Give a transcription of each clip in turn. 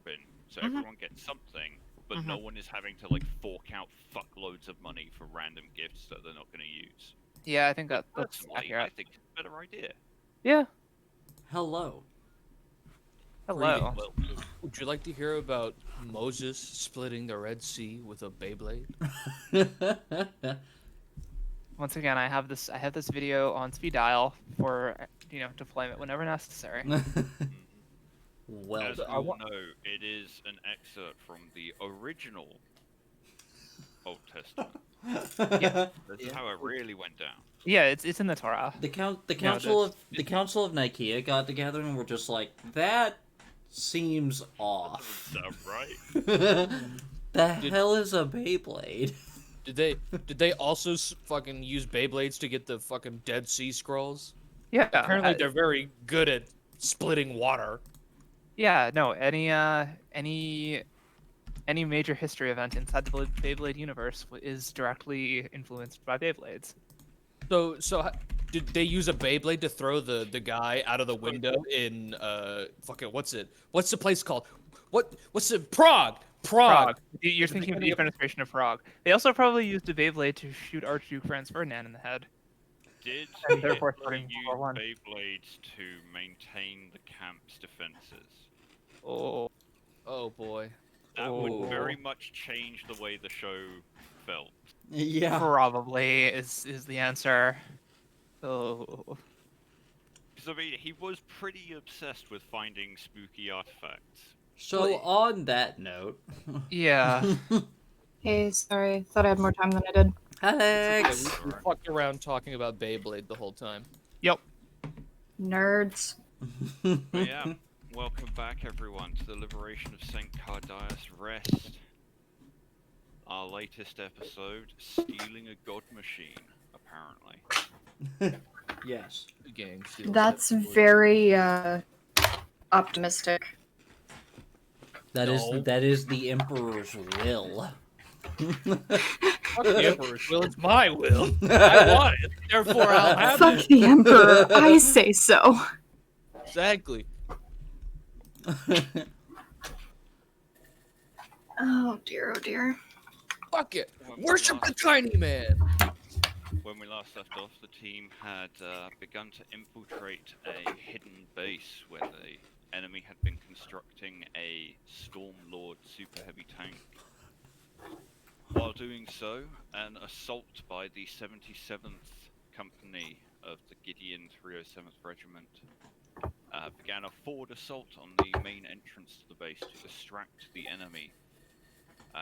bin, so everyone gets something, but no one is having to like fork out fuckloads of money for random gifts that they're not going to use. Yeah, I think But that's personally, accurate. I think it's a better idea. Yeah. Hello. Hello. Well, Would you like to hear about Moses splitting the Red Sea with a Beyblade? Once again, I have this video on speed dial for deployment whenever necessary. Well, as we all know, it is an excerpt from the original Old Testament. Yeah. This is how it really went down. Yeah, it's in the Torah. the council of Nicaea got together and were just like, that seems off. Sound right? The hell is a Beyblade? Did they also fucking use Beyblades to get the fucking Dead Sea Scrolls? Yeah. Apparently they're very good at splitting water. Yeah. No. Any major history event inside the Beyblade universe is directly influenced by Beyblades. So did they use a Beyblade to throw the guy out of the window in fucking what's the place called? What's it? Prague. You're thinking of the administration of Prague. They also probably used a Beyblade to shoot Archduke Franz Ferdinand in the head. Did And therefore Hitler starting use World War I. Beyblades to maintain the camp's defenses? Oh. Oh boy. That would very much change the way the show felt. Yeah. Probably is the answer. Oh. Because I mean, he was pretty obsessed with finding spooky artifacts. So on that note, Yeah. Hey, sorry. Thought I had more time than I did. Alex. We fucked around talking about Beyblade the whole time. Yep. Nerds. But yeah, welcome back everyone to the Liberation of St. Cardias Rest. Our latest episode, Stealing a God Machine, apparently. Yes. The gang. That's very optimistic. That No. is the Emperor's will. Fuck the Emperor's will. It's my will. I want it. Therefore, I'll have Fuck it. the Emperor. I say so. Exactly. Oh dear, oh dear. Fuck it. When we Worship the last- tiny man. When we last left off, the team had begun to infiltrate a hidden base where the enemy had been constructing a Stormlord super heavy tank. While doing so, an assault by the 77th Company of the Gideon 307th Regiment began a forward assault on the main entrance to the base to distract the enemy,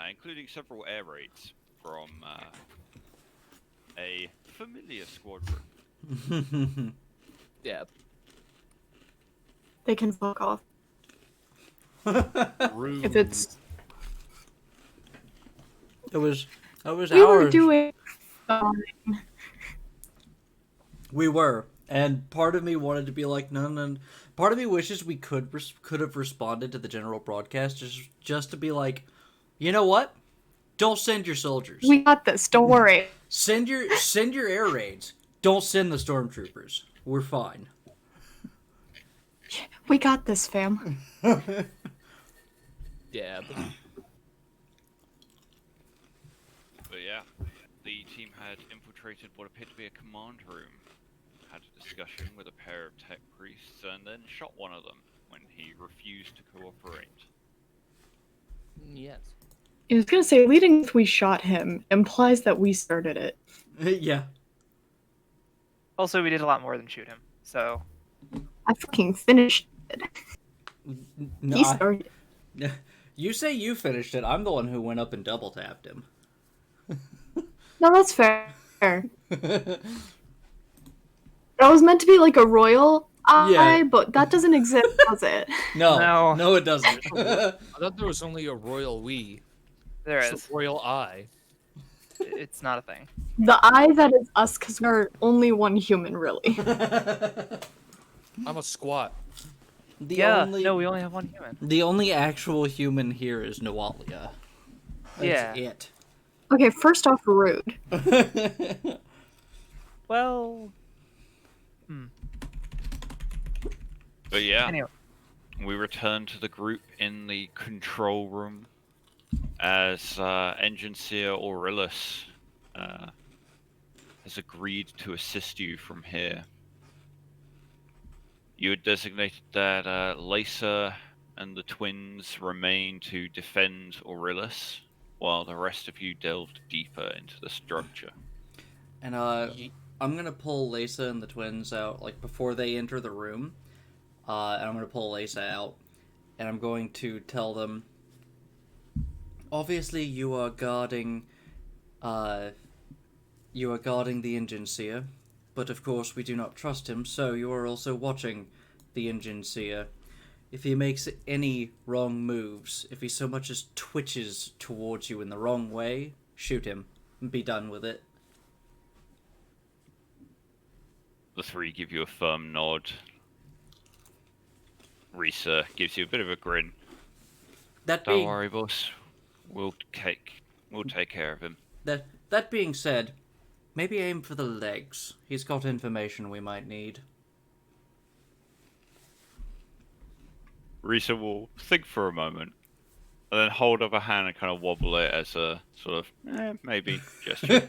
including several air raids from a familiar squadron. Yeah. They can fuck off. Rude. If it's It was we were ours. doing We were, and part of me wanted to be like, no. Part of me wishes we could have responded to the general broadcast just to be like, you know what? Don't send your soldiers. we got this, don't worry. Send your air raids. Don't send the stormtroopers. We're fine. We got this, fam. Yeah. But yeah, the team had infiltrated what appeared to be a command room, had a discussion with a pair of tech priests, and then shot one of them when he refused to cooperate. Yes. I was gonna say, leading with "we shot him" implies that we started it. Yeah. Also, we did a lot more than shoot him. So I fucking finished it. No, He started it. you say you finished it. I'm the one who went up and double tapped him. No, that's fair. That was meant to be like a royal eye, Yeah. but that doesn't exist, does it? No, it doesn't. I thought there was only a royal we. there It's is. the royal eye. It's not a thing. The eye that is us, because we're only one human, really. I'm a squat. We only have one human. The only actual human here is Nawalia. That's Yeah. it. Okay, first off, rude. Well, But yeah, anyway. We return to the group in the control room as Engine Seer Aurelius has agreed to assist you from here. You had designated that Lisa and the twins remain to defend Aurelius, while the rest of you delved deeper into the structure. And I'm gonna pull Lisa and the twins out like before they enter the room. And I'm gonna pull Lisa out, and I'm going to tell them. Obviously, you are guarding the Engine Seer, but of course we do not trust him. So you are also watching the Engine Seer. If he makes any wrong moves, if he so much as twitches towards you in the wrong way, shoot him and be done with it. The three give you a firm nod. Risa gives you a bit of a grin. That Don't being worry, boss. We'll take care of him. that being said, maybe aim for the legs. He's got information we might need. Risa will think for a moment, and then hold up a hand and kind of wobble it as a sort of, maybe gesture.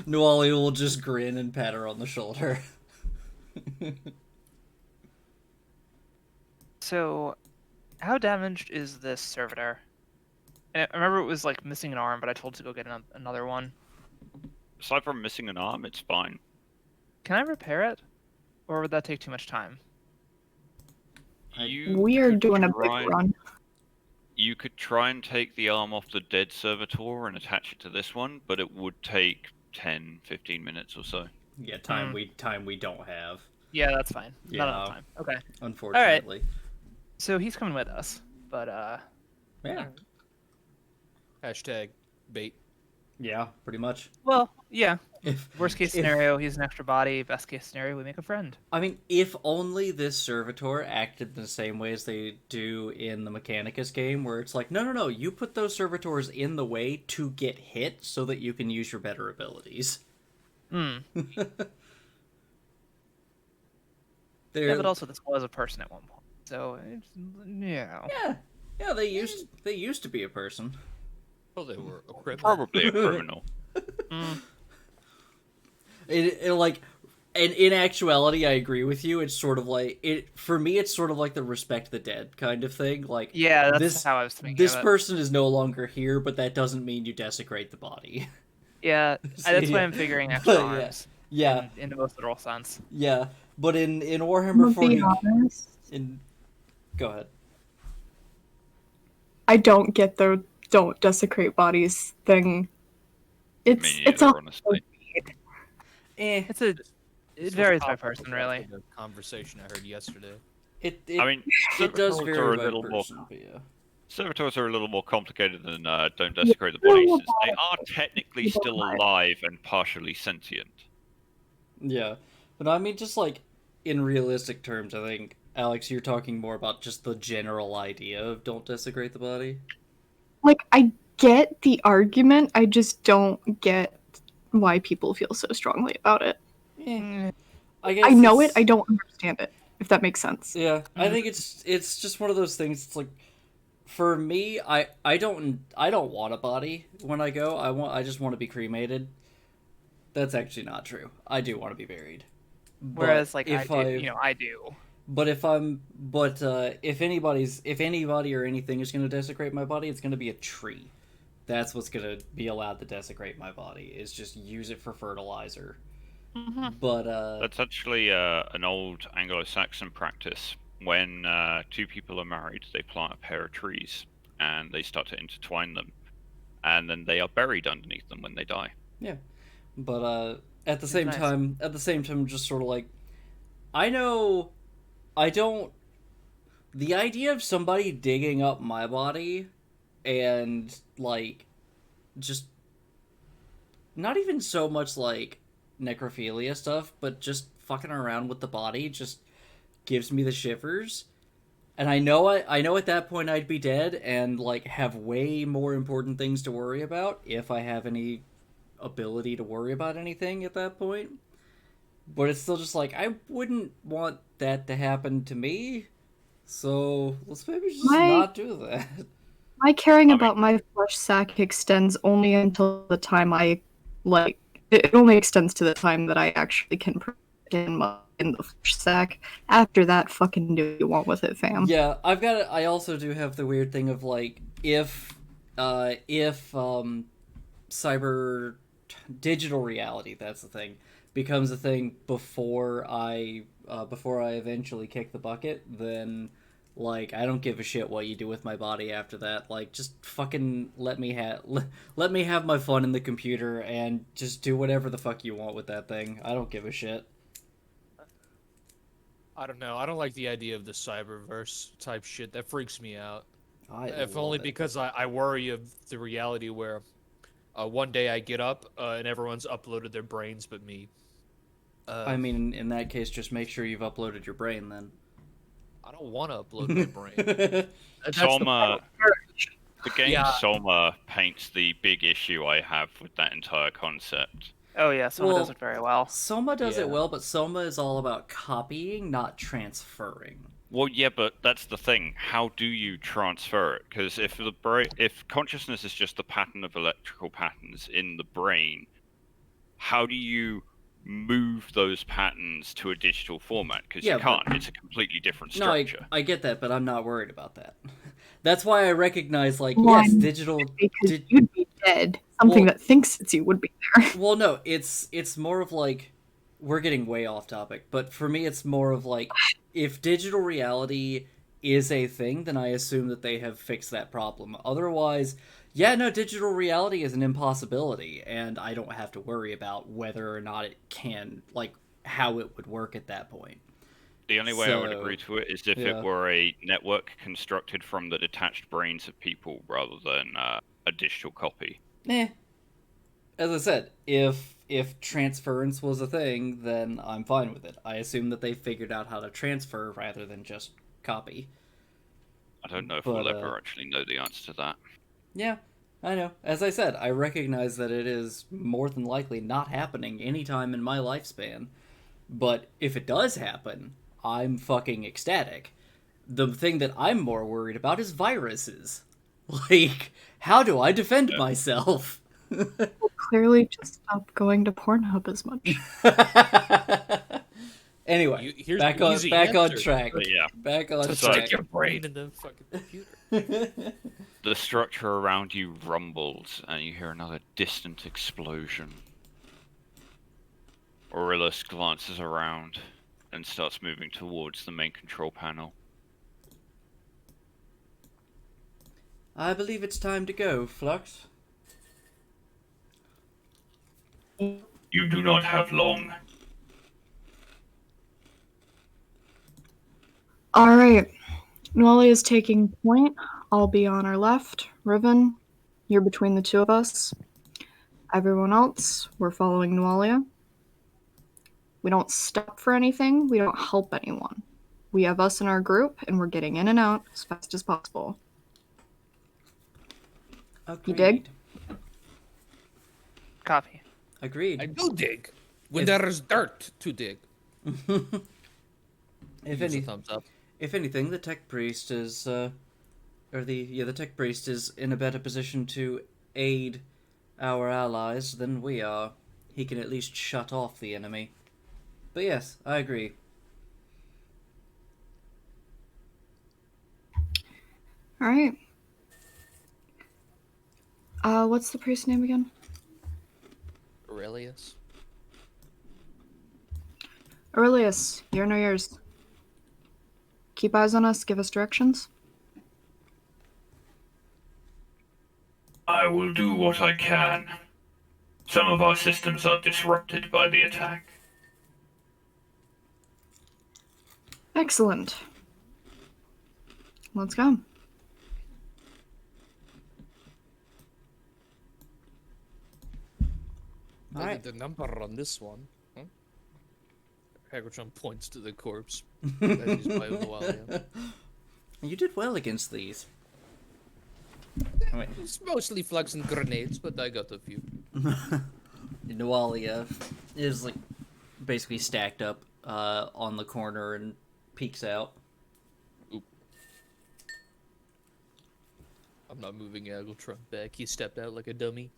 Nuali will just grin and pat her on the shoulder. So, how damaged is this servitor? And I remember it was like missing an arm, but I told to go get another one. Aside from missing an arm, it's fine. Can I repair it, or would that take too much time? We are could doing a big try- run. You could try and take the arm off the dead servitor and attach it to this one, but it would take 10, 15 minutes or so. Yeah, time we don't have, Yeah, that's fine. Not Yeah. enough time. Okay. unfortunately. So he's coming with us, but Yeah. Hashtag bait. Yeah, pretty much. well, yeah. If Worst case if- scenario, he's an extra body. Best case scenario, we make a friend. I mean, if only this servitor acted the same way as they do in the Mechanicus game, where it's like, no, you put those servitors in the way to get hit so that you can use your better abilities. Hmm. They're, Yeah, but also this was a person at one point, so it's, yeah. yeah, they used to be a person. Oh, they were a criminal. Probably a criminal. Mm. It like, and in actuality, I agree with you. It's sort of like for me. It's sort of like the respect the dead kind of thing. Like, Yeah, that's this how I was thinking. this of it. person is no longer here, but that doesn't mean you desecrate the body. Yeah, that's Yeah. why I'm figuring extra Yeah. arms. Yeah, In the most literal sense. yeah. But in I'm Warhammer gonna be 40, honest. go ahead. I don't get the don't desecrate bodies thing. It's Me it's neither, all honestly. It This was varies by topical person, after really. The conversation I heard yesterday. It I mean, it does servitors vary are a by little person, more. but yeah. Servitors are a little more complicated than don't desecrate the body, since they are technically still alive and partially sentient. Yeah, but I mean, just like in realistic terms, I think Alex, you're talking more about just the general idea of don't desecrate the body. like I get the argument. I just don't get why people feel so strongly about it. Mm, I guess I know it. it's- I don't understand it. If that makes sense. Yeah, I think it's just one of those things. It's like, for me, I don't want a body when I go. I just want to be cremated. That's actually not true. I do want to be buried. But Whereas, like, if I do. But if anybody or anything is going to desecrate my body, it's going to be a tree. That's what's going to be allowed to desecrate my body. Is just use it for fertilizer. But That's actually an old Anglo-Saxon practice. When two people are married, they plant a pair of trees and they start to intertwine them, and then they are buried underneath them when they die. at the same nice. time, just sort of like, I know, I don't. The idea of somebody digging up my body and like, just not even so much like necrophilia stuff, but just fucking around with the body just gives me the shivers. And I know at that point I'd be dead and like have way more important things to worry about if I have any ability to worry about anything at that point. But it's still just like, I wouldn't want that to happen to me. So let's maybe just My- not do that. My caring I mean- about my flesh sack extends only until the time I, like, it only extends to the time that I actually can put in the flesh sack. After that, fucking do what you want with it, fam. Yeah, I've got. I also do have the weird thing of like if cyber digital reality, that's the thing, becomes a thing before I eventually kick the bucket, then like I don't give a shit what you do with my body after that. Like just fucking let me have my fun in the computer and just do whatever the fuck you want with that thing. I don't give a shit. I don't know. I don't like the idea of the cyberverse type shit. That freaks me out. If love only it. because I worry of the reality where one day I get up and everyone's uploaded their brains but me. I mean, in that case, just make sure you've uploaded your brain then. I don't want to upload my brain. That's the Soma, the game Yeah. Soma paints the big issue I have with that entire concept. Oh yeah, Soma Well, does it very well. Soma does it Yeah. well, but Soma is all about copying, not transferring. Well, yeah, but that's the thing. How do you transfer it? Because if consciousness is just the pattern of electrical patterns in the brain, how do you move those patterns to a digital format? Because Yeah, you can't. but- It's a completely different No, structure. I get that, but I'm not worried about that. That's why I recognize, like, One, yes, digital. Because you'd be dead. Something Well- that thinks it's you would be there. Well, no, it's more of like we're getting way off topic, but for me, it's more of like if digital reality is a thing, then I assume that they have fixed that problem. Otherwise, yeah, no, digital reality is an impossibility, and I don't have to worry about whether or not it can, like, how it would work at that point. The only way I would So, agree to it is if yeah. it were a network constructed from the detached brains of people rather than a digital copy. As I said, if transference was a thing, then I'm fine with it. I assume that they figured out how to transfer rather than just copy. I don't know if But, we'll ever actually know the answer to that. Yeah, I know. As I said, I recognize that it is more than likely not happening anytime in my lifespan. But if it does happen, I'm fucking ecstatic. The thing that I'm more worried about is viruses. Like, how do I defend myself? Clearly, just stop going to Pornhub as much. Anyway, Here's back the on easy back on answer. track. But yeah, Back on So Sorry. track. stick your brain in the fucking computer. the structure around you rumbles and you hear another distant explosion. Aurelius glances around and starts moving towards the main control panel. I believe it's time to go, Flux. You do not have long. Alright. Nuali is taking point. I'll be on our left. Riven, you're between the two of us. Everyone else, we're following Nualia. We don't stop for anything. We don't help anyone. We have us in our group, and we're getting in and out as fast as possible. Agreed. dig? Copy. Agreed. I do dig when If- there is dirt to dig. If Use a any, thumbs up. if anything, the tech priest is, the tech priest is in a better position to aid our allies than we are. He can at least shut off the enemy. But yes, I agree. Alright. What's the priest's name again? Aurelius. Aurelius, you're no yours. Keep eyes on us, give us directions. I will do what I can. Some of our systems are disrupted by the attack. Excellent. Let's go. All right. The number on this one. Huh? Hagratron points to the corpse. That is by Nualia. You did well against these. Wait. It's mostly flags and grenades, but I got a few. Nualia is like basically stacked up on the corner and peeks out. I'm not moving Agile Trump back. He stepped out like a dummy.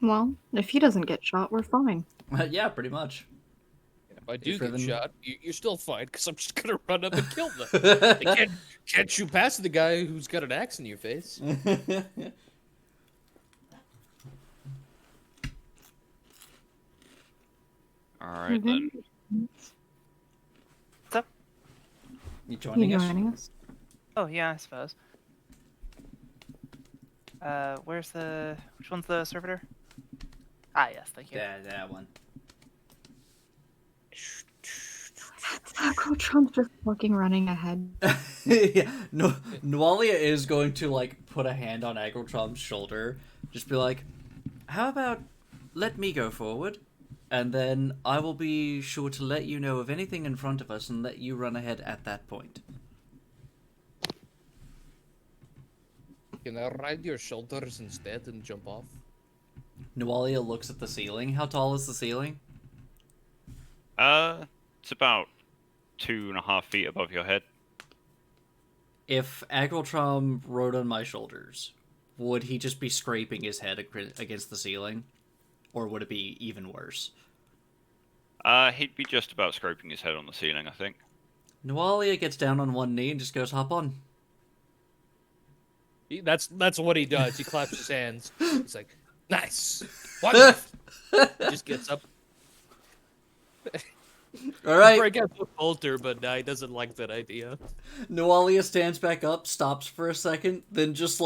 Well, if he doesn't get shot, we're fine. Yeah, pretty much. If I do If get Riven- shot, you're still fine, because I'm just gonna run up and kill them. They can't shoot past the guy who's got an axe in your face. All right then. What's up? You You joining us? joining us? Oh yeah, I suppose. Where's the? Which one's the servitor? Ah, yes, thank you. Yeah, that one. Taco Trump's just fucking running ahead. Yeah, no, Nualia is going to like put a hand on Agrotrump's shoulder, just be like, "How about let me go forward, and then I will be sure to let you know of anything in front of us and let you run ahead at that point." Can I ride your shoulders instead and jump off? Nualia looks at the ceiling. How tall is the ceiling? It's about 2.5 feet above your head. If Agrotrum rode on my shoulders, would he just be scraping his head against the ceiling, or would it be even worse? He'd be just about scraping his head on the ceiling, I think. Nualia gets down on one knee and just goes, "Hop on." That's what he does. He claps his hands. He's like, "Nice, wonderful." Just gets up. All right. Break out the bolter, but he doesn't like that idea. Nualia stands back up, stops for a second, then just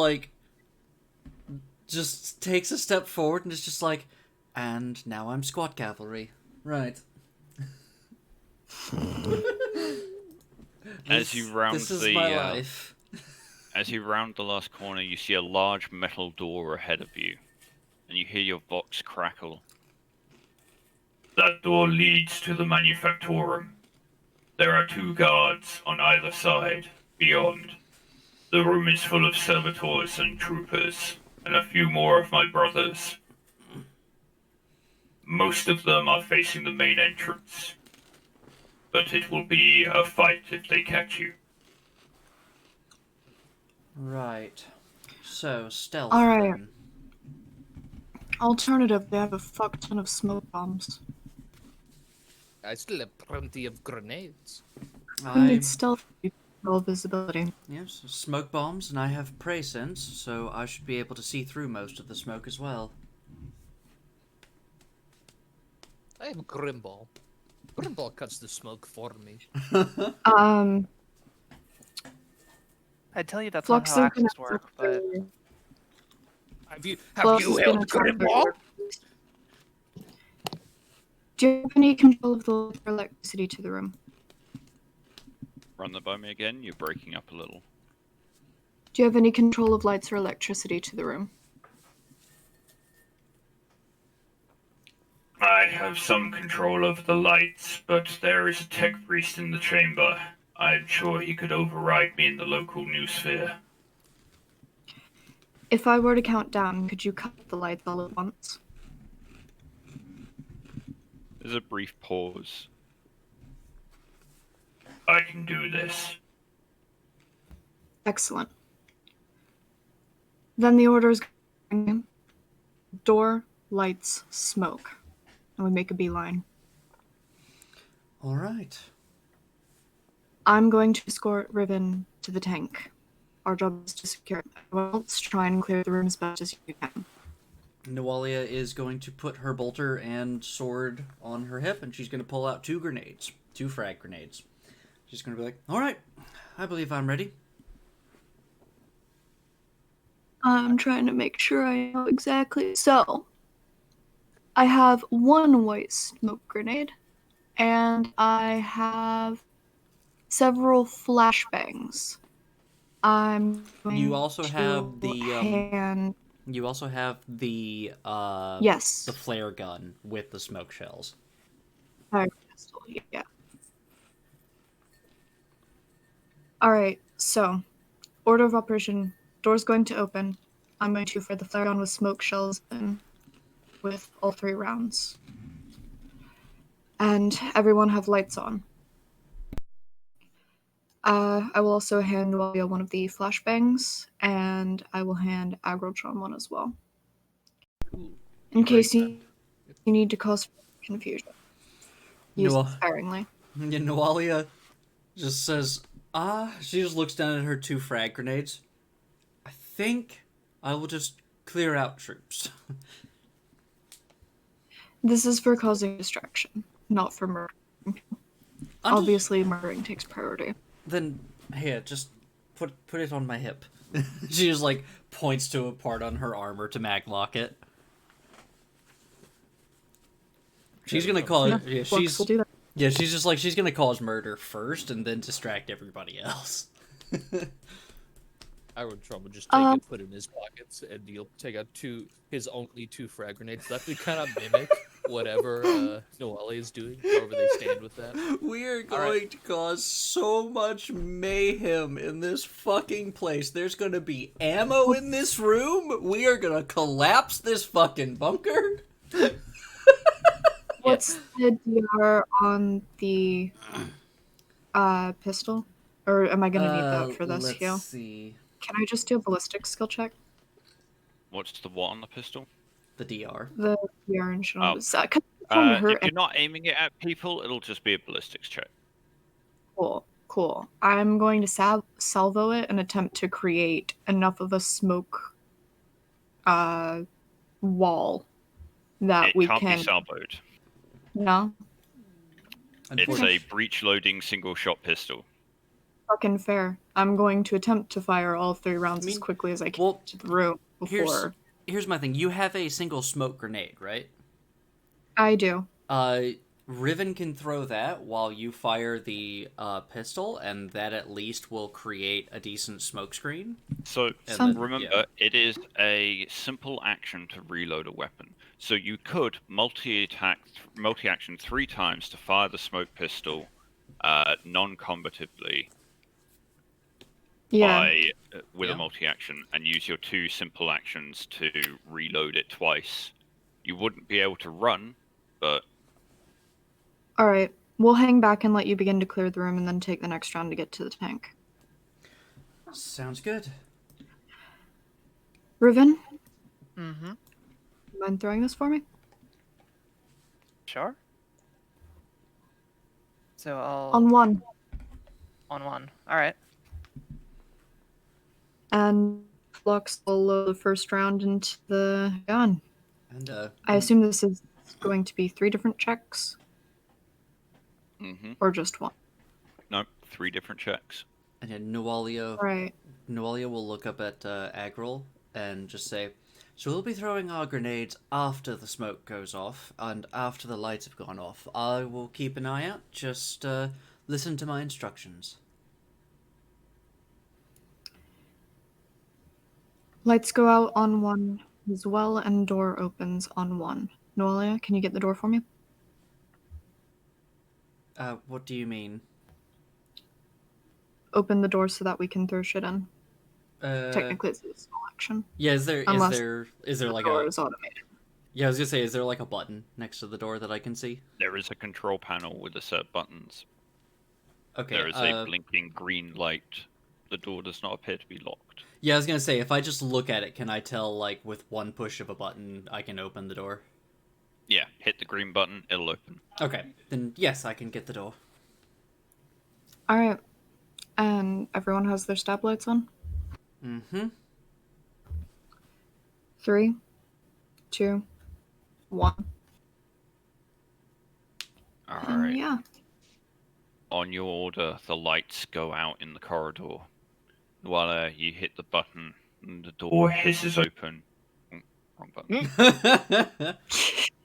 takes a step forward and is just like, "And now I'm squat cavalry." Right. As you round this is the my life. as you round the last corner, you see a large metal door ahead of you, and you hear your vox crackle. That door leads to the manufactorum. There are 2 guards on either side, beyond. The room is full of servitors and troopers, and a few more of my brothers. Most of them are facing the main entrance. But it will be a fight if they catch you. Right. So, stealth. All right. then. Alternative, they have a fuck ton of smoke bombs. I still have plenty of grenades. I I need stealth low visibility. yes, smoke bombs, and I have prey sense, so I should be able to see through most of the smoke as well. I have Grimball. Grimball cuts the smoke for me. I'd tell you that's Flux not how is gonna axes work, but Have you Flux is gonna held Grimball? Do you have any control of the electricity to the room? Run that by me again. You're breaking up a little. Do you have any control of lights or electricity to the room? I have some control over the lights, but there is a tech priest in the chamber. I'm sure he could override me in the local noosphere. If I were to count down, could you cut the lights all at once? There's a brief pause. I can do this. Excellent. Then the order is going door, lights, smoke. And we make a beeline. All right. I'm going to escort Riven to the tank. Our job is to secure it. Everyone else, try and clear the room as best as you can. Nualia is going to put her bolter and sword on her hip, and she's going to pull out 2 grenades. 2 frag grenades. She's going to be like, "All right, I believe I'm ready." I'm trying to make sure I know exactly. So, I have 1 white smoke grenade, and I have several flashbangs. I'm going You also to have the, hand. You also have the Yes. the flare gun with the smoke shells. Fire pistol, yeah. Alright, so order of operation, door's going to open. I'm going to fire the flare gun with smoke shells in with all 3 rounds. And everyone have lights on. I will also hand Walia one of the flashbangs, and I will hand Agrotron one as well. In case you need to cause confusion. Use it No. sparingly. Yeah, Noalia just says, she just looks down at her 2 frag grenades. I think I will just clear out troops. This is for causing distraction, not for murder. Obviously, murdering takes priority. Then, here, just put it on my hip. She just, like, points to a part on her armor to maglock it. She's gonna call it. Yeah, Flux will do that. Yeah, she's just like, she's gonna cause murder first and then distract everybody else. Agrotron would just take it, put it in his pockets, and he'll take out his only 2 frag grenades. That would kind of mimic whatever Noelle is doing, however they stand with that. We are going to cause so much mayhem in this fucking place. There's gonna be ammo in this room. We are gonna collapse this fucking bunker. What's the DR on the pistol? Or am I gonna need that for this heal? Let's see. Can I just do a ballistic skill check? What's the what on the pistol? The DR. The DR and shit on Oh. this. 'Cause it's gonna hurt If you're not aiming it at people, it'll just be a ballistics check. Cool. I'm going to salvo it and attempt to create enough of a smoke wall that It we can't can. be salvoed. No? It's a breech-loading single-shot pistol. Fucking fair. I'm going to attempt to fire all 3 rounds as quickly as I can well, to the room before. Here's my thing. You have a single smoke grenade, right? I do. Riven can throw that while you fire the pistol, and that at least will create a decent smoke screen. So Some- remember, it is a simple action to reload a weapon. So you could multi-action 3 times to fire the smoke pistol non-combatively Yeah. with a multi-action, and use your 2 simple actions to reload it twice. You wouldn't be able to run, but Alright. We'll hang back and let you begin to clear the room and then take the next round to get to the tank. Sounds good. Riven, Mm-hmm. mind throwing this for me? Sure. So I'll On 1. on 1. All right. And Flux will load the first round into the gun. And I assume this is going to be 3 different checks or just 1. no, 3 different checks. and then Noalia Right. will look up at Agril and just say, "So we'll be throwing our grenades after the smoke goes off and after the lights have gone off. I will keep an eye out. Just listen to my instructions." Lights go out on 1 as well, and door opens on 1. Noalia, can you get the door for me? What do you mean? Open the door so that we can throw shit in. Uh, Technically, it's a small action. yeah. Is there Unless is there The like door a is automated. yeah? I was gonna say, is there like a button next to the door that I can see? There is a control panel with a set of buttons. Okay. There is a blinking green light. The door does not appear to be locked. Yeah, I was gonna say, if I just look at it, can I tell, like, with one push of a button, I can open the door? Yeah, hit the green button, it'll open. Okay, then yes, I can get the door. Alright. And everyone has their stab lights on? Mm-hmm. 3, 2, 1. Alright. Yeah. On your order, the lights go out in the corridor. While you hit the button, and the door hisses open. Oh, wrong button.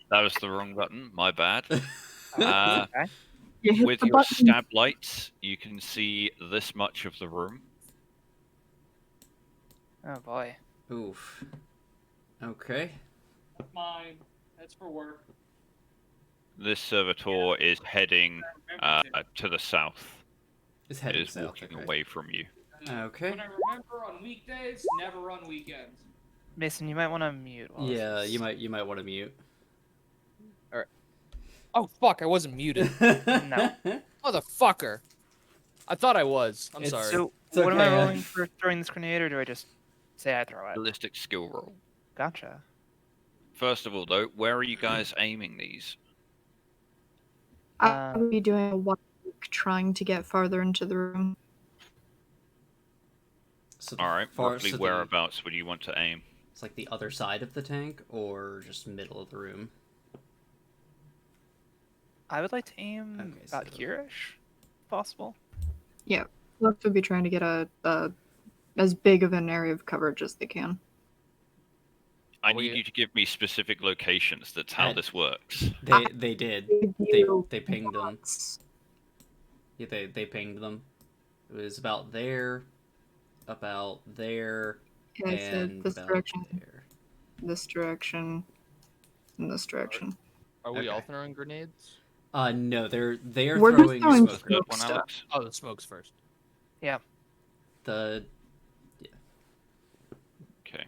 That was the wrong button. My bad. Okay. You hit With the your button. stab lights, you can see this much of the room. Oh boy. Oof. Okay. Mine. That's for work. This servitor is heading to the south. It's It heading is south. walking Okay. away from you. Okay. When I remember on weekdays, never on weekends. Mason, you might want to mute. While this Yeah, is- you might want to mute. Oh fuck! I wasn't muted, No. motherfucker. I thought I was. I'm It's sorry. So, It's what am I okay. rolling for throwing this grenade, or do I just say I throw it? Ballistic skill roll. Gotcha. First of all, though, where are you guys aiming these? I would be doing a one week trying to get farther into the room. So the All right, far- roughly so the- whereabouts would you want to aim? It's like the other side of the tank, or just middle of the room. I would like to aim Okay, about so- here-ish, if possible. Left would be trying to get a as big of an area of coverage as they can. I we- need you to give me specific locations. That's how I- this works. They did. They pinged them. Yeah, they pinged them. It was about there, Yeah, I said and this about direction, there. this direction, and this direction. Are we all okay. throwing grenades? No, they're We're just throwing throwing smoke. Third smoke one, stuff. Alex. Oh, the smoke's first. The Okay.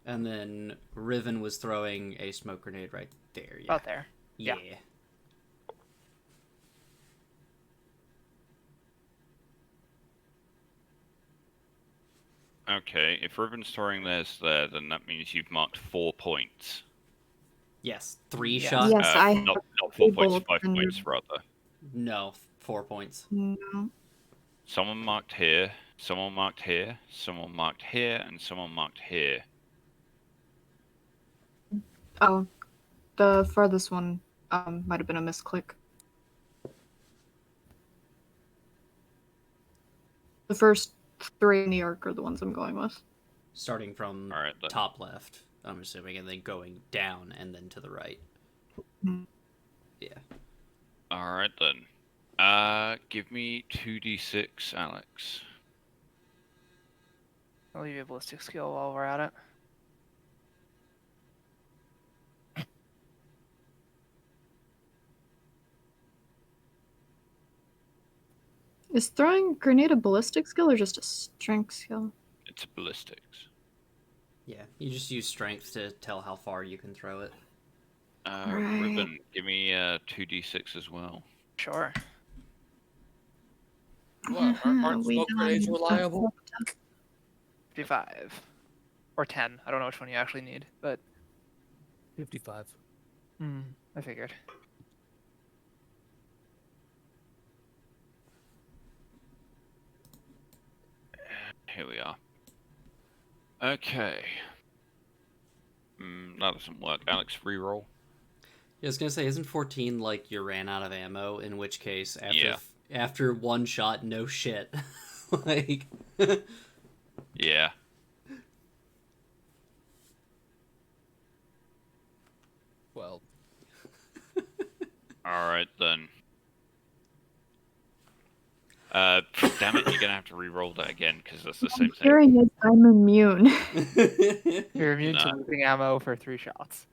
and then Riven was throwing a smoke grenade right there. Yeah. About there. Yeah. yeah. Okay, if Riven's throwing theirs there, then that means you've marked 4 points. Yes. 3 Yes. shots. Yes, I not, have not 4 points, bullets 5 and- points rather. No, 4 points. No. Someone marked here, someone marked here, someone marked here, and someone marked here. Oh, the farthest one might have been a misclick. The first 3 in the arc are the ones I'm going with. Starting from Alright, then. top left, I'm assuming, and then going down and then to the right. Mhm. Yeah. Alright then. Give me 2d6, Alex. I'll leave you a ballistic skill while we're at it. Is throwing a grenade a ballistic skill or just a strength skill? It's a ballistics. Yeah. You just use strength to tell how far you can throw it. Right. Riven, give me 2d6 as well. Sure. What, aren't We smoke got grenades it. reliable? 55. Or 10. I don't know which one you actually need, but 55. I figured. Here we are. Okay. That doesn't work. Alex, reroll. Yeah, I was gonna say, isn't 14 like you ran out of ammo? In which case, after Yeah. after one shot, no shit. Like, Yeah. Well, Alright then. Damn it, you're gonna have to re-roll that again because that's the same thing. Hearing is I'm immune. You're immune Nah. to losing ammo for 3 shots.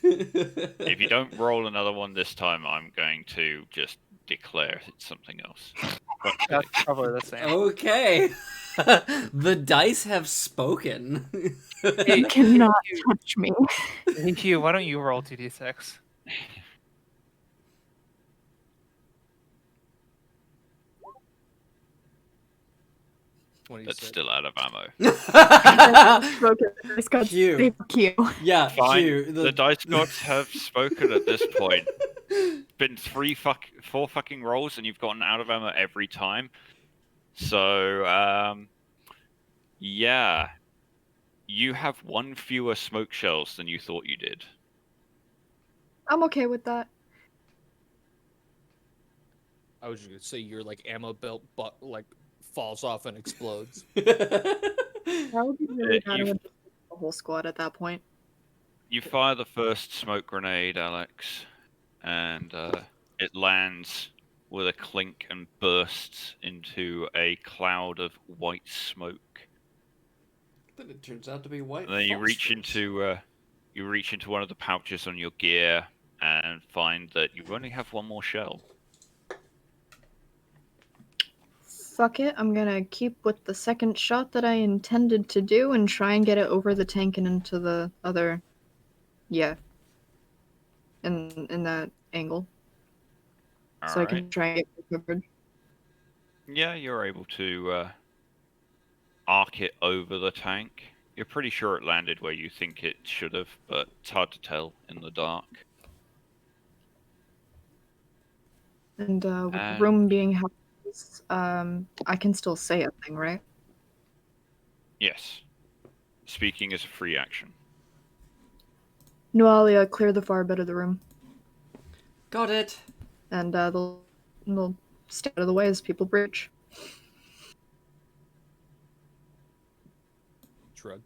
If you don't roll another one this time, I'm going to just declare it's something else. That's probably the same. Okay. The dice have spoken. You cannot touch me. Hey, Hugh, why don't you roll 2d6? That's 26. still out of ammo. Broken. It's got Q. super cute. Yeah, Fine. Hugh, The dice gods have spoken at this point. Been 4 fucking rolls and you've gotten out of ammo every time. So, yeah. You have 1 fewer smoke shells than you thought you did. I'm okay with that. I was just gonna say your like ammo belt, but like falls off and explodes. That would be really bad. I you've- would just the whole squad at that point. You fire the first smoke grenade, Alex, and it lands with a clink and bursts into a cloud of white smoke. Then it turns out to be white. And then you reach into one of the pouches on your gear and find that you only have 1 more shell. Fuck it, I'm gonna keep with the second shot that I intended to do and try and get it over the tank and into the other. Yeah. In that angle. So I Alright. can try and get covered. Yeah, you're able to arc it over the tank. You're pretty sure it landed where you think it should have, but it's hard to tell in the dark. And with the And- room being half, I can still say a thing, right? Yes. Speaking is a free action. Nualia, clear the far bit of the room, Got it. and they'll stay out of the way as people breach. Shrug.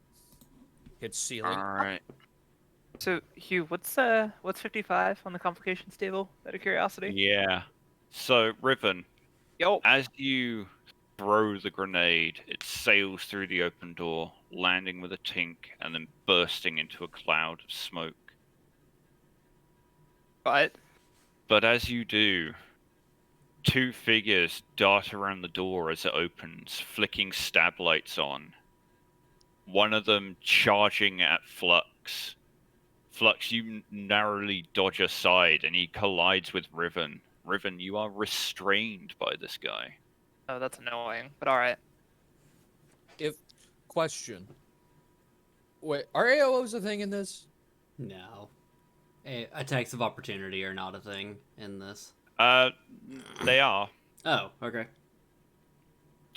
Hit ceiling. Alright. So Hugh, what's 55 on the complications table? Out of curiosity. Yeah. So, Riven, Yo. as you throw the grenade, it sails through the open door, landing with a tink, and then bursting into a cloud of smoke. But But as you do, two figures dart around the door as it opens, flicking stab lights on. One of them charging at Flux. Flux, you narrowly dodge aside, and he collides with Riven. Riven, you are restrained by this guy. oh, that's annoying. But all right. If question. Wait, are AOs a thing in this? No. Attacks of opportunity are not a thing in this. They are. Oh, okay.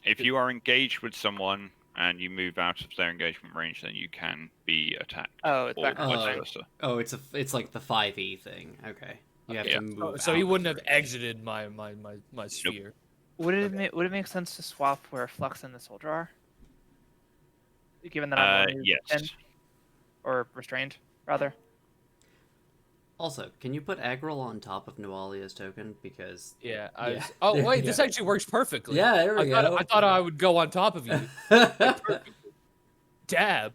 If you are engaged with someone and you move out of their engagement range, then you can be attacked. Oh, it's Or back on vice the versa. Oh, it's like the 5e thing. Okay. You have Yeah. to move. So he out wouldn't of have the range. exited my sphere. Would it make sense to swap where Flux and the soldier are? Given that I'm only Yes. 10 or restrained, rather. Also, can you put Agril on top of Nualia's token? Because Yeah. Yeah. Oh There wait, we this go. actually works perfectly. yeah, there we go. I thought I would go on top of you. Dab.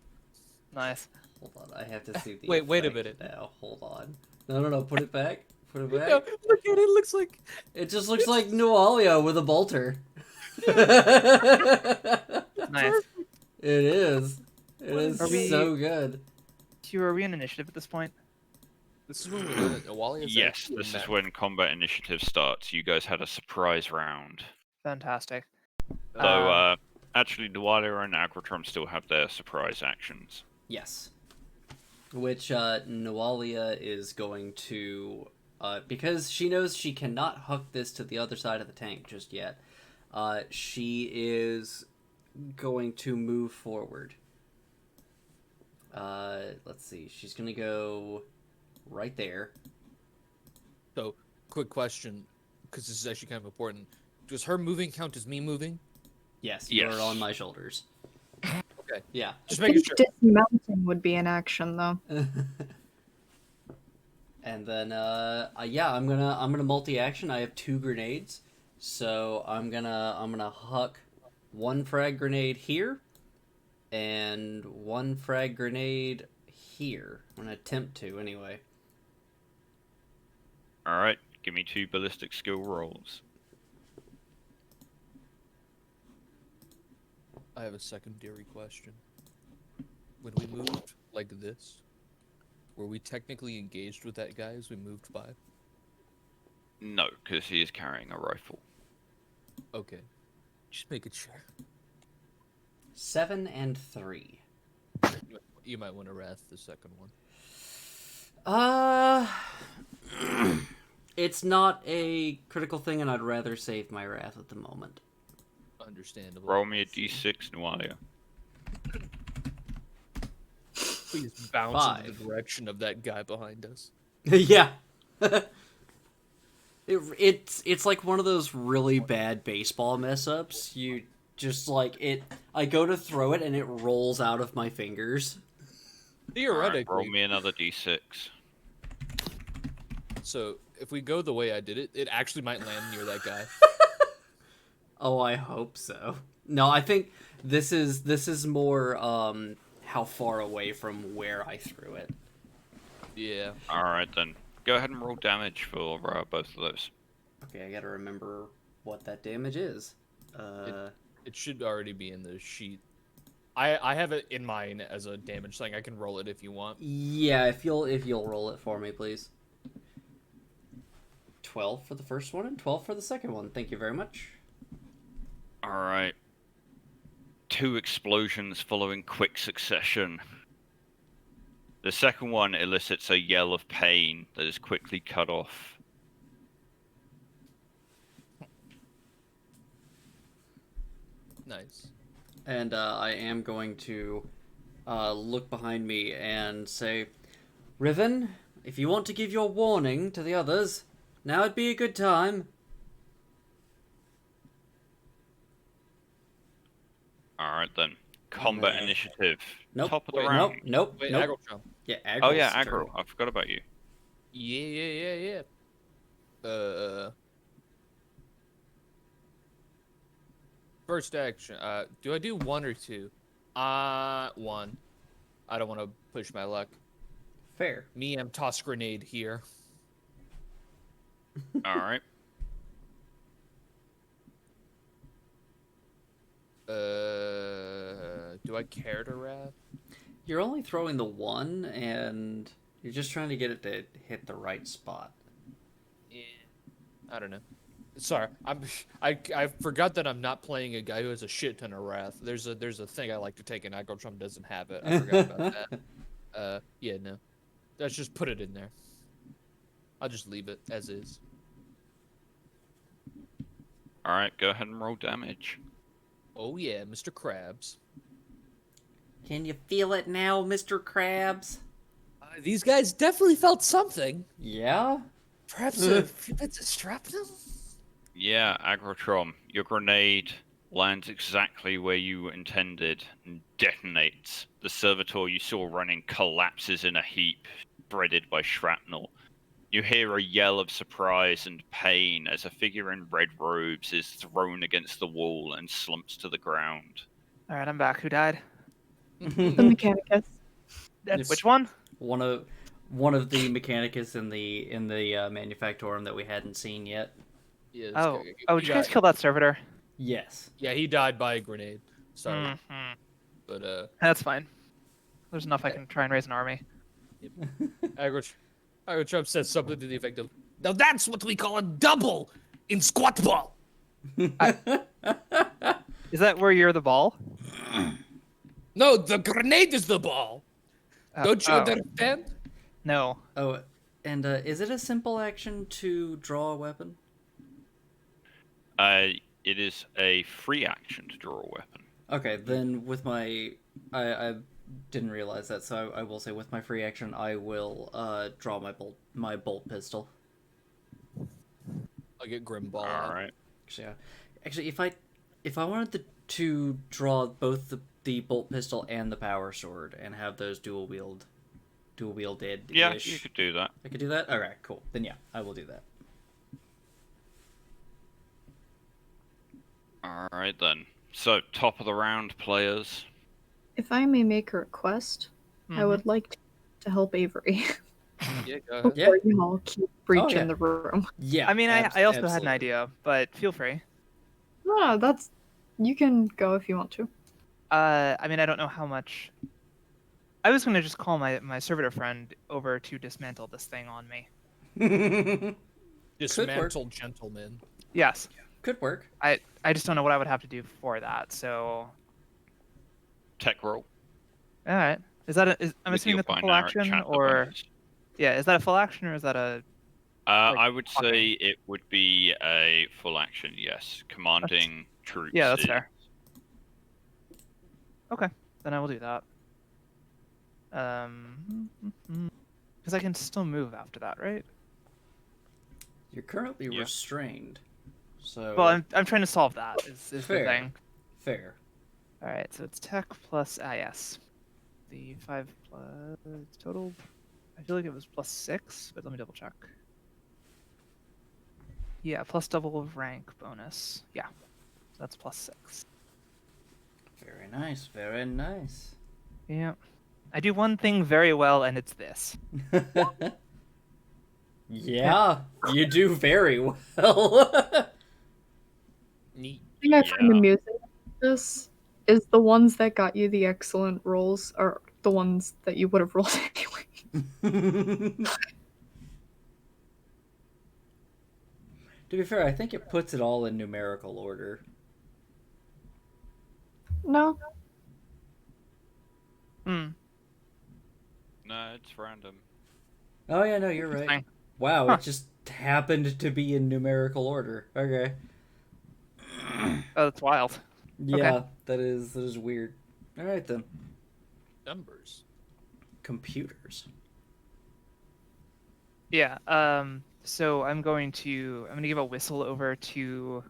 Nice. Hold on, I have to see the. Wait a effect minute. Now, hold on. No, put it back. Put it back. No, look at it. It looks like It just looks like Nualia with a bolter. Nice. It is. It is Are we- so good. Hugh, are we in initiative at this point? this is when Wally is Yes, actually this is mad. when combat initiative starts. You guys had a surprise round. Fantastic. Though, actually, Nualia and Agratron still have their surprise actions. Yes. Which Nualia is going to, because she knows she cannot hook this to the other side of the tank just yet. She is going to move forward. Let's see. She's gonna go right there. So, quick question, because this is actually kind of important. Does her moving count as me moving? Yes, you Yes. are on my shoulders. Okay. Yeah. Just I making think sure. dismounting would be an action, though. And then yeah, I'm gonna multi-action. I have 2 grenades, so I'm gonna huck 1 frag grenade here, and 1 frag grenade here. I'm gonna attempt to anyway. Alright, give me 2 ballistic skill rolls. I have a secondary question. When we moved like this, were we technically engaged with that guy as we moved by? No, because he is carrying a rifle. Okay. Just making sure. 7 and 3. You might want to wrath the second one. It's not a critical thing, and I'd rather save my wrath at the moment. Understandable. Roll me a d6, Nualia. Please bounce in 5. the direction of that guy behind us. Yeah. It's like one of those really bad baseball mess ups. You just like it. I go to throw it and it rolls out of my fingers. Alright, Theoretically, roll me another d6. so if we go the way I did it, it actually might land near that guy. Oh, I hope so. No, I think this is more how far away from where I threw it. Yeah. Alright then, go ahead and roll damage for both of those. Okay, I gotta remember what that damage is. It should already be in the sheet. I have it in mine as a damage thing. I can roll it if you want. Yeah, if you'll roll it for me, please. 12 for the first one and 12 for the second one. Thank you very much. Alright. 2 explosions following quick succession. The second one elicits a yell of pain that is quickly cut off. Nice. And I am going to look behind me and say, Riven, if you want to give your warning to the others, now would be a good time. Alright then. Combat Nah. initiative. Nope. Top of the Wait, round. Nope. Wait, Nope. Agrotron. Yeah, Aggro's Oh yeah, turn. aggro. I forgot about you. Yeah. First action. Do I do 1 or 2? 1. I don't want to push my luck. Fair. Me, I'm toss grenade here. Alright. Do I care to wrath? You're only throwing the one, and you're just trying to get it to hit the right spot. Yeah. I don't know. Sorry, I forgot that I'm not playing a guy who has a shit ton of wrath. There's a thing I like to take, and Agrotron doesn't have it. I forgot about that. Yeah, no. Let's just put it in there. I'll just leave it as is. Alright, go ahead and roll damage. Oh yeah, Mr. Krabs. Can you feel it now, Mr. Krabs? These guys definitely felt something. Yeah? Perhaps a few bits of shrapnel? Yeah, Agrotron, your grenade lands exactly where you intended and detonates. The servitor you saw running collapses in a heap, breaded by shrapnel. You hear a yell of surprise and pain as a figure in red robes is thrown against the wall and slumps to the ground. All right, I'm back. Who died? The Mechanicus. Yes. Which one? One of the Mechanicus in the Manufactorum that we hadn't seen yet. Yeah, Oh, did you guys kill that servitor? Yes. Yeah, he died by a grenade. Sorry, Mhm. but That's fine. There's enough I can try and raise an army. Agrotron said something to the effect of, "Now that's what we call a double in squat ball." Is that where you're the ball? No, the grenade is the ball. Don't you oh. understand? No. Oh, and is it a simple action to draw a weapon? It is a free action to draw a weapon. Okay, then with my... I didn't realize that, so I will say with my free action, I will draw my bolt pistol. I'll get Grimball. out. Alright. Actually, if I wanted to draw both the bolt pistol and the power sword and have those dual wielded. Yeah, you could do that. I could do that. Okay, cool. Then yeah, I will do that. Alright then. So, top of the round, players. If I may make a request, I Mhm. would like to help Avery Yeah, go ahead. Yeah. before you all keep breaching yeah. the room. Yeah. I mean, I also had an absolutely. idea, but feel free. No, that's you can go if you want to. I mean, I don't know how much. I was gonna just call my servitor friend over to dismantle this thing on me. Dismantle gentleman. Yes, Could work. I just don't know what I would have to do for that. So, Tech roll. all right, is that I'm with assuming your that's a full binary action, chat or bonus. yeah, is that a full action or is that a? like, I would talking? say it would be a full action, yes. Commanding troops. Yeah, that's is- fair. Okay, then I will do that. Because I can still move after that, right? You're currently Yeah. restrained. So Well, I'm trying to solve that. Is the Fair. thing. fair. All right, so it's tech plus yes, the 5 plus total. I feel like it was plus 6, but let me double check. Yeah, plus double of rank bonus. Yeah, so that's plus 6. Very nice. Very nice. Yeah, I do one thing very well, and it's this. Yeah, you do very well. Neat. The thing I find Yeah. amusing about this is the ones that got you the excellent rolls are the ones that you would have rolled anyway. To be fair, I think it puts it all in numerical order. No? Hmm. No, it's random. Oh yeah, no, you're right. Interesting. Wow, Huh. it just happened to be in numerical order. Okay. Oh, that's wild. Yeah, that is weird. All right then. Numbers. Computers. Yeah. So I'm gonna give a whistle over to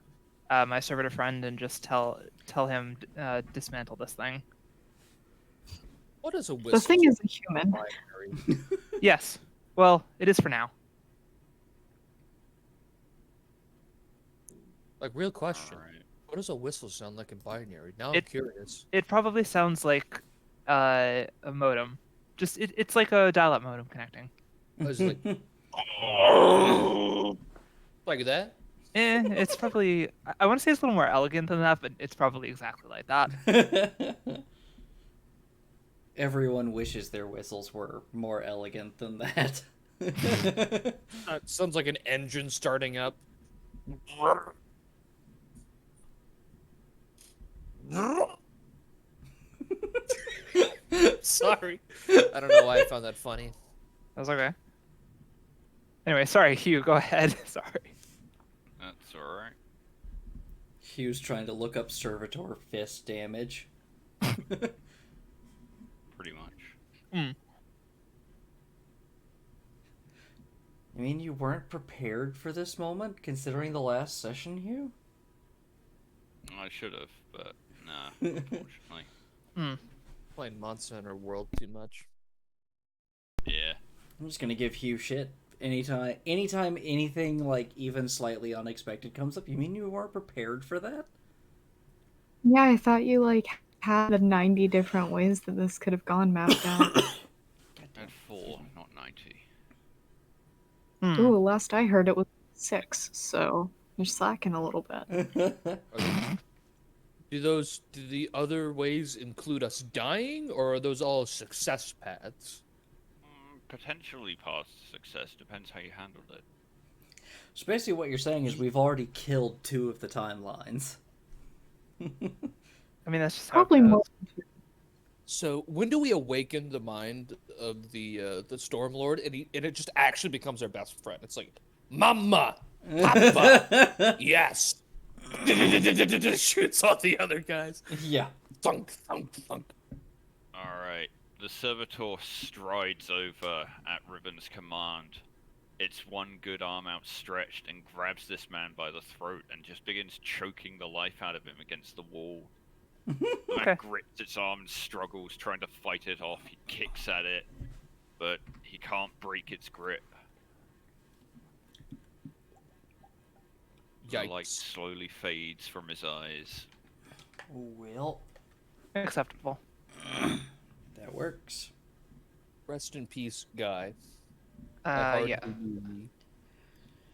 my servitor friend and just tell him dismantle this thing. What is a whistle? The thing is a human. binary? Yes. Well, it is for now. Like, real question. Alright. What does a whistle sound like in binary? Now I'm It- curious. It probably sounds like a modem. Just it's like a dial-up modem connecting. It's like like that. It's probably I want to say it's a little more elegant than that, but it's probably exactly like that. Everyone wishes their whistles were more elegant than that. It sounds like an engine starting up. Sorry. I don't know why I found that funny. That's okay. Anyway, sorry, Hugh. Go ahead. Sorry. That's alright. Hugh's trying to look up servitor fist damage. Pretty much. I mean, you weren't prepared for this moment, considering the last session, Hugh? I should have, but nah, unfortunately. Playing Monster Hunter World too much. Yeah. I'm just gonna give Hugh shit. Anytime anything, like, even slightly unexpected comes up, you mean you weren't prepared for that? Yeah, I thought you, like, had the 90 different ways that this could have gone mapped out. At 4, not 90. Ooh, last I heard it was 6, so you're slacking a little bit. Do the other ways include us dying, or are those all success paths? Potentially past success, depends how you handled it. So basically what you're saying is we've already killed 2 of the timelines. I mean, that's just Probably how it more. goes. So when do we awaken the mind of the Stormlord, and it just actually becomes our best friend? It's like, Mama, Papa, yes. Shoots all the other guys. Yeah. Thunk, thunk, thunk. Alright. The servitor strides over at Ribbon's command. Its one good arm outstretched and grabs this man by the throat and just begins choking the life out of him against the wall. The man Okay. grips its arm and struggles, trying to fight it off. He kicks at it, but he can't break its grip. The light Yikes. slowly fades from his eyes. Well, Acceptable. that works. Rest in peace, guy. I Yeah. hardly knew thee.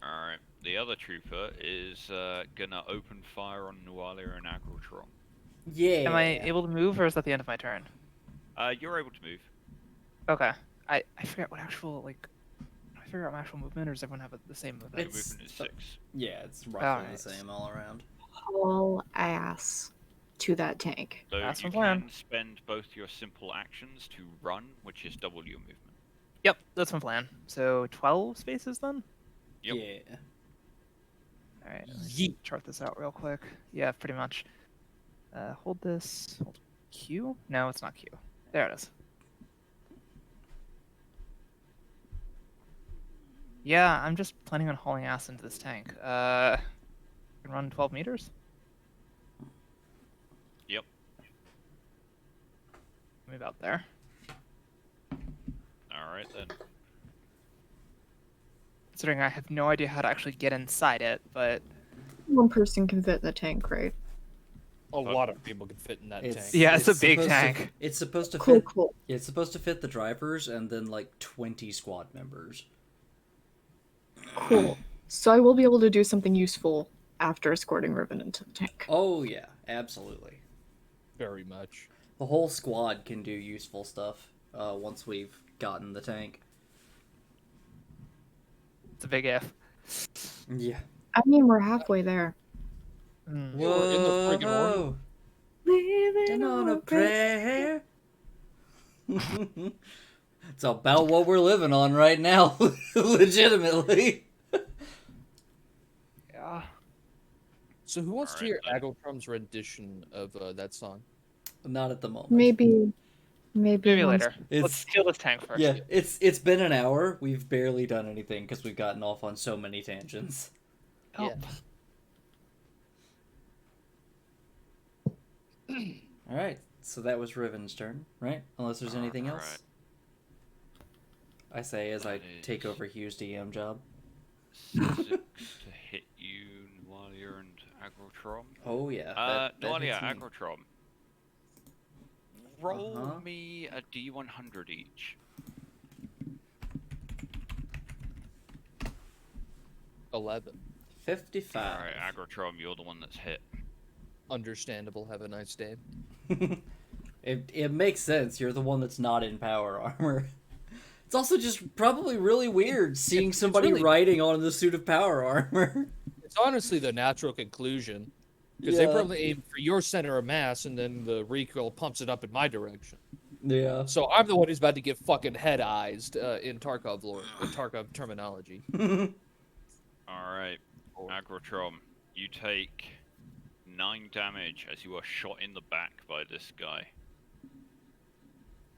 Alright, the other trooper is gonna open fire on Nualia and Agrotron. Yeah. Am I able to move, or is that the end of my turn? You're able to move. Okay. I forget what actual do I figure out my actual movement, or does everyone have the same movement? Your It's- movement is 6. Yeah, it's roughly Alright. the same all around. Haul ass to that tank. So That's you my plan. can spend both your simple actions to run, which is double your movement. Yep, that's my plan. So 12 spaces then. Yep. Yeah. All right. Let me Yeet. chart this out real quick. Yeah, pretty much. Hold this. Hold Q? No, it's not Q. There it is. Yeah, I'm just planning on hauling ass into this tank. I can run 12 meters. Yep. Move out there. Alright then. Considering I have no idea how to actually get inside it, but One person can fit in the tank, right? A lot of people can fit in that tank. Yeah, it's a big supposed tank. It's supposed to Cool, fit. cool. It's supposed to fit the drivers and then like 20 squad members. Cool. So I will be able to do something useful after escorting Riven into the tank. Oh yeah, absolutely. Very much. The whole squad can do useful stuff once we've gotten the tank. it's a big if. Yeah. I mean, we're halfway there. Mm. Yeah, we're in the friggin' Whoa. Living living on a prayer. It's about what we're living on right now, legitimately. Yeah. So who wants to Alright, hear Aggletrum's rendition of that song? Not at the moment. Maybe Maybe once. later. It's- Let's kill this tank first. Yeah, it's been an hour. We've barely done anything because we've gotten off on so many tangents. Oh, All right, so that was Riven's turn, right? Unless there's anything else. Alright. I say as I That take is- over Hugh's DM job. 6 to hit you, Nualia and Agrotrom. Oh yeah. that Nualia, hits me. Agrotrom. Roll Uh-huh. me a D100 each. 11. 55. Alright, Agrotrom, you're the one that's hit. Understandable. Have a nice day. It makes sense. You're the one that's not in power armor. It's also just probably really weird seeing It's somebody really- riding on the suit of power armor. It's honestly the natural conclusion. Because they Yeah. probably aim for your center of mass, and then the recoil pumps it up in my direction. Yeah. So I'm the one who's about to get fucking head-eyed in Tarkov lore, in Tarkov terminology. Alright, Agrotrom, you take 9 damage as you are shot in the back by this guy.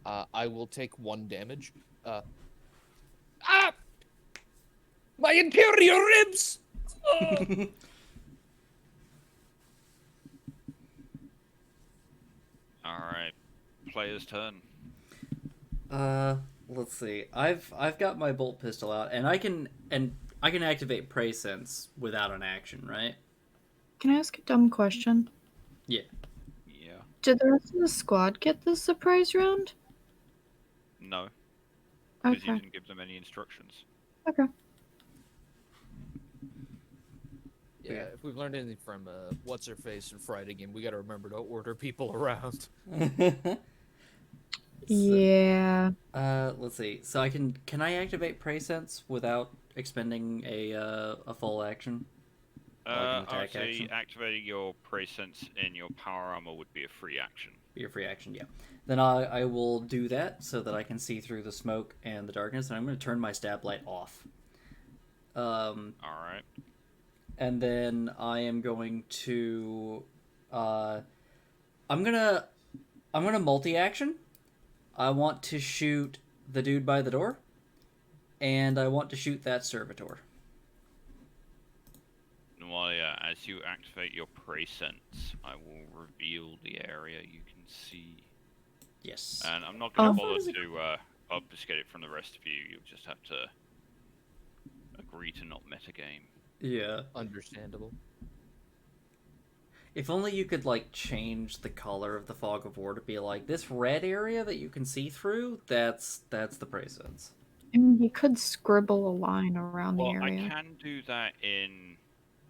I will take 1 damage. Ah! My interior ribs! Oh! Alright, player's turn. Let's see. I've got my bolt pistol out, and I can activate Prey Sense without an action, right? Can I ask a dumb question? Yeah. Did the rest of the squad get this surprise round? No, because you Okay. didn't give them any instructions. Okay. Yeah, if we've learned anything from What's Her Face and Friday game, we gotta remember to order people around. Yeah. Let's see. So can I activate Prey Sense without expending a full action? Like an attack Actually, action? activating your prey sense in your power armor would be a free action. Be a free action, yeah. Then I will do that so that I can see through the smoke and the darkness, and I'm going to turn my stab light off. Alright. And then I am going to I'm gonna multi-action. I want to shoot the dude by the door, and I want to shoot that servitor. Nualia, as you activate your prey sense, I will reveal the area you can see. Yes. And I'm not going Oh. to bother to obfuscate it from the rest of you. You'll just have to agree to not metagame. Yeah. Understandable. If only you could like change the color of the fog of war to be like this red area that you can see through. That's the prey sense. I mean, he could scribble a line around Well, the area. I can do that in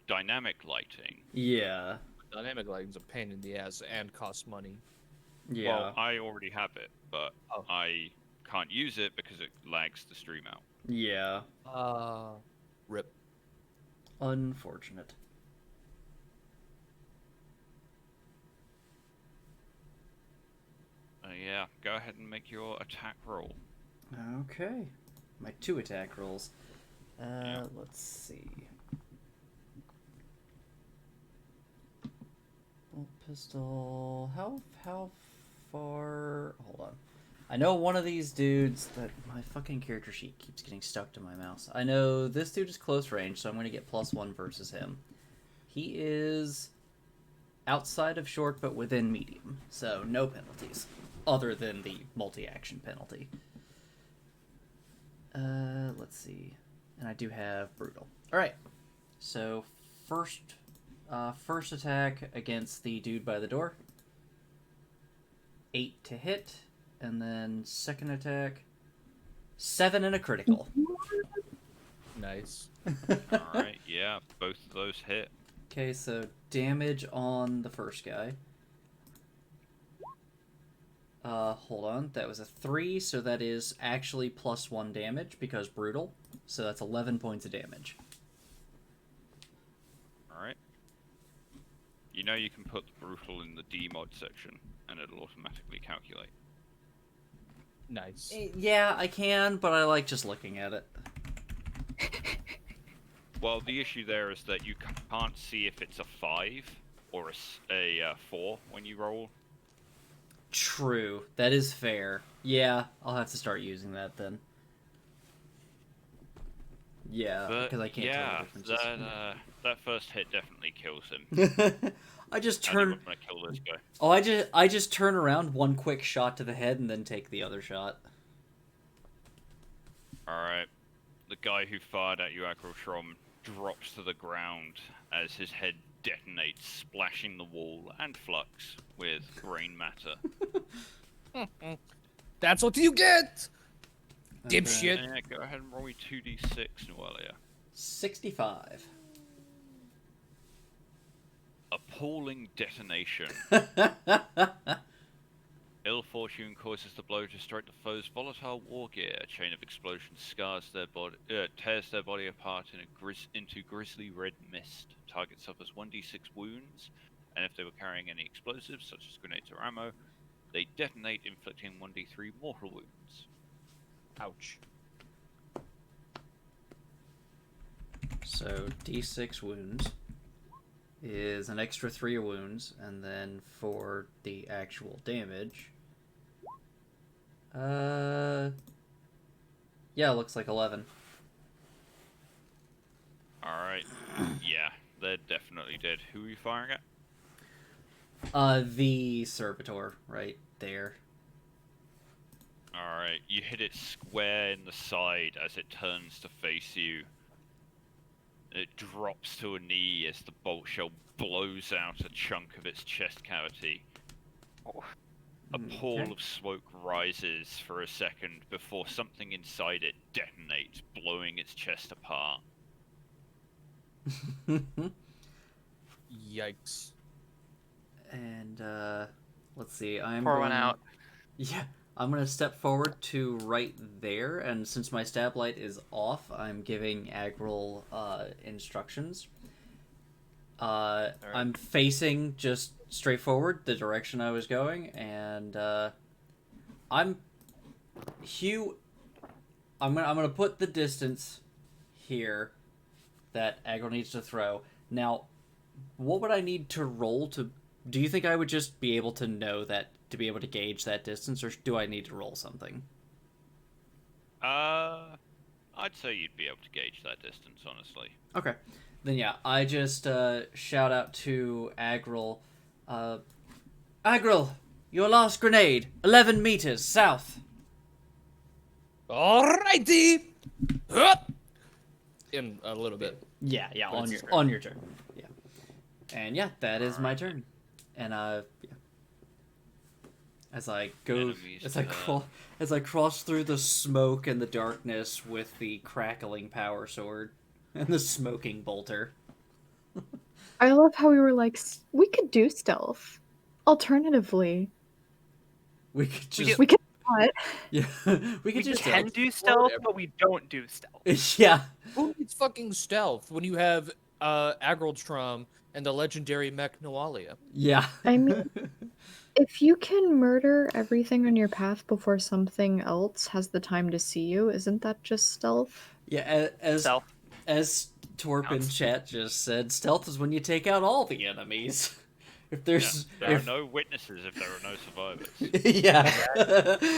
dynamic lighting. Yeah. Dynamic lighting's a pain in the ass and costs money. Yeah. Well, I already have it, but Oh. I can't use it because it lags the stream out. Yeah. Rip. Unfortunate. Yeah, go ahead and make your attack roll. Okay. My 2 attack rolls. Yeah. Let's see. Bolt pistol. How far? Hold on. I know one of these dudes that my fucking character sheet keeps getting stuck to my mouse. I know this dude is close range, so I'm going to get +1 versus him. He is outside of short, but within medium, so no penalties other than the multi-action penalty. Let's see. And I do have brutal. Alright. So first attack against the dude by the door. 8 to hit. And then second attack. 7 and a critical. Nice. Alright, yeah, both of those hit. Okay, so damage on the first guy. Hold on. That was a 3, so that is actually +1 damage because brutal. So that's 11 points of damage. Alright. You know you can put the brutal in the D mod section, and it'll automatically calculate. Nice. Yeah, I can, but I like just looking at it. Well, the issue there is that you can't see if it's a 5 or a 4 when you roll. True, that is fair. Yeah, I'll have to start using that then. Yeah, But because I can't yeah, tell the differences. that first hit definitely kills him. I just How do you turn. want to kill this guy? Oh, I just turn around, one quick shot to the head, and then take the other shot. Alright. The guy who fired at you, Agrotrom, drops to the ground as his head detonates, splashing the wall and Flux with brain matter. That's what you get! Dipshit. Yeah, go ahead and roll me 2d6, Noelia. 65. Appalling detonation. Ill fortune causes the blow to strike the foe's volatile war gear. A chain of explosions tears their body apart into grisly red mist. Target suffers 1d6 wounds, and if they were carrying any explosives, such as grenades or ammo, they detonate, inflicting 1d3 mortal wounds. Ouch. So d6 wounds is an extra 3 wounds, and then for the actual damage, yeah, it looks like 11. Alright. Yeah, they're definitely dead. Who are you firing at? The servitor right there. Alright, you hit it square in the side as it turns to face you. It drops to a knee as the bolt shell blows out a chunk of its chest cavity. A pool of smoke rises for a second before something inside it detonates, blowing its chest apart. Yikes. And let's see, I'm Pour going... one out. Yeah, I'm gonna step forward to right there, and since my stab light is off, I'm giving Agril instructions. I'm facing just straight forward, the direction I was going, and Hugh. I'm gonna put the distance here that Agril needs to throw. Now, what would I need to roll to? Do you think I would just be able to know that, to be able to gauge that distance, or do I need to roll something? I'd say you'd be able to gauge that distance, honestly. Okay. Then yeah, I just shout out to Agril. Agril, your last grenade, 11 meters south. Alrighty! Hup! In a little bit. Yeah, But on it's your fair. on your turn. Yeah. And yeah, that is my turn. And yeah. As I go, Enemies as I cross through the smoke and the darkness with the crackling power sword and the smoking bolter. I love how we were like, we could do stealth. Alternatively, We could just we could not. yeah, we We could just can do stealth, but we don't do stealth. yeah. Who needs fucking stealth when you have Agraldrum and the legendary mech Noalia? Yeah. I mean, if you can murder everything on your path before something else has the time to see you, isn't that just stealth? Yeah, Stealth. as Torp in chat just said, stealth is when you take out all the enemies. If there's There are no witnesses if there are no survivors. yeah.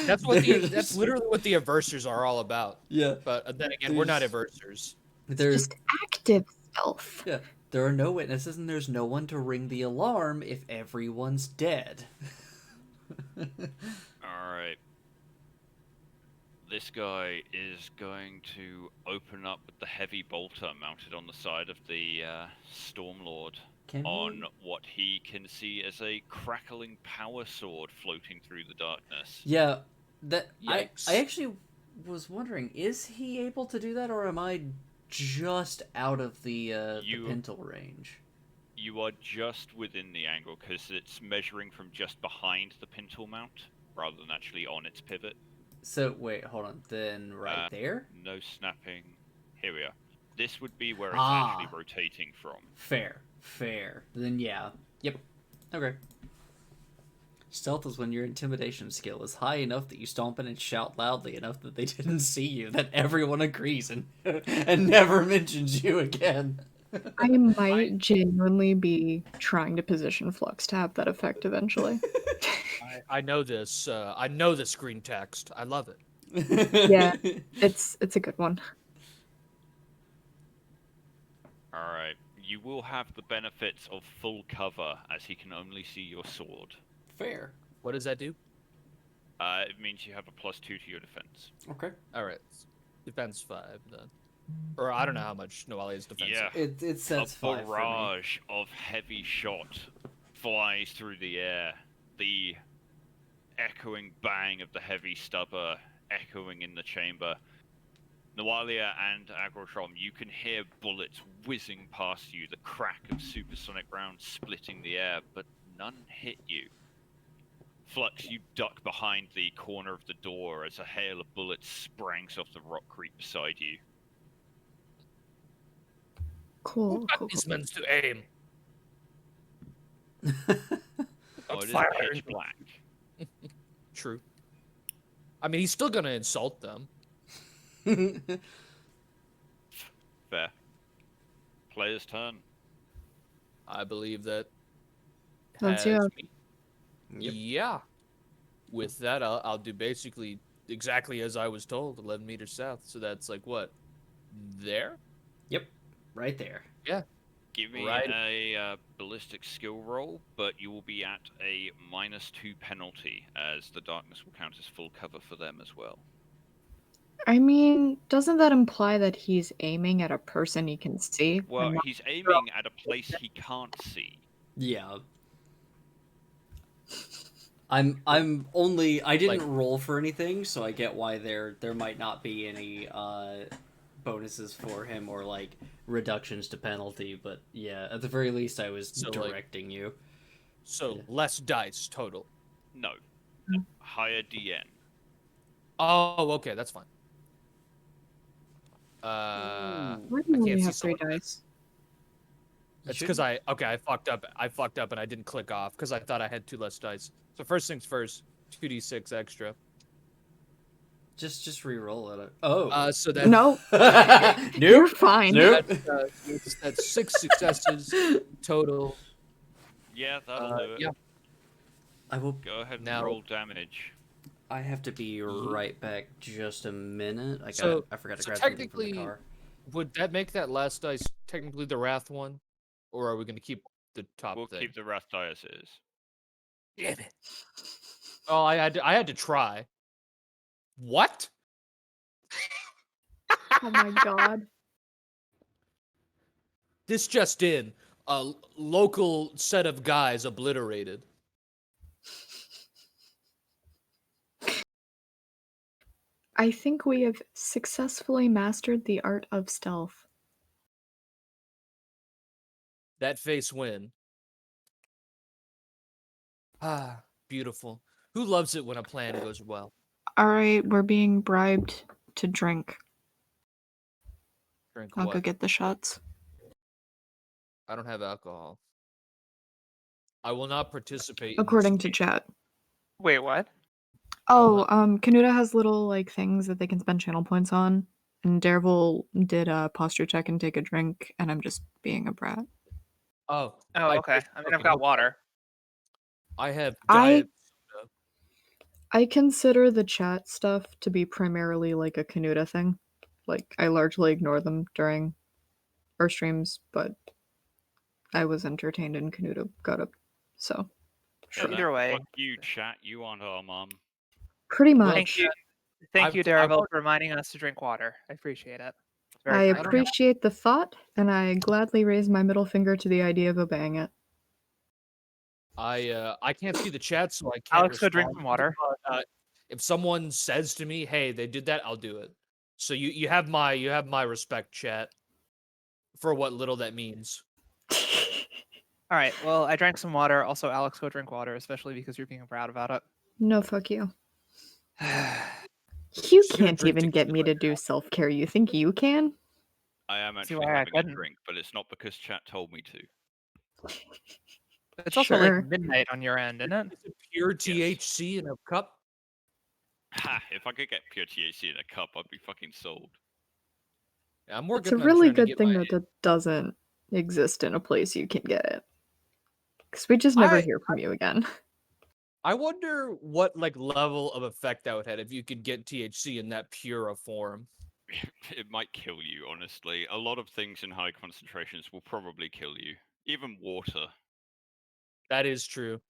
That's what There's- that's literally what the Aversers are all about. yeah. But then again, we're not Aversers. There's Just active stealth. yeah. There are no witnesses and there's no one to ring the alarm if everyone's dead. Alright. This guy is going to open up with the heavy bolter mounted on the side of the Stormlord Can on we- what he can see as a crackling power sword floating through the darkness. Yeah, that Yikes. I actually was wondering, is he able to do that, or am I just out of the pintle range? You are just within the angle because it's measuring from just behind the pintle mount rather than actually on its pivot. So wait, hold on. Then right there. No snapping. Here we are. This would be where it's Ah. actually rotating from. Fair. Then yeah. Yep. Okay. Stealth is when your intimidation skill is high enough that you stomp in and shout loudly enough that they didn't see you, that everyone agrees and and never mentions you again. I might genuinely be trying to position Flux to have that effect eventually. I know this. I know this green text. I love it. Yeah. It's a good one. Alright. You will have the benefits of full cover, as he can only see your sword. Fair. What does that do? It means you have a +2 to your defense. Okay. All right, defense 5 then. Or I don't know how much Noalia's defense. Yeah. Is. It sets A 5 for me. barrage of heavy shot flies through the air. The echoing bang of the heavy stubber echoing in the chamber. Noalia and Agrotrom, you can hear bullets whizzing past you, the crack of supersonic rounds splitting the air, but none hit you. Flux, you duck behind the corner of the door as a hail of bullets sprangs off the rock creep beside you. Cool. These men's to aim. Oh, it is fire. pitch black. True. I mean, he's still gonna insult them. Fair. Player's turn. I believe that. Let's do has it. me. Yep. Yeah. With that, I'll do basically exactly as I was told, 11 meters south. So that's like what? There? Yep. Right there. Give me Right. a ballistic skill roll, but you will be at a -2 penalty, as the darkness will count as full cover for them as well. I mean, doesn't that imply that he's aiming at a person he can see? Well, and not- he's aiming at a place he can't see. Yeah. I'm only I didn't roll for anything, so I get why there might not be any bonuses for him or like reductions to penalty, but yeah, at the very least I was So, like- directing you. So Yeah. less dice total. No. Higher DN. Oh, okay, that's fine. Why do you I only can't see have 3 someone. dice? It's because I fucked up. I fucked up and I didn't click off because I thought I had 2 less dice. So first things first, 2d6 extra. Just re-roll it. Oh. So that No, you're Nope. fine. Nope. that's 6 successes total. Yeah, that'll do it. Yeah. I will. Go ahead and Now- roll damage. I have to be right back just a minute. I So- forgot to so grab something from the technically- car. Would that make that last dice technically the wrath one, or are we going to keep the top We'll thing? keep the Wrath die as is. Damn it! Oh, I had to try. What? Oh my god. This just in: a local set of guys obliterated. I think we have successfully mastered the art of stealth. That face win. Ah, beautiful. Who loves it when a plan goes well? Alright, we're being bribed to drink. Drink I'll go what? get the shots. I don't have alcohol. I will not participate. in this According to game. chat. Wait, what? Oh, Canuta has little like things that they can spend channel points on. And Daredevil did a posture check and take a drink, and I'm just being a brat. Oh, Oh, I okay. did- I mean, I've got water. I have I- diet soda. I consider the chat stuff to be primarily like a Canuta thing. Like, I largely ignore them during our streams, but I was entertained and Canuta got up. So, Yeah, sure. no, Either way. Fuck you, chat. You aren't our mom. Pretty Well, much. Thank you. Thank I've- you, I've Daravel, already- for reminding us to drink water. I appreciate it. It's I very kind. appreciate the thought, and I gladly raise my middle finger to the idea of obeying it. I can't see the chat, so I can't. Alex, go drink respond, some water. but, if someone says to me, "Hey, they did that," I'll do it. So you have my respect, chat, for what little that means. All right. Well, I drank some water. Also, Alex, go drink water, especially because you're being proud about it. No, fuck you. You She's gonna can't drink even get tequila me to do self care. You think you can? I am See actually why I having a couldn't. drink, but it's not because chat told me to. It's also Sure. like midnight on your end, isn't it? Is it pure THC in a cup? Ha! If I could get pure THC in a cup, I'd be fucking sold. I'm more It's good a on really trying to good get thing my- that that doesn't exist in a place you can get it. Because we just never I- hear from you again. I wonder what like level of effect that would have if you could get THC in that pure form. It might kill you, honestly. A lot of things in high concentrations will probably kill you. Even water. That is true.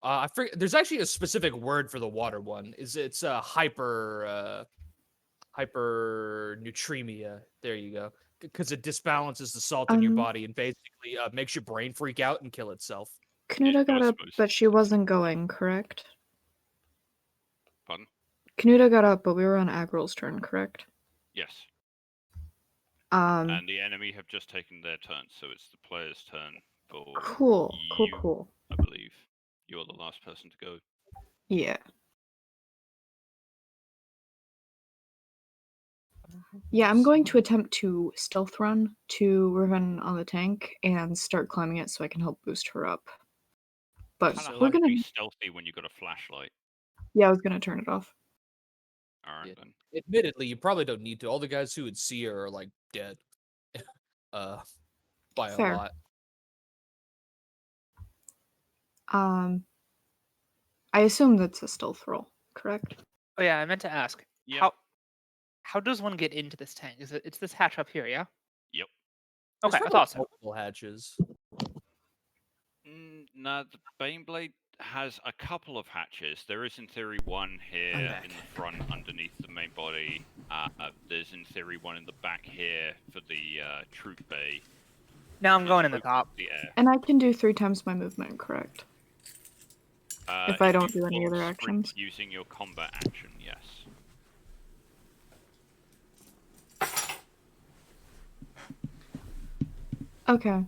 I forget, there's actually a specific word for the water one. It's hypernatremia. There you go. Because it disbalances the salt in your body and basically makes your brain freak out and kill itself. Kanuta got was up, supposed but to she be. wasn't going, correct? Pardon? Kanuta got up, but we were on Agrel's turn, correct? Yes. Um, And the enemy have just taken their turn, so it's the player's turn for cool, you, cool. I believe. You're the last person to go. Yeah. Yeah, I'm going to attempt to stealth run to Riven on the tank and start climbing it so I can help boost her up. But Kinda we're hard to gonna. be stealthy when you got a flashlight. Yeah, I was gonna turn it off. Alright Yeah. then. Admittedly, you probably don't need to. All the guys who would see her are like dead. By Fair. a lot. I assume that's a stealth roll, correct? Oh yeah, I meant to ask. Yeah. How does one get into this tank? It's this hatch up here, yeah? Yep. Okay, There's I thought so. multiple hatches. No, the Baneblade has a couple of hatches. There is in theory one here back. in the front underneath the main body. There's in theory one in the back here for the troop bay. Now I'm going in the Open top. The air. And I can do 3 times my movement, correct? If I you don't do any forward other sprint actions. using your combat action, yes. Okay.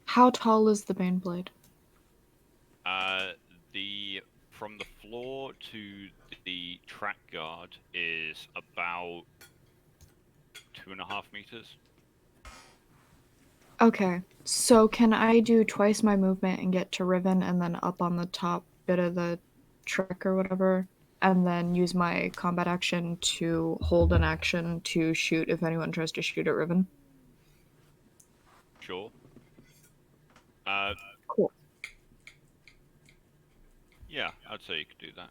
How tall is the Baneblade? The from the floor to the track guard is about 2.5 meters. Okay, so can I do twice my movement and get to Riven and then up on the top bit of the truck or whatever, and then use my combat action to hold an action to shoot if anyone tries to shoot at Riven? Sure. Cool. Yeah, I'd say you could do that.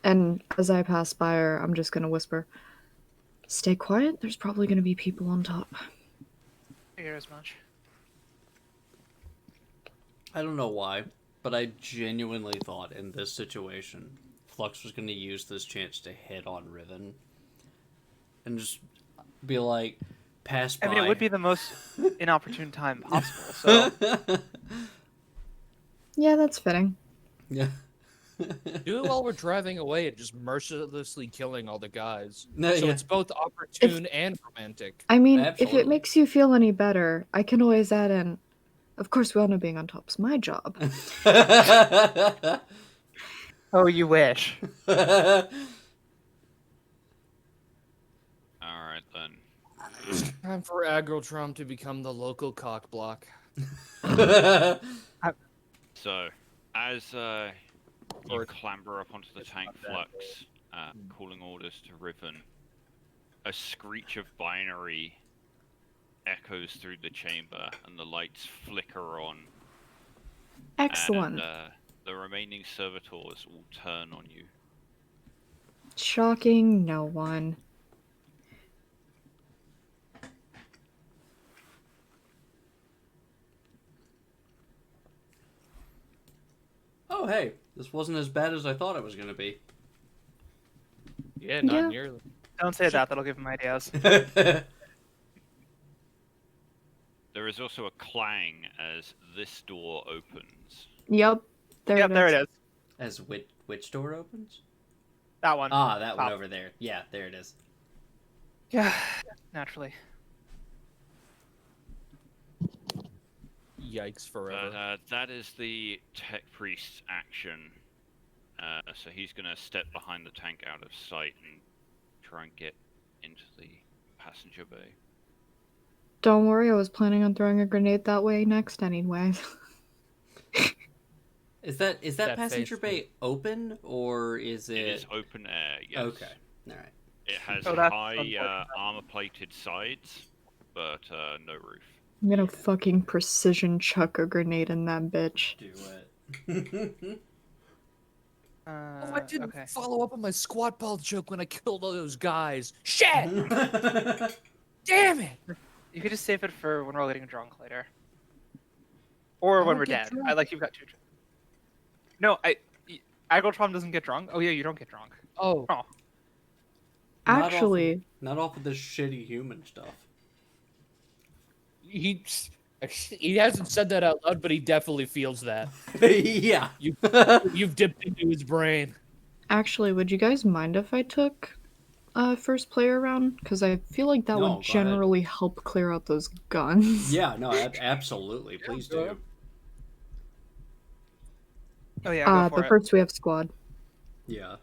And as I pass by her, I'm just gonna whisper, "Stay quiet, there's probably gonna be people on top." Figure as much. I don't know why, but I genuinely thought in this situation, Flux was going to use this chance to hit on Riven. And just be like, pass by. I mean, it would be the most inopportune time possible. So Yeah, that's fitting. Yeah. Do it while we're driving away and just mercilessly killing all the guys. No, So yeah. it's both opportune and romantic. I mean, if Absolutely. it makes you feel any better, I can always add in, of course, we all know being on top's my job. oh, you wish. Alright then. Time for Agrotrum to become the local cock block. So, as you Or- clamber up onto the It's tank not that Flux, calling orders to Riven, a screech of binary echoes through the chamber, and the lights flicker on. Excellent. And the remaining servitors will turn on you. Shocking no one. Oh, hey, this wasn't as bad as I thought it was going to be. Yeah, not Yeah. nearly. Don't say that. That'll give him ideas. There is also a clang as this door opens. Yep. Yep, there it is. As which door opens? That one. Ah, that one Top. over there. Yeah, there it is. Yeah, naturally. Yikes forever. But that is the tech priest's action. So he's going to step behind the tank out of sight and try and get into the passenger bay. Don't worry, I was planning on throwing a grenade that way next anyway. Is that That passenger face bay open or is It it? is open air, yes. Okay. All right. It has Oh, that's high unfortunate. armor-plated sides, but no roof. I'm gonna fucking precision chuck a grenade in that bitch. Do it. Oh, I didn't Okay. follow up on my squat ball joke when I killed all those guys. Shit! Damn it! You could just save it for when we're getting drunk later. Or I when don't we're get dead. drunk. I like you've got two. No, Agrotron doesn't get drunk. Oh yeah, you don't get drunk. Oh, Oh, Actually, Not off of this shitty human stuff. he hasn't said that out loud, but he definitely feels that. Yeah. You've dipped into his brain. would you guys mind if I took first player round? Because I feel like that No, go would ahead. generally help clear out those guns. Yeah. No. Absolutely. Please go do. ahead. oh yeah, go for But it. first we have squad. Yeah.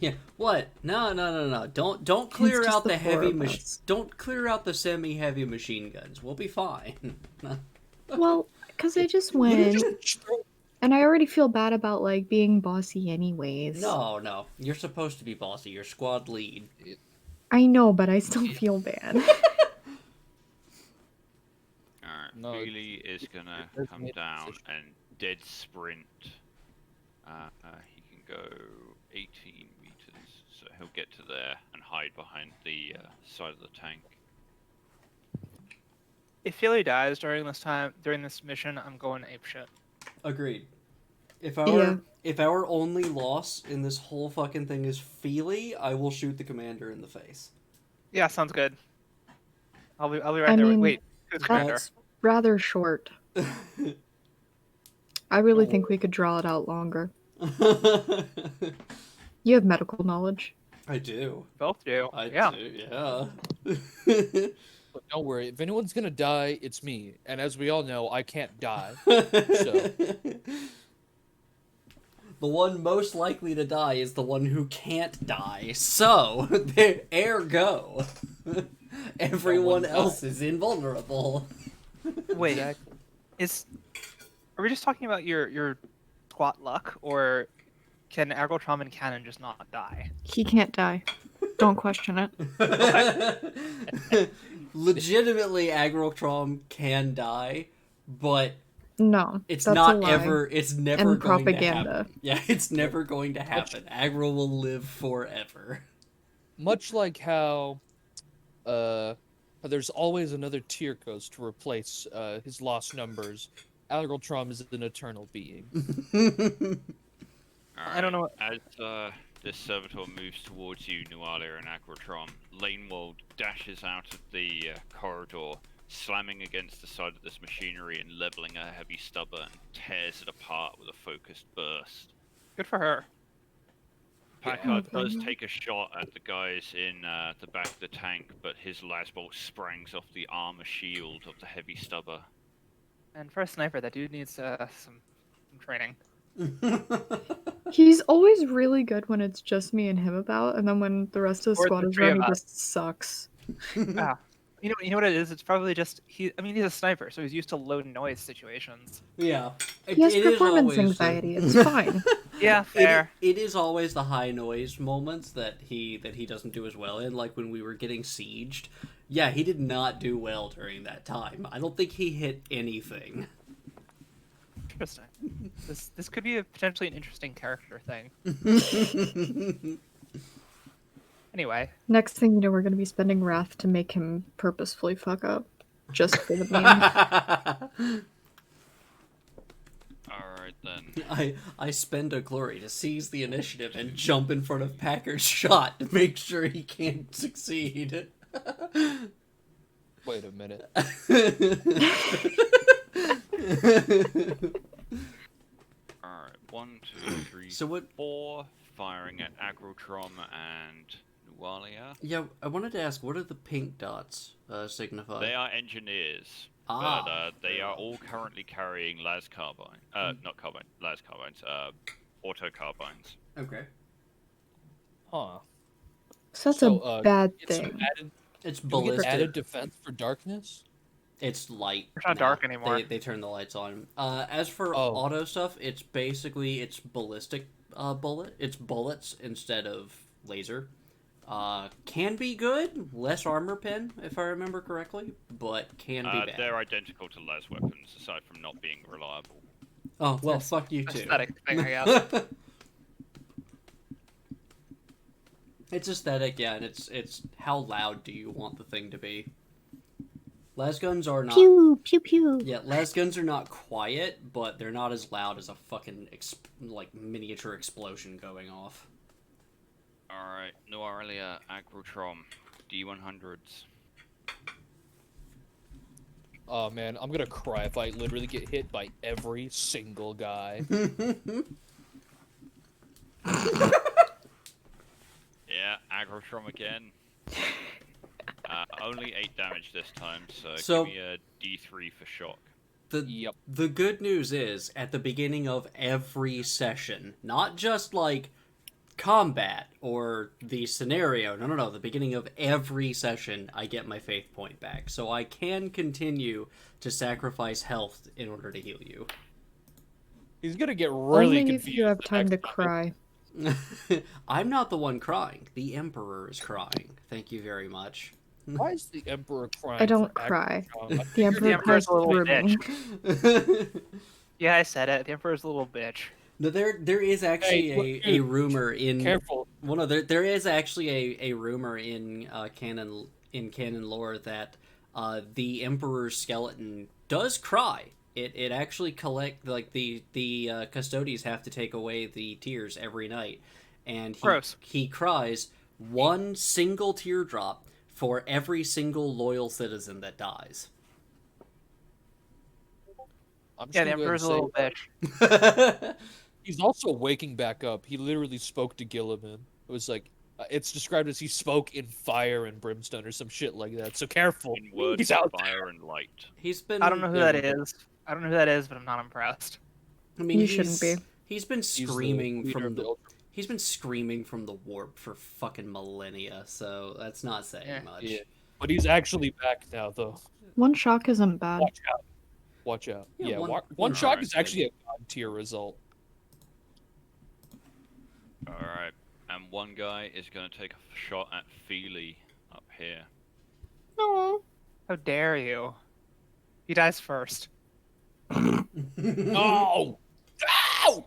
Yeah. What? No. Don't clear just out the the four heavy of machine. us. Don't clear out the semi-heavy machine guns. We'll be fine. Well, because I just went, and I already feel bad about like being bossy anyways. No. You're supposed to be bossy. You're squad lead. I know, but I still feel bad. Alright, No, Feely is gonna does come make a down decision. and dead sprint. He can go 18 meters, so he'll get to there and hide behind the side of the tank. If Feely dies during this mission, I'm going apeshit. Agreed. If Yeah. our only loss in this whole fucking thing is Feely, I will shoot the commander in the face. Yeah, sounds good. I'll be right I there. mean, Wait, who's commander? That's Rather short. I really think we could draw it out longer. You have medical knowledge. I do. Both do. I Yeah. do. Yeah. But don't worry, if anyone's gonna die, it's me. And as we all know, I can't die. The one most likely to die is the one who can't die. So, there, ergo, everyone dies. else is invulnerable. Wait, are we just talking about your squat luck, or can Agrotron and Cannon just not die? He can't die. Don't question it. Legitimately, Agrotron can die, but No, it's that's not a lie. ever. It's never And going to propaganda. happen. Yeah, it's never going to happen. Aggro will live forever. Much like how there's always another Tyrkos to replace his lost numbers, Algoltrom is an eternal being. I don't know. As this servitor moves towards you, Nualia and Agrotron, Lanewald dashes out of the corridor, slamming against the side of this machinery and leveling a heavy stubber and tears it apart with a focused burst. Good for her. Packard does take a shot at the guys in the back of the tank, but his lasbolt sprangs off the armor shield of the heavy stubber. And for a sniper, that dude needs some training. He's always really good when it's just me and him about, and then when the rest of the Or squad the is three around, of he us. just sucks. Ah, you know what it is? It's probably just he's a sniper, so he's used to low noise situations. Yeah. He has It is performance always, anxiety. It's fine. Yeah, It, fair. it is always the high noise moments that he doesn't do as well in, like when we were getting sieged. Yeah, he did not do well during that time. I don't think he hit anything. Interesting. This could be potentially an interesting character thing. Anyway, Next thing you know, we're going to be spending wrath to make him purposefully fuck up. Just for the meme. Alright then. I spend a glory to seize the initiative and jump in front of Packard's shot to make sure he can't succeed. Wait a minute. Alright, 1, 2, 3, So what? 4, firing at Agrotrom and Nualia. Yeah, I wanted to ask, what do the pink dots signify? They are engineers, Ah. but they are all currently carrying las carbine. Not carbine, las carbines. Auto carbines. Okay. Huh. So that's So, a bad So thing. It's Do we get ballistic. added defense for darkness? It's light. It's not now. dark anymore. They turn the lights on. As for Oh. auto stuff, it's basically ballistic bullet. It's bullets instead of laser. Can be good. Less armor pen, if I remember correctly, but can be bad. They're identical to las weapons, aside from not being reliable. Oh well, fuck you too. Aesthetic thing, I guess. It's aesthetic, yeah, and it's how loud do you want the thing to be? Las guns are not. Pew pew pew. Yeah, las guns are not quiet, but they're not as loud as a fucking like miniature explosion going off. Alright, Noarelia Agrotrom, D100s. Oh man, I'm gonna cry if I literally get hit by every single guy. Yeah, Agrotrom again. Only 8 damage this time, So- give me a D3 for shock. Yep. The good news is, at the beginning of every session, not just like combat or the scenario, no, the beginning of every session, I get my faith point back. So I can continue to sacrifice health in order to heal you. He's gonna get really Only confused. if you have the time to next time. cry. I'm not the one crying. The Emperor is crying. Thank you very much. Why is the Emperor crying? I don't for cry. Agrotron? The Emperor Emperor's cries a little through me. bitch. Yeah, I said it. The Emperor's a little bitch. No, there is actually Hey, a rumor in Careful. Well, no, there is actually a rumor in canon lore that the Emperor's skeleton does cry. It actually collect like the custodians have to take away the tears every night, and Gross. he cries one single teardrop for every single loyal citizen that dies. I'm just Yeah, the gonna go ahead Emperor's a and little say bitch. he's also waking back up. He literally spoke to Gilliman. It was like it's described as he spoke in fire and brimstone or some shit like that. So careful. In words He's of out fire and light. He's been. I don't know who that is. I don't know who that is, but I'm not impressed. I mean, You shouldn't be. He's been He's the screaming leader from of the. Ultra- He's been screaming from the warp for fucking millennia, so that's not saying Yeah. much. Yeah. But he's actually back now, though. One shock isn't bad. Watch out. Watch out. Yeah, Yeah, one- one, one shock alright, is actually a god tier result. Alright, and one guy is going to take a shot at Feely up here. No. How dare you? He dies first. No! Ow!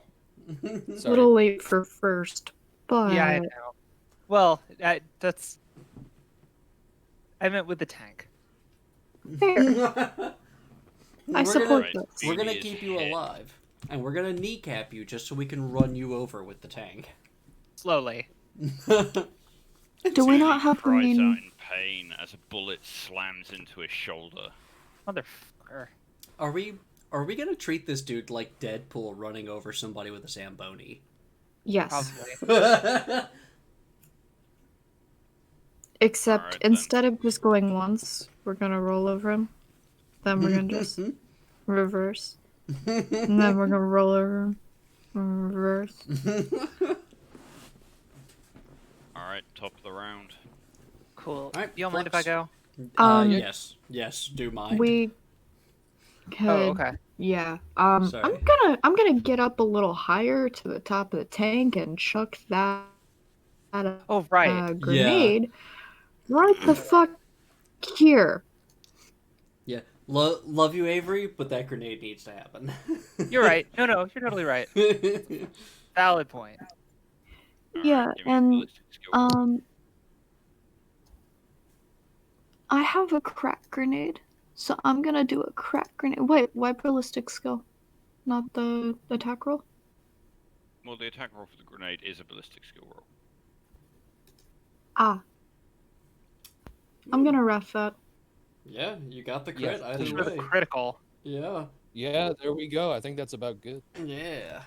A Sorry. little late for first, but Yeah, I know. Well, that's. I meant with the tank. fair. I We're support gonna- this. We're gonna Feely is keep you hit. alive, and we're gonna kneecap you just so we can run you over with the tank. Slowly. Do we not Feely have cries green? out in pain as a bullet slams into his shoulder. Motherfucker. Are we gonna treat this dude like Deadpool running over somebody with a Zamboni? Yes. Probably. Except Alright, then. instead of just going once, we're gonna roll over him. Then we're gonna just reverse. And then we're gonna roll over him. Reverse. Alright, top of the round. Cool. Alright, You don't mind if I Flux. go? Yes, do mind. We could Oh, okay. yeah. Sorry. I'm gonna get up a little higher to the top of the tank and chuck that Oh, right. grenade right the fuck here. Yeah, love you, Avery, but that grenade needs to happen. You're right. No, you're totally right. Valid point. Alright, Yeah, give me a and, ballistic skill roll. I have a crack grenade, so I'm gonna do a crack grenade. Wait, why ballistic skill? Not the attack roll? Well, the attack roll for the grenade is a ballistic skill roll. Ah. I'm gonna ref that. Yeah, you got the Yeah, crit Just either for the way. critical. Yeah, Yeah, there we go. I think that's about good. yeah.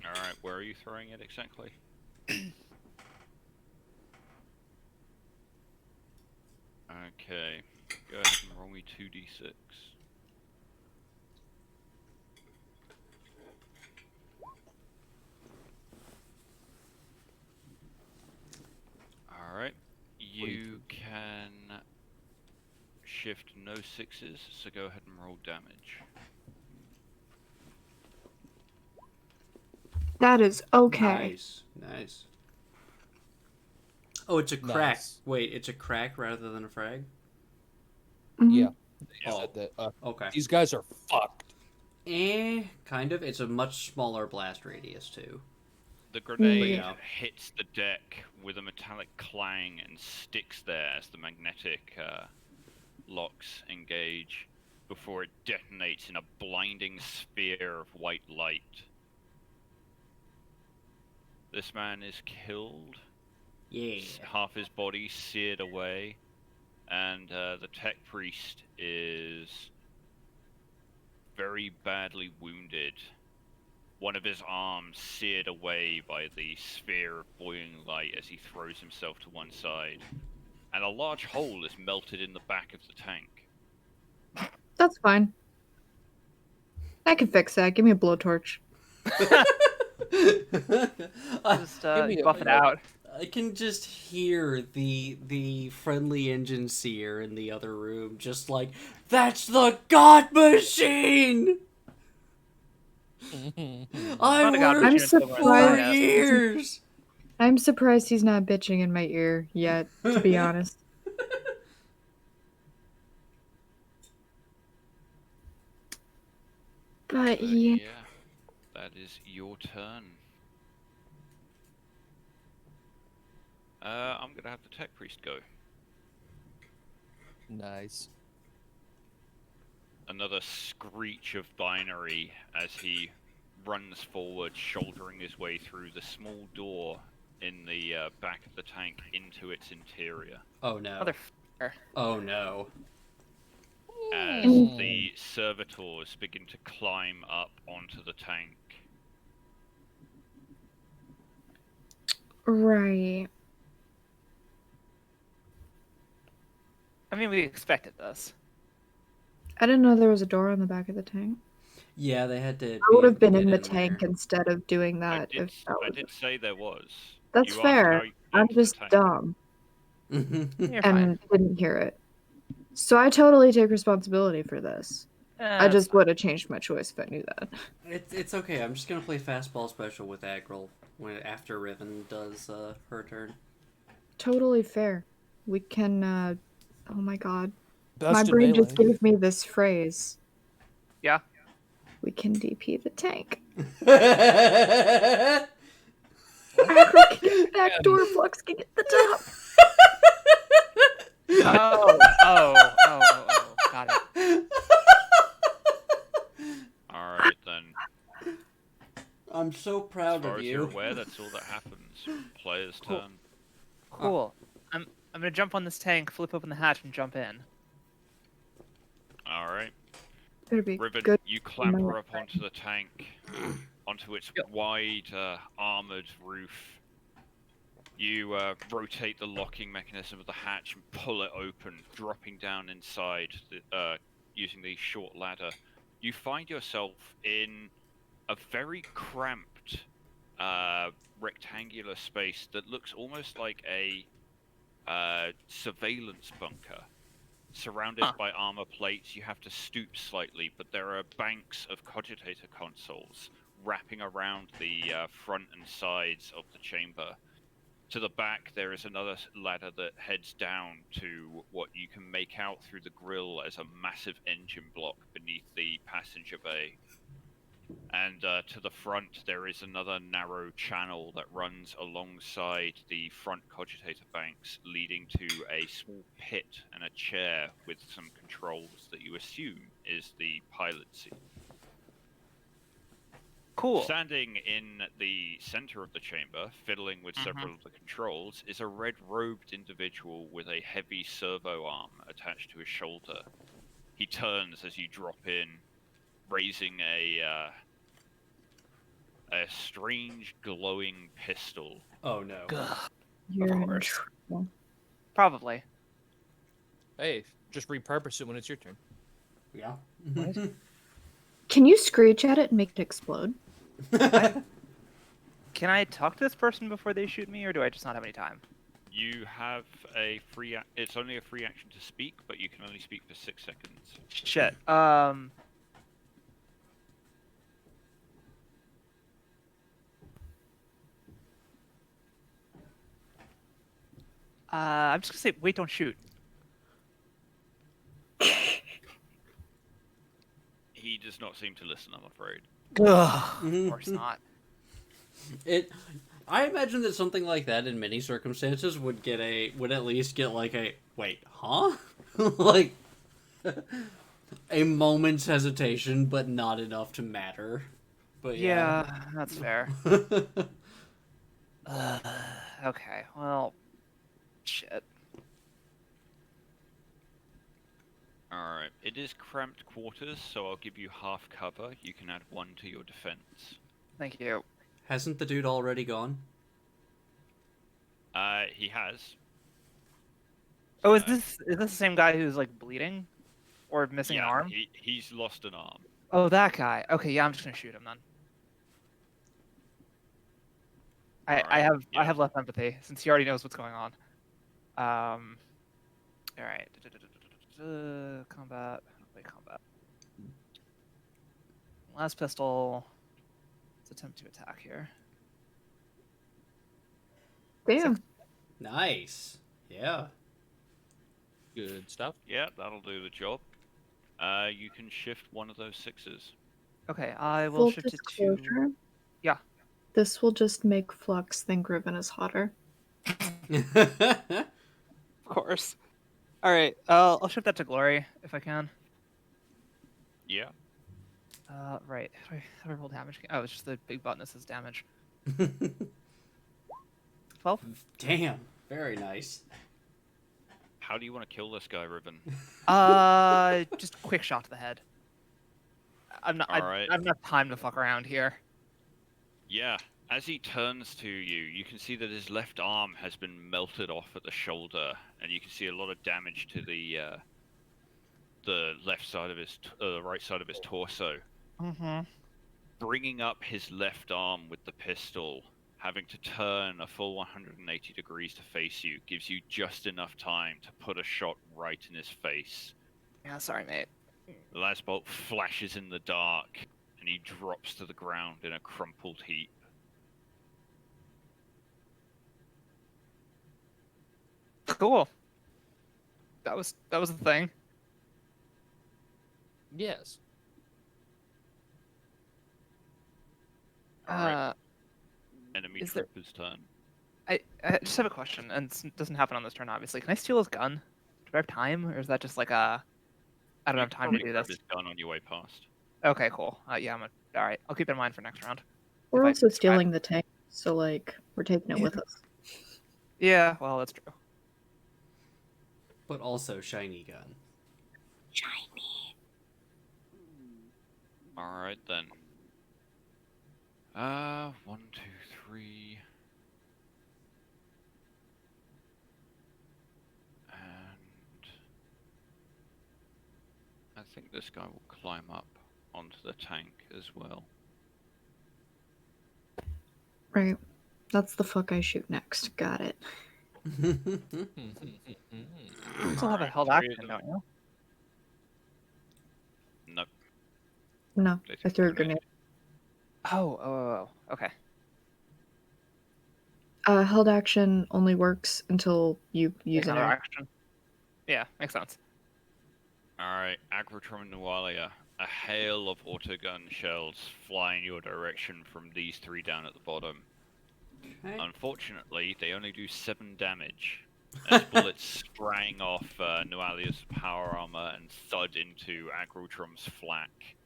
Alright, where are you throwing it exactly? Okay, go ahead and roll me 2d6. Alright, you shift, no sixes, so go ahead and roll damage. That is okay. Nice. Oh, it's a crack. Nice. Wait, it's a crack rather than a frag? Mhm. Yeah. Oh. Okay. These guys are fucked. Kind of. It's a much smaller blast radius, too. The grenade Yeah. hits the deck with a metallic clang and sticks there as the magnetic locks engage before it detonates in a blinding sphere of white light. This man is killed, Yeah. half his body seared away, and the tech priest is very badly wounded. One of his arms seared away by the sphere of boiling light as he throws himself to one side, and a large hole is melted in the back of the tank. That's fine. I can fix that. Give me a blowtorch. Just Give me a buff it minute. out. I can just hear the friendly engine seer in the other room, just like, that's the God Machine! I Not a God worked I'm Machine until we're surprised. inside. 4 years! I'm surprised he's not bitching in my ear yet, to be honest. But yeah. Yeah, that is your turn. I'm gonna have the tech priest go. Nice. Another screech of binary as he runs forward, shouldering his way through the small door in the back of the tank into its interior. Oh no. Motherfucker. Oh no. As Mm. the servitors begin to climb up onto the tank. Right. I mean, we expected this. I didn't know there was a door on the back of the tank. Yeah, they had to. I would have been get in the there. tank instead of doing I that. did, If that I was... did say there was. That's You asked fair. how you got I'm into the just tank. dumb You're and fine. didn't hear it. So I totally take responsibility for this. I just would have changed my choice if I knew that. It's okay. I'm just gonna play fastball special with Agril after Riven does her turn. Totally fair. We can, oh my god. Best My in brain just melee. gave me this phrase. Yeah. We can DP the tank. Oh Agril can get the back door, Flux can get the top. Oh. Got it. Alright then. I'm so As proud far of as you're you. aware, that's all that happens. Player's Cool. turn. Cool. I'm gonna jump on this tank, flip open the hatch, and jump in. Alright. Better be Riven, good. you clamber up onto the tank, onto its wide, armored roof. You rotate the locking mechanism of the hatch and pull it open, dropping down inside using the short ladder. You find yourself in a very cramped, rectangular space that looks almost like a surveillance bunker. Surrounded by armor plates, you have to stoop slightly, but there are banks of cogitator consoles wrapping around the front and sides of the chamber. To the back, there is another ladder that heads down to what you can make out through the grille as a massive engine block beneath the passenger bay. And to the front, there is another narrow channel that runs alongside the front cogitator banks, leading to a small pit and a chair with some controls that you assume is the pilot seat. Cool. Standing in the center of the chamber, fiddling with several of the controls, is a red-robed individual with a heavy servo arm attached to his shoulder. He turns as you drop in, raising a strange glowing pistol. Oh no. You're in course. trouble. Probably. Hey, just repurpose it when it's your turn. Yeah. Can you screech at it and make it explode? Can I talk to this person before they shoot me, or do I just not have any time? You have a free. It's only a free action to speak, but you can only speak for 6 seconds. Shit. I'm just gonna say, wait, don't shoot. He does not seem to listen, I'm afraid. Of course not. I imagine that something like that in many circumstances would at least get like a wait, huh? Like a moment's hesitation, but not enough to matter. But Yeah, that's fair. Okay, well, shit. Alright, it is cramped quarters, so I'll give you half cover. You can add 1 to your defense. Thank you. Hasn't the dude already gone? He has. Oh, is this the same guy who's like bleeding, or missing an Yeah, arm? he's lost an arm. Oh, that guy. Okay, yeah, I'm just gonna shoot him then. I Alright, I have less empathy since he already knows what's going on. All right. Combat. Wait, combat. Last pistol. Let's attempt to attack here. Damn. Nice. Yeah. Good stuff. Yeah, that'll do the job. You can shift one of those 6s. Okay, I will Full shift it to. disclosure. Yeah. This will just make Flux think Riven is hotter. Of course. All right. I'll shift that to glory if I can. Yeah. Right. How do I roll damage? Oh, it's just the big button that says damage. 12. Damn. Very nice. How do you want to kill this guy, Riven? Just quick shot to the head. I'm not. Alright. I have enough time to fuck around here. Yeah. As he turns to you, you can see that his left arm has been melted off at the shoulder, and you can see a lot of damage to the left side of his, the right side of his torso. Mm-hmm. Bringing up his left arm with the pistol, having to turn a full 180 degrees to face you, gives you just enough time to put a shot right in his face. Yeah, sorry, mate. The last bolt flashes in the dark, and he drops to the ground in a crumpled heap. Cool. That was the thing. Yes. Alright. Enemy is there- trooper's turn. I just have a question, and it doesn't happen on this turn, obviously. Can I steal his gun? Do I have time, or is that just like I don't have time to do Grab this? his gun on your way past. Okay, cool. Yeah, all right. I'll keep it in mind for next round. We're I- also stealing the tank, so like we're taking it with us. Yeah, well, that's true. But also shiny gun. Alright then. 1, 2, 3. And I think this guy will climb up onto the tank as well. Right. That's the fuck I shoot next. Got it. You still have a Alright, held 3 of action, them- don't you? Nope. No, they I took threw a the grenade. grenade. Oh. Okay. Held action only works until you use Another another. action. Yeah, makes sense. Alright, Agrotrom and Nualia. A hail of autogun shells fly in your direction from these 3 down at the bottom. Okay. Unfortunately, they only do 7 damage. As bullets sprang off Nualia's power armor and thud into Agrotrom's flak.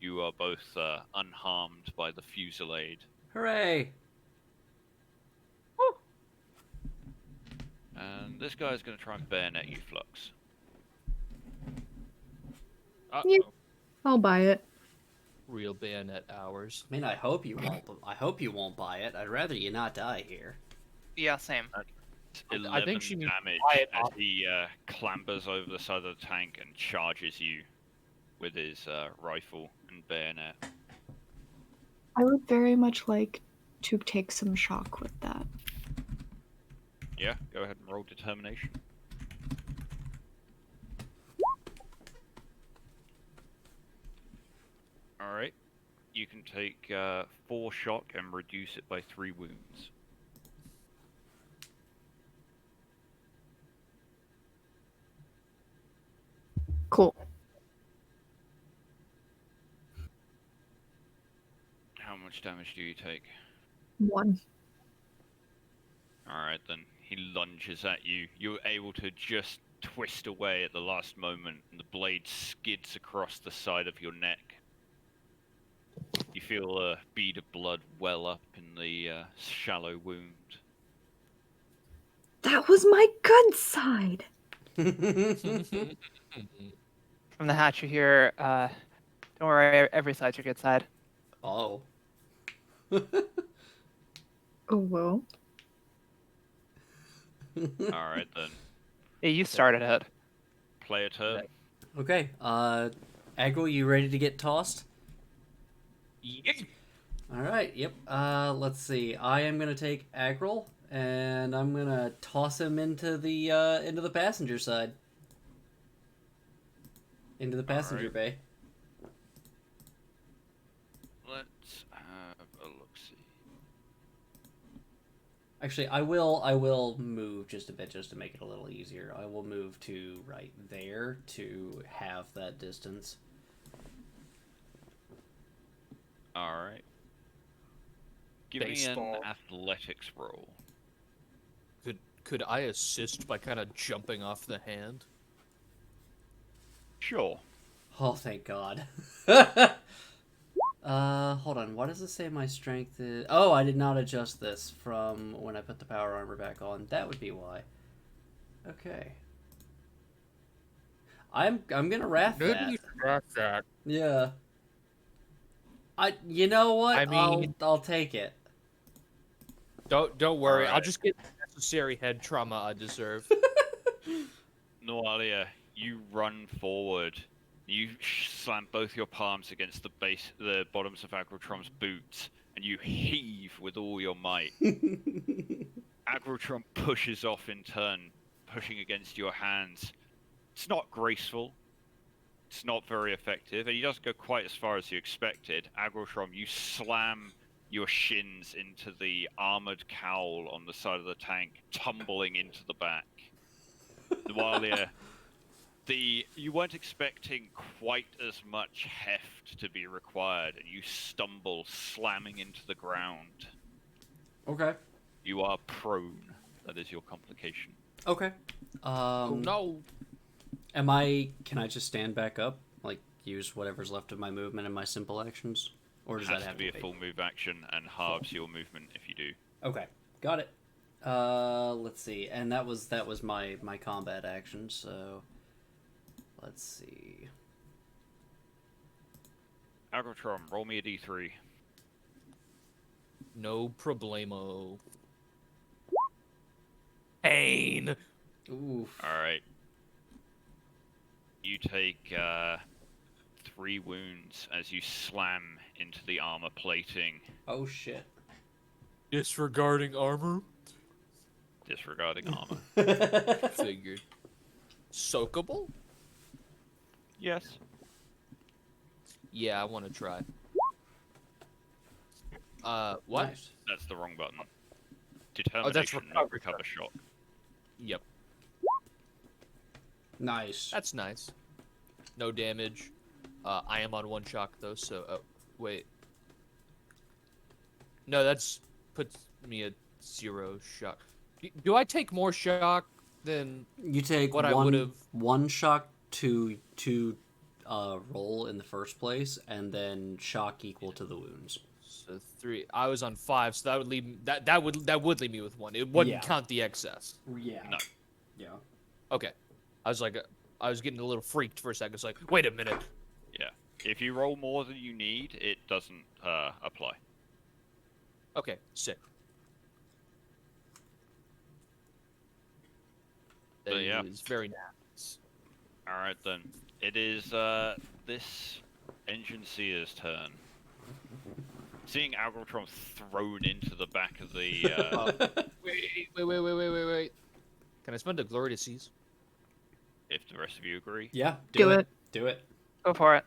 You are both unharmed by the fusillade. Hooray! And this guy is going to try and bayonet you, Flux. Yeah. I'll buy it. Real bayonet hours. I mean, I hope you won't buy it. I'd rather you not die here. Yeah, same. 11 I think she means damage buy it as off. he clambers over the side of the tank and charges you with his rifle and bayonet. I would very much like to take some shock with that. Yeah, go ahead and roll determination. Alright. You can take 4 shock and reduce it by 3 wounds. Cool. How much damage do you take? 1. Alright then. He lunges at you. You're able to just twist away at the last moment, and the blade skids across the side of your neck. You feel a bead of blood well up in the shallow wound. That was my good side. From the hatch, you hear, "Don't worry, every side's your good side." Oh. Oh, well. Alright then. Hey, you started it. Play a turn. Okay. Agro, you ready to get tossed? All right. Yep. Let's see. I am gonna take Agril, and I'm gonna toss him into the passenger side, into the passenger bay. Let's have a look-see. Actually, I will move just a bit just to make it a little easier. I will move to right there to have that distance. Alright. Give Baseball. me an athletics roll. Could I assist by kind of jumping off the hand? Sure. Oh, thank God. Hold on. What does it say my strength is? Oh, I did not adjust this from when I put the power armor back on. That would be why. Okay. I'm gonna wrath that. Yeah. You know what? I mean- I'll take it. Don't worry. I'll Alright. just get the necessary head trauma I deserve. Noalia, you run forward. You slam both your palms against the bottoms of Agrotron's boots, and you heave with all your might. Agrotron pushes off in turn, pushing against your hands. It's not graceful. It's not very effective, and he doesn't go quite as far as you expected. Agrotron, you slam your shins into the armored cowl on the side of the tank, tumbling into the back. Noalia, you weren't expecting quite as much heft to be required, and you stumble, slamming into the ground. Okay. You are prone. That is your complication. Okay. Oh no! Can I just stand back up? Like, use whatever's left of my movement in my simple actions? Or does Has that have to be a full move action and halves your movement if you do. Okay. Got it. Let's see. And that was my combat action, so let's see. Agrotron, roll me a d3. No problemo. Pain. Oof. Alright. You take 3 wounds as you slam into the armor plating, Oh shit. Disregarding armor. disregarding armor. Figured. Soakable? Yes. Yeah, I want to try. What? Nice. That's the wrong button. Determination, that's not recover recover shock. Yep. Nice. That's nice. No damage. I am on 1 shock though, so wait. No, that's puts me at 0 shock. Do I take more shock than You take what I would've- one shock to roll in the first place, and then shock equal to the wounds. so 3? I was on 5, so that would leave that would leave me with 1. It wouldn't Yeah. count the excess. Yeah. No. Yeah. Okay. I was getting a little freaked for a second. It's like, wait a minute. Yeah. If you roll more than you need, it doesn't apply. Okay, sick. So, That yeah. is very nice. Alright then. It is this Engine Seer's turn. Seeing Agiltron thrown into the back of the, Wait. Can I spend a glory to seize? if the rest of you agree. Yeah, Do it. Do it. Go for it.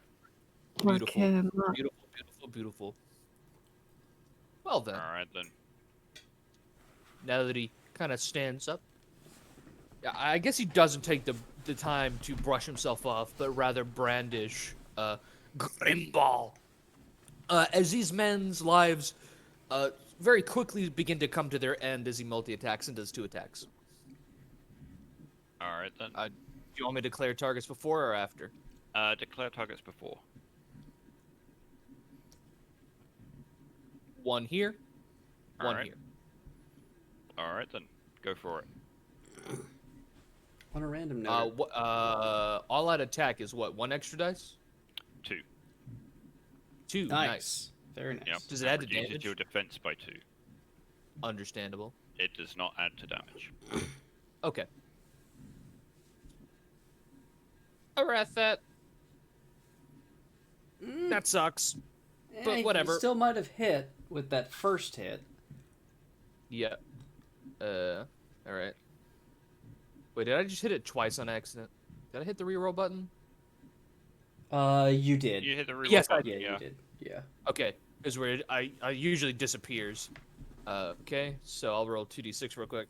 Look Beautiful. him up. Beautiful. Well then, Alright then. now that he kind of stands up, I guess he doesn't take the time to brush himself off, but rather brandish Grimball. As these men's lives very quickly begin to come to their end as he multi-attacks and does 2 attacks. Alright then. Do you want me to declare targets before or after? Declare targets before. 1 here, 1 Alright. here. Alright then. Go for it. On a random note. All-out attack is what? 1 extra dice? 2. 2. Nice. Very nice. Yep. Does it add to reduces damage? your defense by 2. Understandable. It does not add to damage. Okay. Alright, that sucks. but You whatever. still might have hit with that first hit. Yeah. Alright. Wait, did I just hit it twice on accident? Did I hit the reroll button? You did. You hit the reroll Yes, I button, Yeah, you did. Yeah. Okay. It's weird. I usually disappears. Okay, so I'll roll 2d6 real quick.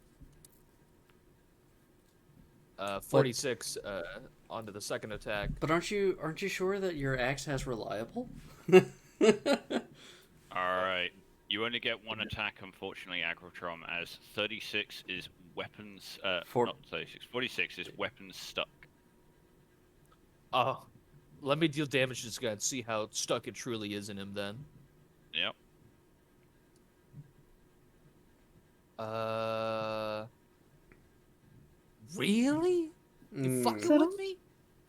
46 onto the second attack. But aren't you sure that your axe has reliable? Alright. You only get 1 attack, unfortunately, Agrotron, as 36 is weapons. Not 36. 46 is weapons stuck. Let me deal damage to this guy and see how stuck it truly is in him then. Yep. Really? You fucking Settle? with me?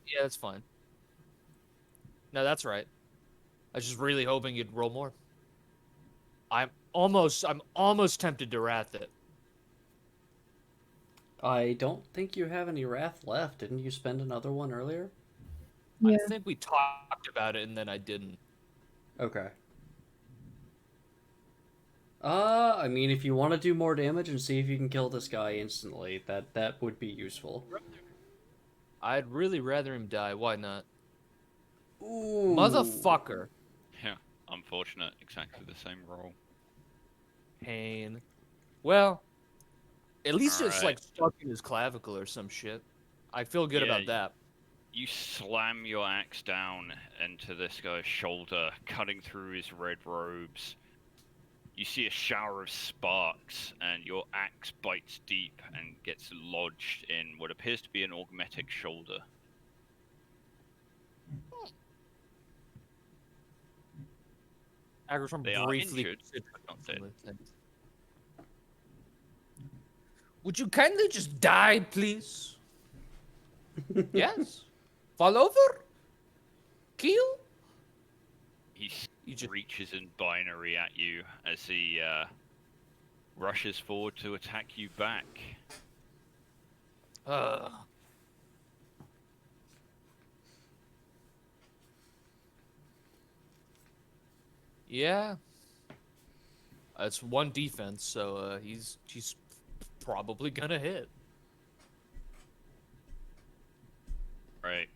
Yeah, that's fine. No, that's right. I was just really hoping you'd roll more. I'm almost tempted to wrath it. I don't think you have any wrath left. Didn't you spend another one earlier? Yeah. I think we talked about it and then I didn't. Okay. I mean, if you want to do more damage and see if you can kill this guy instantly, that would be useful. I'd really rather him die. Why not? Ooh. Motherfucker. Yeah. Unfortunate. Exactly the same roll. Pain. Well, at least it's Alright. like stuck in his clavicle or some shit. I feel good Yeah, about that. You slam your axe down into this guy's shoulder, cutting through his red robes. You see a shower of sparks, and your axe bites deep and gets lodged in what appears to be an augmetic shoulder. Agrotron They are briefly injured, but not dead. Would you kindly just die, please? Yes. Fall over? Kill? He You just- reaches in binary at you as he rushes forward to attack you back. Yeah. That's 1 defense, so he's probably gonna hit. Right.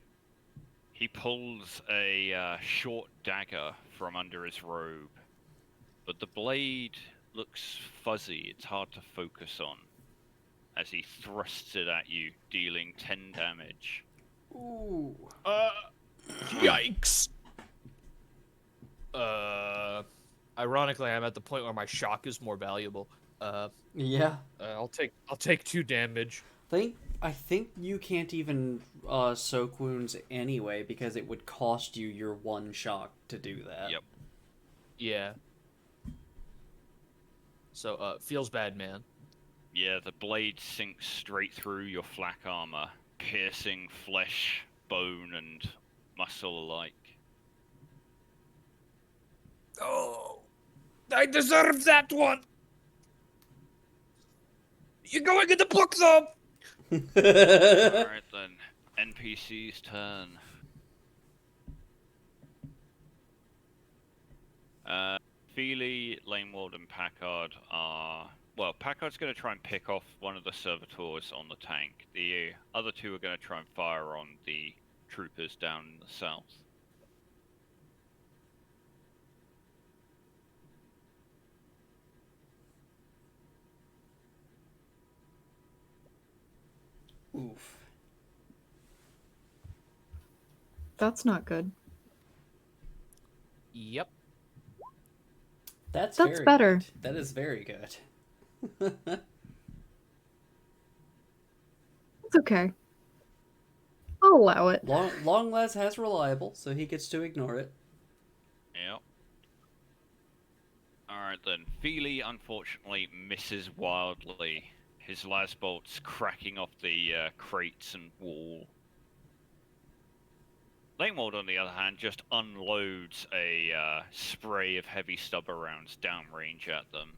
He pulls a short dagger from under his robe, but the blade looks fuzzy. It's hard to focus on as he thrusts it at you, dealing 10 damage. Ooh. Yikes. Ironically, I'm at the point where my shock is more valuable. Yeah. I'll take 2 damage. I think you can't even soak wounds anyway because it would cost you your 1 shock to do that. Yep. Yeah. So, feels bad, man. Yeah, the blade sinks straight through your flak armor, piercing flesh, bone, and muscle alike. Oh, I deserve that one. You're going in the book, though. Alright then, NPC's turn. Feely, Lanewald, and Packard are... Well, Packard's going to try and pick off one of the servitors on the tank. The other two are going to try and fire on the troopers down in the south. Oof. That's not good. Yep. That's That's very better. good. That is very good. It's okay. I'll allow it. Longlaz has reliable, so he gets to ignore it. Yep. Alright then. Feely unfortunately misses wildly. His last bolts cracking off the crates and wall. Lanewald, on the other hand, just unloads a spray of heavy stubber rounds downrange at them.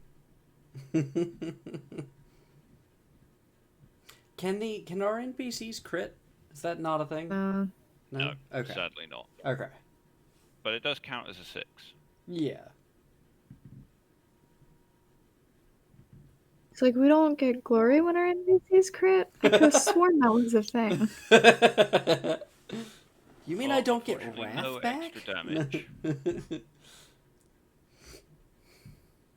Can our NPCs crit? Is that not a thing? Uh, No, Okay. sadly not. Okay. But it does count as a 6. Yeah. it's like we don't get glory when our NPCs crit. I could have sworn that was a thing. You mean Well, I don't get unfortunately, wrath no back? extra damage.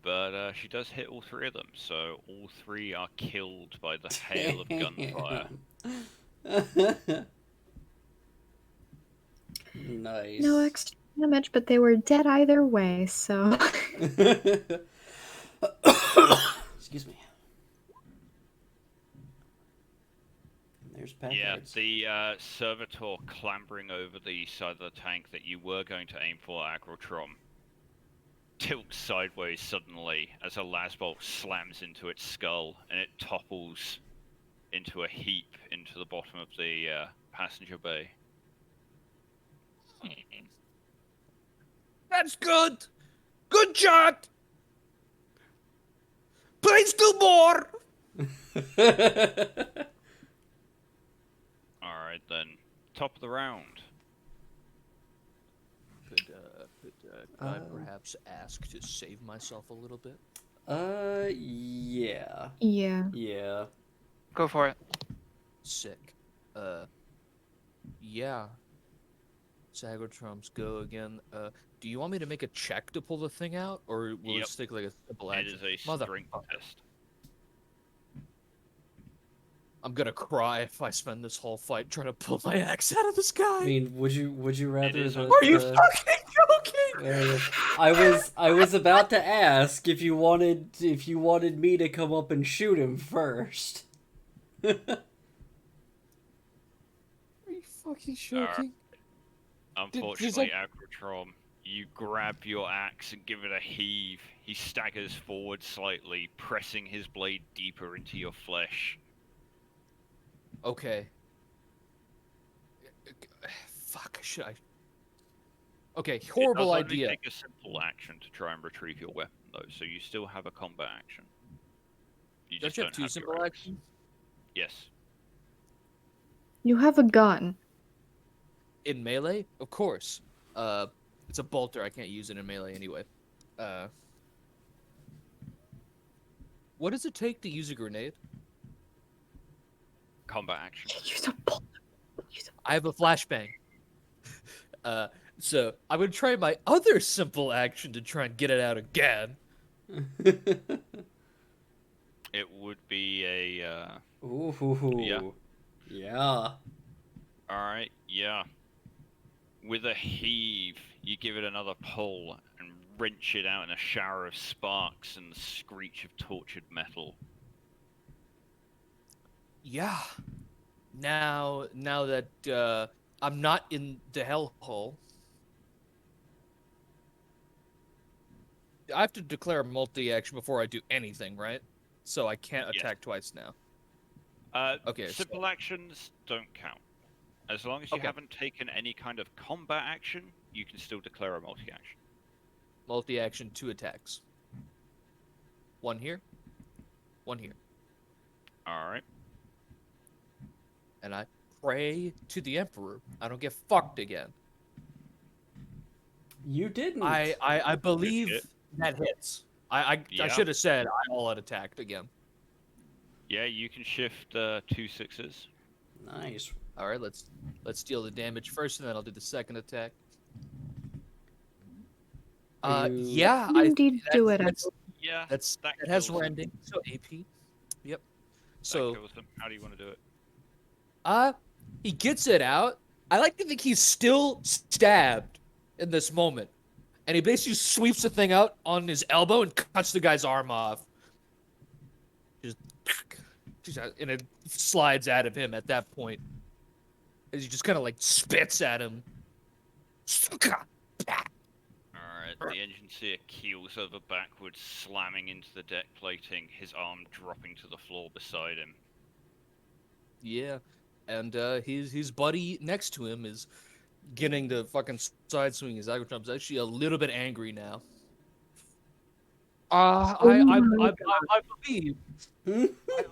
But she does hit all 3 of them, so all 3 are killed by the hail of gunfire. Nice. No extra damage, but they were dead either way, so. Excuse me. And there's Yeah, Packard's. the servitor clambering over the side of the tank that you were going to aim for, Agrotrom, tilts sideways suddenly as a lasbolt slams into its skull and it topples into a heap into the bottom of the passenger bay. That's good. Good shot. Please do more. Alright then, top of the round. Could I perhaps ask to save myself a little bit? Yeah. Yeah. Yeah. Go for it. Sick. Yeah. Sagrotrum's go again. Do you want me to make a check to pull the thing out, or will Yep. it stick like a simple It action? is a strength Motherfucker. test. I'm gonna cry if I spend this whole fight trying to pull my axe out of the sky. I mean, would you rather? is that, Are you fucking joking? I was about to ask if you wanted me to come up and shoot him first. Are you fucking joking? Unfortunately, Agrotrom, you grab your axe and give it a heave. He staggers forward slightly, pressing his blade deeper into your flesh. Okay. Fuck, should I? Okay, It horrible does only idea. take a simple action to try and retrieve your weapon, though, so you still have a combat action. You Don't just you have don't two your simple axe. actions? Yes. You have a gun. In melee? Of course. It's a bolter. I can't use it in melee anyway. What does it take to use a grenade? Combat action. Use a bullet. I have a flashbang. So I'm gonna try my other simple action to try and get it out again. It would be a, Ooh. Yeah. Yeah. Alright, yeah. With a heave, you give it another pull and wrench it out in a shower of sparks and the screech of tortured metal. Yeah. Now that I'm not in the hellhole, I have to declare a multi-action before I do anything, right? So I can't Yes. attack twice now. Okay, so- Simple actions don't count. As long as you Okay. haven't taken any kind of combat action, you can still declare a multi-action. Multi-action, 2 attacks. One here, one here. Alright. And I pray to the Emperor I don't get fucked again. You didn't. I believe shit. That hits. I Yeah. should have said I all out attacked again. Yeah, you can shift 2 6s. Nice. All right, let's deal the damage first, and then I'll do the second attack. Are you- Yeah, Indeed, do it. Yeah, That's that it has kills them. rending, so AP. Yep. That So kills them. How do you want to do it? he gets it out. I like to think he's still stabbed in this moment, and he basically sweeps the thing out on his elbow and cuts the guy's arm off. Just and it slides out of him at that point, as he just kind of like spits at him. Alright, the Engineer keels over backwards, slamming into the deck plating, his arm dropping to the floor beside him. Yeah, and his buddy next to him is getting the fucking side swing. His Aggro Trump's actually a little bit angry now. I believe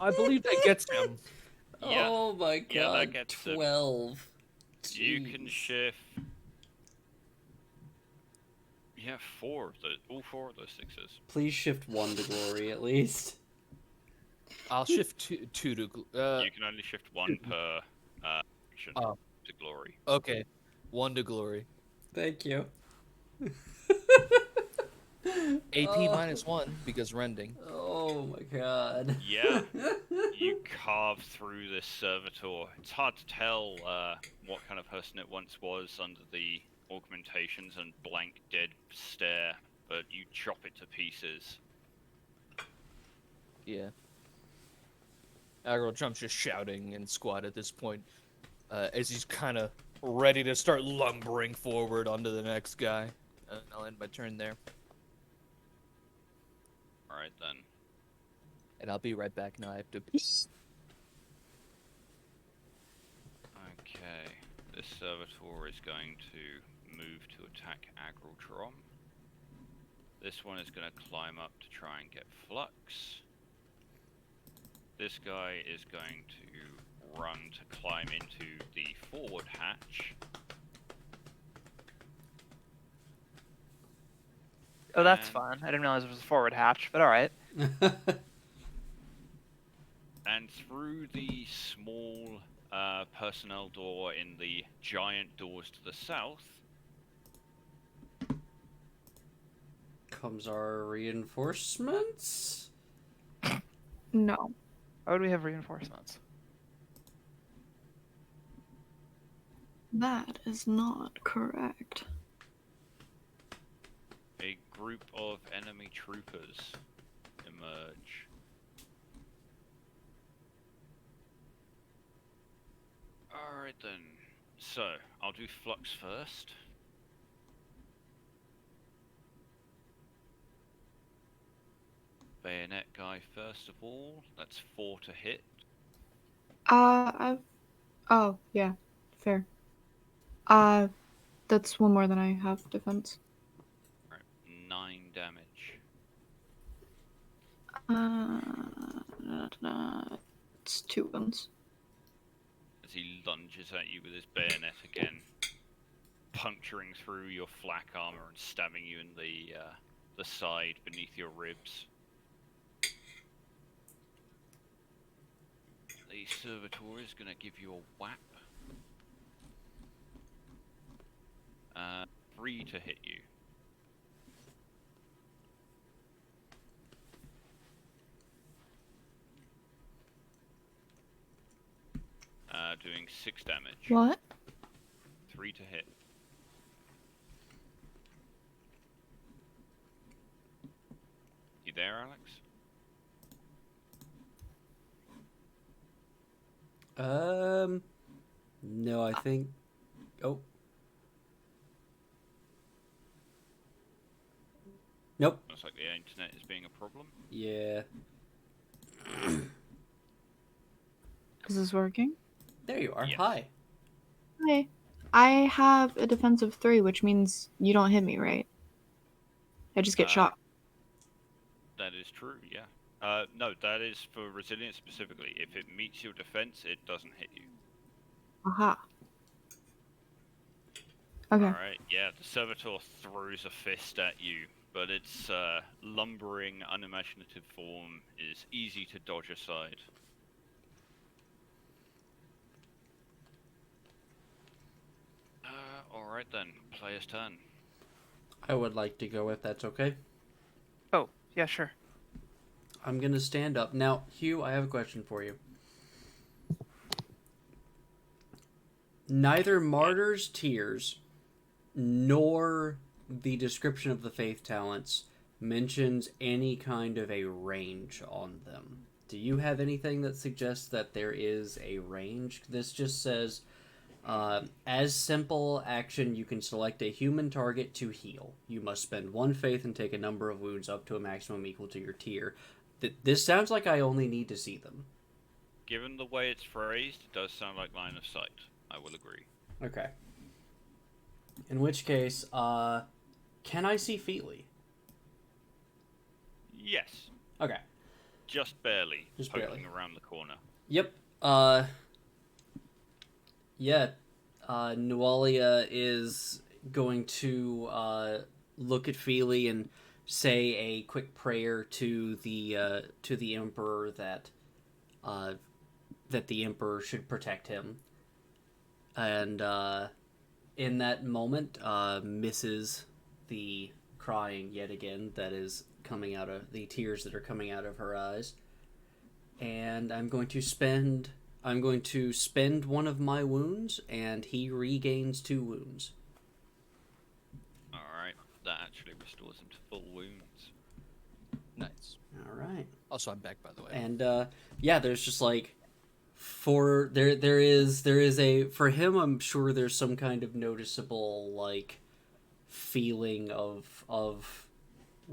I believe that gets him. Yeah. Oh my god. Yeah, that gets them. 12. You can Jeez. shift. Yeah, all four of those 6s. Please shift 1 to glory at least. I'll shift two to. You can only shift 1 per action Oh. to glory. Okay, 1 to glory. Thank you. AP Oh. -1 because rending. Oh my god. Yeah, you carve through this servitor. It's hard to tell what kind of person it once was under the augmentations and blank dead stare, but you chop it to pieces. Yeah. Aggro Trump's just shouting and squat at this point, as he's kind of ready to start lumbering forward onto the next guy. I'll end my turn there, Alright then. and I'll be right back now. I have to. Okay, this servitor is going to move to attack Agrotrom. This one is going to climb up to try and get Flux. This guy is going to run to climb into the forward hatch. Oh, that's And- fun. I didn't realize it was a forward hatch, but all right. And through the small personnel door in the giant doors to the south, Comes our reinforcements? No. Why would we have reinforcements? That is not correct. a group of enemy troopers emerge. Alright then. So, I'll do Flux first. Bayonet guy first of all. That's 4 to hit. Oh, yeah. Fair. That's one more than I have defense. Right, 9 damage. It's 2 wounds. As he lunges at you with his bayonet again, puncturing through your flak armor and stabbing you in the side beneath your ribs. The servitor is going to give you a whap. 3 to hit you. Doing 6 damage. What? 3 to hit. You there, Alex? No, I think. Oh. Nope. Looks like the internet is being a problem. Yeah. Is this working? There you are. Yes. Hi. Hi. I have a defense of 3, which means you don't hit me, right? I just get shot. That is true, yeah. No, that is for resilience specifically. If it meets your defense, it doesn't hit you. Aha. Okay. Alright, yeah, the servitor throws a fist at you, but its lumbering, unimaginative form is easy to dodge aside. Alright then, player's turn. I would like to go if that's okay. Oh, yeah, sure. I'm gonna stand up. Now, Hugh, I have a question for you. Neither Martyr's Tears nor the description of the Faith Talents mentions any kind of a range on them. Do you have anything that suggests that there is a range? This just says, as simple action, you can select a human target to heal. You must spend 1 faith and take a number of wounds up to a maximum equal to your tier. This sounds like I only need to see them. Given the way it's phrased, it does sound like line of sight. I will agree. Okay. In which case, can I see Feely? Yes, Okay. just barely. Just poking barely. around the corner. Yep. Yeah. Nualia is going to look at Feely and say a quick prayer to the Emperor that the Emperor should protect him. And in that moment, misses the crying yet again that is coming out of the tears that are coming out of her eyes. And I'm going to spend 1 of my wounds, and he regains 2 wounds. Alright, that actually restores him to full wounds. Nice. All right. Also, I'm back, by the way. And yeah, there's just like there is a for him. I'm sure there's some kind of noticeable like feeling of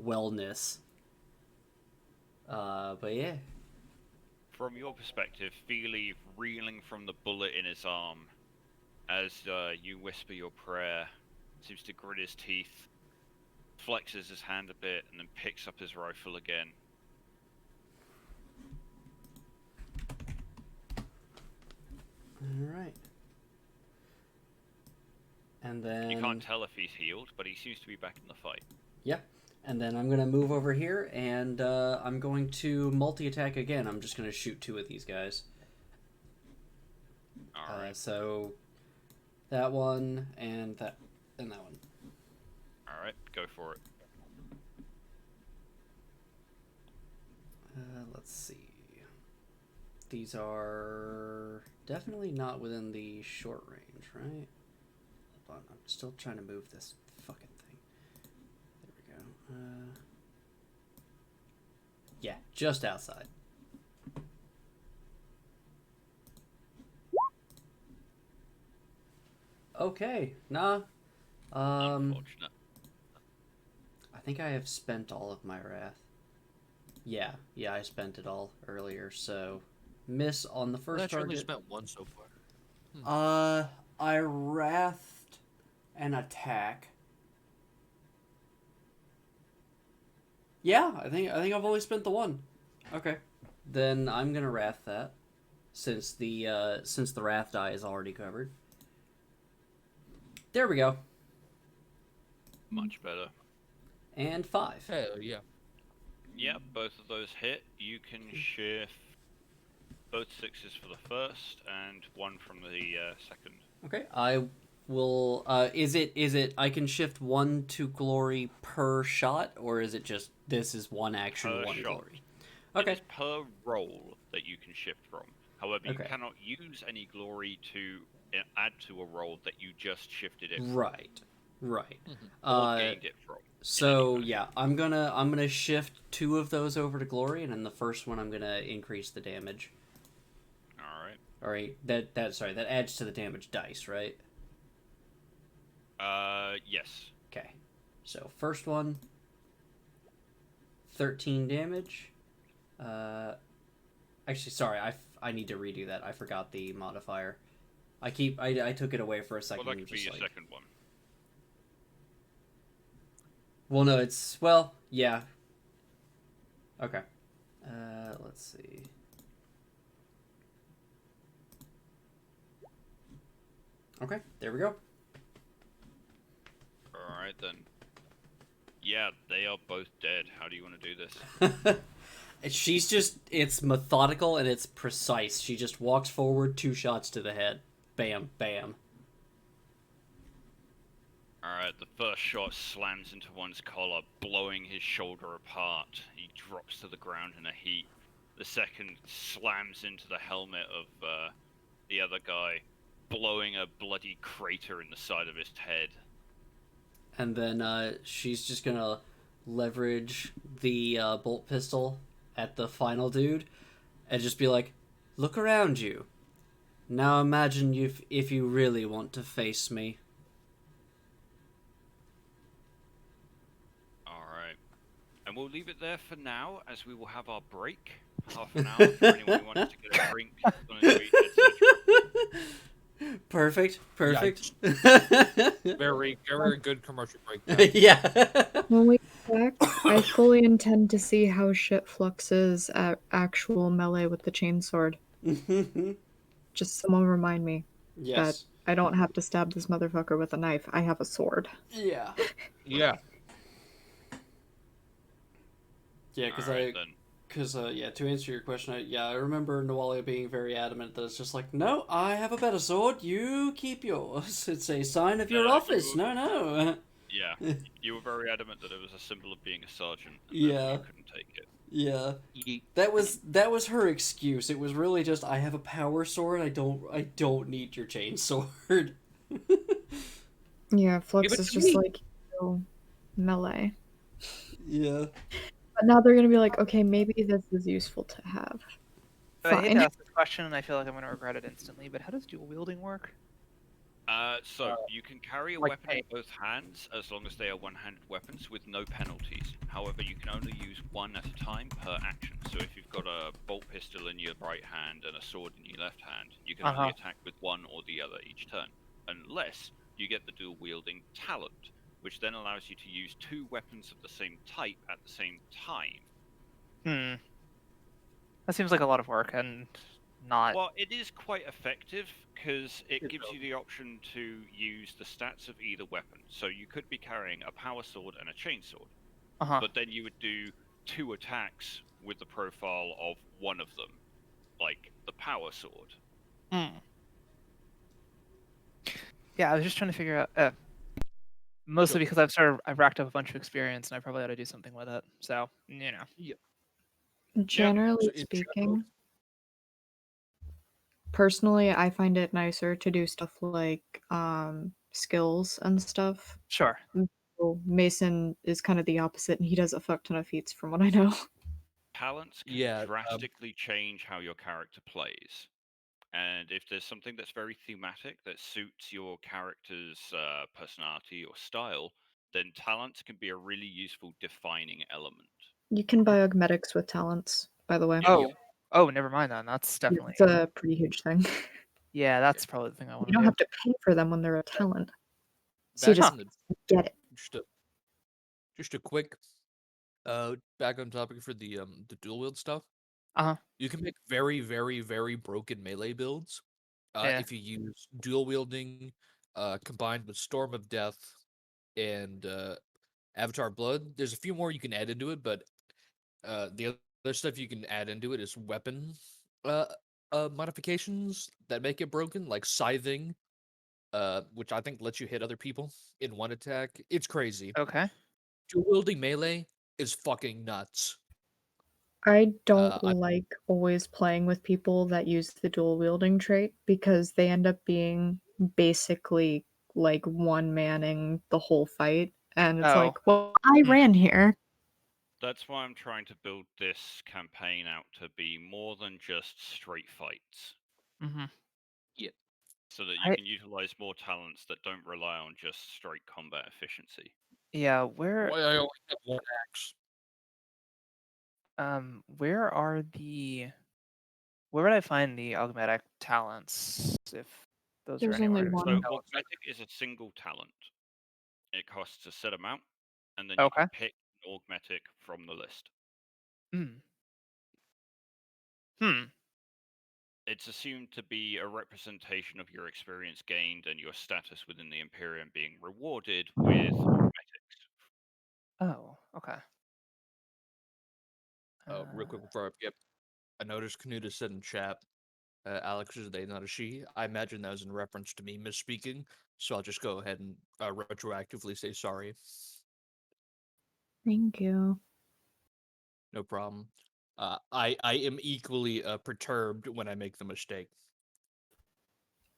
wellness. But yeah. From your perspective, Feely reeling from the bullet in his arm as you whisper your prayer, seems to grit his teeth, flexes his hand a bit, and then picks up his rifle again. All right. And then You can't tell if he's healed, but he seems to be back in the fight. Yeah. And then I'm going to move over here, and I'm going to multi-attack again. I'm just going to shoot 2 of these guys. Alright. So that one and that one. Alright, go for it. Let's see. These are definitely not within the short range, right? Hold on, I'm still trying to move this fucking thing. There we go. Yeah, just outside. Okay, nah. Unfortunate. I think I have spent all of my wrath. Yeah, I spent it all earlier, so miss on the first I've only target. spent 1 so far. I wrathed an attack. Yeah, I think I've only spent the 1. Okay, then I'm gonna wrath that, since the wrath die is already covered. There we go. Much better. And 5. Hell yeah. Yep, both of those hit. You can shift both 6s for the first and 1 from the second. Okay, I will. Is it? I can shift 1 to glory per shot, or is it just this is 1 action, Per 1 shot. glory? It Okay. is per roll that you can shift from. However, Okay. you cannot use any glory to add to a roll that you just shifted it from Right. or Uh, gained it from. so yeah, I'm gonna shift 2 of those over to glory, and then the first one I'm gonna increase the damage. Alright. All right, that adds to the damage dice, right? Yes. Okay. So first one, 13 damage. Actually, sorry, I need to redo that. I forgot the modifier. I took it away for a second. Well, that and could be just, your like- second one. Well, no, yeah. Okay. Let's see. Okay, there we go. Alright then. Yeah, they are both dead. How do you want to do this? It's methodical and it's precise. She just walks forward, 2 shots to the head. Bam, bam. Alright, the first shot slams into one's collar, blowing his shoulder apart. He drops to the ground in a heap. The second slams into the helmet of the other guy, blowing a bloody crater in the side of his head. And then she's just gonna leverage the bolt pistol at the final dude and just be like, look around you. Now imagine if you really want to face me. Alright. And we'll leave it there for now, as we will have our break. Half an hour for anyone who wants to get a drink, something to eat, etc. Perfect. Very, very good commercial breakdown. Yeah. When we get back, I fully intend to see how shit Flux is at actual melee with the chainsword. Just someone remind me Yes. I don't have to stab this motherfucker with a knife. I have a sword. Yeah. Yeah. Yeah, because Alright, then. to answer your question, I remember Nawalia being very adamant that it's just like, no, I have a better sword, you keep yours. It's a sign of your No, office. No. Yeah, you were very adamant that it was a symbol of being a sergeant, and Yeah. you couldn't take it. Yeah. That was her excuse. It was really just, I have a power sword, I don't need your chainsword. Yeah, Flux Give it is to just me. like melee. Yeah. But now they're gonna be like, okay, maybe this is useful to have. So I hate Fine. to ask this question, and I feel like I'm going to regret it instantly, but how does dual wielding work? So you can carry a like weapon in both hands as long as they are one-handed weapons with no penalties. However, you can only use one at a time per action. So if you've got a bolt pistol in your right hand and a sword in your left hand, you can only attack with one or the other each turn, unless you get the dual wielding talent, which then allows you to use 2 weapons of the same type at the same time. That seems like a lot of work and not. Well, it is quite effective because it gives you the option to use the stats of either weapon. So you could be carrying a power sword and a chainsword, but then you would do 2 attacks with the profile of one of them, like the power sword. Yeah, I was just trying to figure out. Mostly because I've racked up a bunch of experience, and I probably ought to do something with it. So Generally So in speaking, personally, I find it nicer to do stuff like skills and stuff. Sure. So Mason is kind of the opposite, and he does a fuck ton of feats from what I know. Talents can Yeah, drastically change how your character plays. And if there's something that's very thematic that suits your character's personality or style, then talents can be a really useful defining element. You can buy augmetics with talents, by the way. Oh, never mind then. That's definitely. It's a pretty huge thing. Yeah, that's probably the thing I want You to don't do. have to pay for them when they're a talent. So you back just on get it. just a quick back on topic for the dual wield stuff. You can make very, very, very broken melee builds if you use dual wielding combined with Storm of Death and Avatar Blood. There's a few more you can add into it, but the other stuff you can add into it is weapon modifications that make it broken, like scything, which I think lets you hit other people in one attack. It's crazy. Okay. Dual wielding melee is fucking nuts. I don't like always playing with people that use the dual wielding trait because they end up being basically like one manning the whole fight. And it's like, well, I ran here. That's why I'm trying to build this campaign out to be more than just straight fights. Yeah. So that you can utilize more talents that don't rely on just straight combat efficiency. Yeah, where Why I only have one axe. where are the where would I find the augmetic talents if those There's are anywhere? only one. So augmetic is a single talent. It costs a set amount, and then you can pick an augmetic from the list. It's assumed to be a representation of your experience gained and your status within the Imperium being rewarded with augmetics. Okay. Real quick before I forget, I noticed Kanuta said in chat, Alex is a they, not a she. I imagine that was in reference to me misspeaking, so I'll just go ahead and retroactively say sorry. Thank you. No problem. I am equally perturbed when I make the mistake.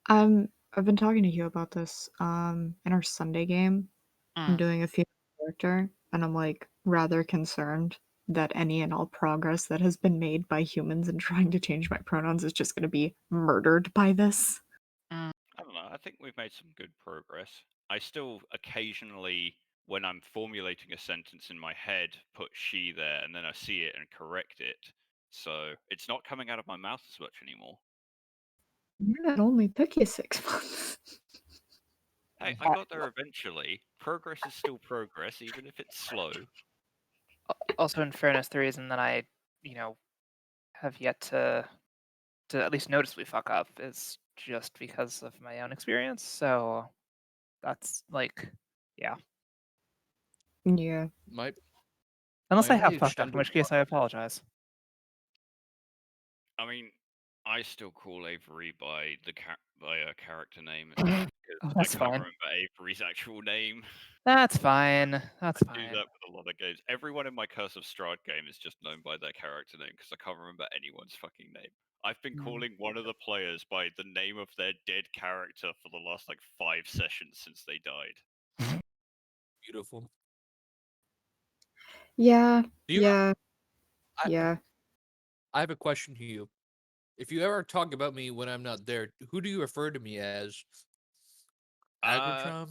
I've been talking to you about this. In our Sunday game, I'm Mm. doing a female character, and I'm like rather concerned that any and all progress that has been made by humans in trying to change my pronouns is just going to be murdered by this. I don't know. I think we've made some good progress. I still occasionally, when I'm formulating a sentence in my head, put she there, and then I see it and correct it. So it's not coming out of my mouth as much anymore. Yeah, it only took you 6 months. Hey, I got there eventually. Progress is still progress, even if it's slow. Also, in fairness, the reason that I, have yet to at least notice we fuck up is just because of my own experience. So that's like, yeah. Yeah. My Unless my I have only fucked up, in which case I apologize. I mean, I still call Avery by a character name because Oh, I that's can't fine. remember Avery's actual name. That's fine. That's I do fine. that with a lot of games. Everyone in my Curse of Strahd game is just known by their character name because I can't remember anyone's fucking name. I've been Mm. calling one of the players by the name of their dead character for the last like 5 sessions since they died. beautiful. Yeah. Do you? Yeah. I, Yeah. I have a question to you. If you ever talk about me when I'm not there, who do you refer to me as? Agratron?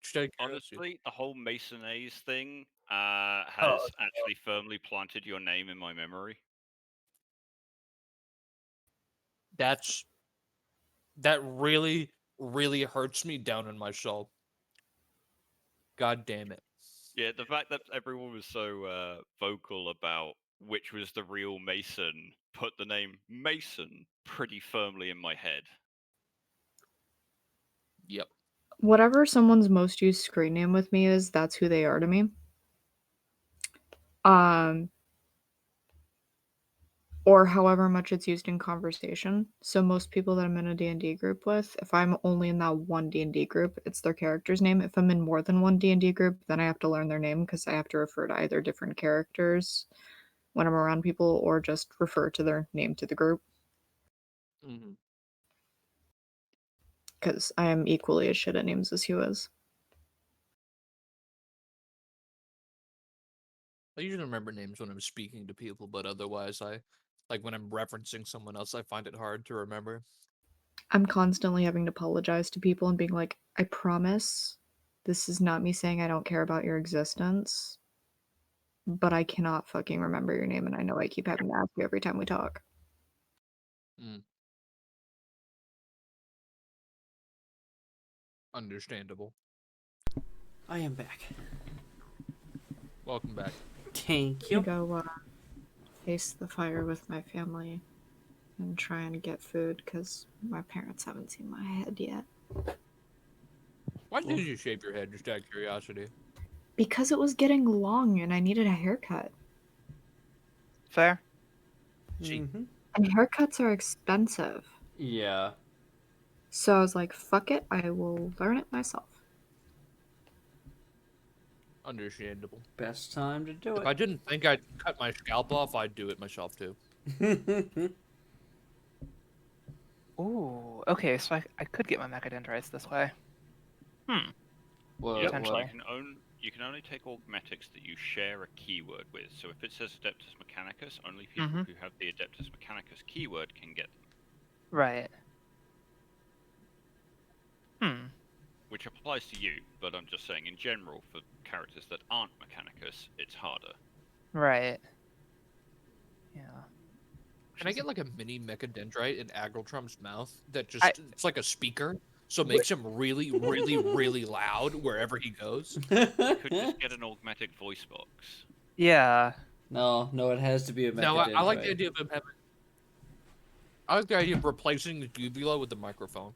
Just out of curiosity. Honestly, the whole Masonese thing Oh, has actually firmly planted your name in my memory. That really, really hurts me down in my soul. God damn it. Yeah, the fact that everyone was so vocal about which was the real Mason put the name Mason pretty firmly in my head. Yep. Whatever someone's most used screen name with me is, that's who they are to me. Or however much it's used in conversation. So most people that I'm in a D&D group with, if I'm only in that one D&D group, it's their character's name. If I'm in more than one D&D group, then I have to learn their name because I have to refer to either different characters when I'm around people or just refer to their name to the group Mm-hmm. because I am equally as shit at names as Hugh is. I usually remember names when I'm speaking to people, but otherwise, when I'm referencing someone else, I find it hard to remember. I'm constantly having to apologize to people and being like, I promise this is not me saying I don't care about your existence, but I cannot fucking remember your name, and I know I keep having to ask you every time we talk. Understandable. I am back. Welcome back. Thank You you. go face the fire with my family and try and get food because my parents haven't seen my head yet. Why did you shave your head, just out of curiosity? Because it was getting long and I needed a haircut. Fair. Mm-hmm. And haircuts are expensive. Yeah. So I was like, fuck it, I will learn it myself. Understandable. Best time to do If I didn't think I'd cut my scalp off, I'd do it myself too. it. Ooh, okay, so I could get my mechadendrites this way. Well, Yep, Potentially. you can only take augmetics that you share a keyword with. So if it says Adeptus Mechanicus, only people Mhm. who have the Adeptus Mechanicus keyword can get them. Right. Which applies to you, but I'm just saying in general for characters that aren't Mechanicus, it's harder. Right. Yeah. Can I get like a mini mechadendrite in Agraltrum's mouth that just I- it's like a speaker, so it makes him really, really, really loud wherever he goes? You could just get an augmetic voice box. Yeah. No, it has to be a No, I like the mechadendrite. idea of him having. I like the idea of replacing the uvula with the microphone.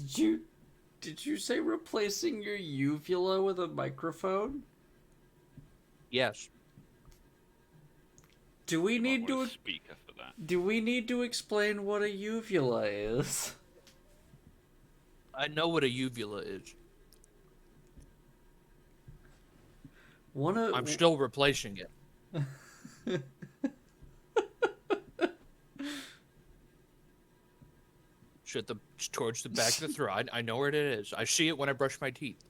Did you Did you say replacing your uvula with a microphone? Yes. Do we You might need want to a speaker for that. do we need to explain what a uvula is? I know what a uvula is. I'm still replacing it. Towards the back of the throat. I know where it is. I see it when I brush my teeth.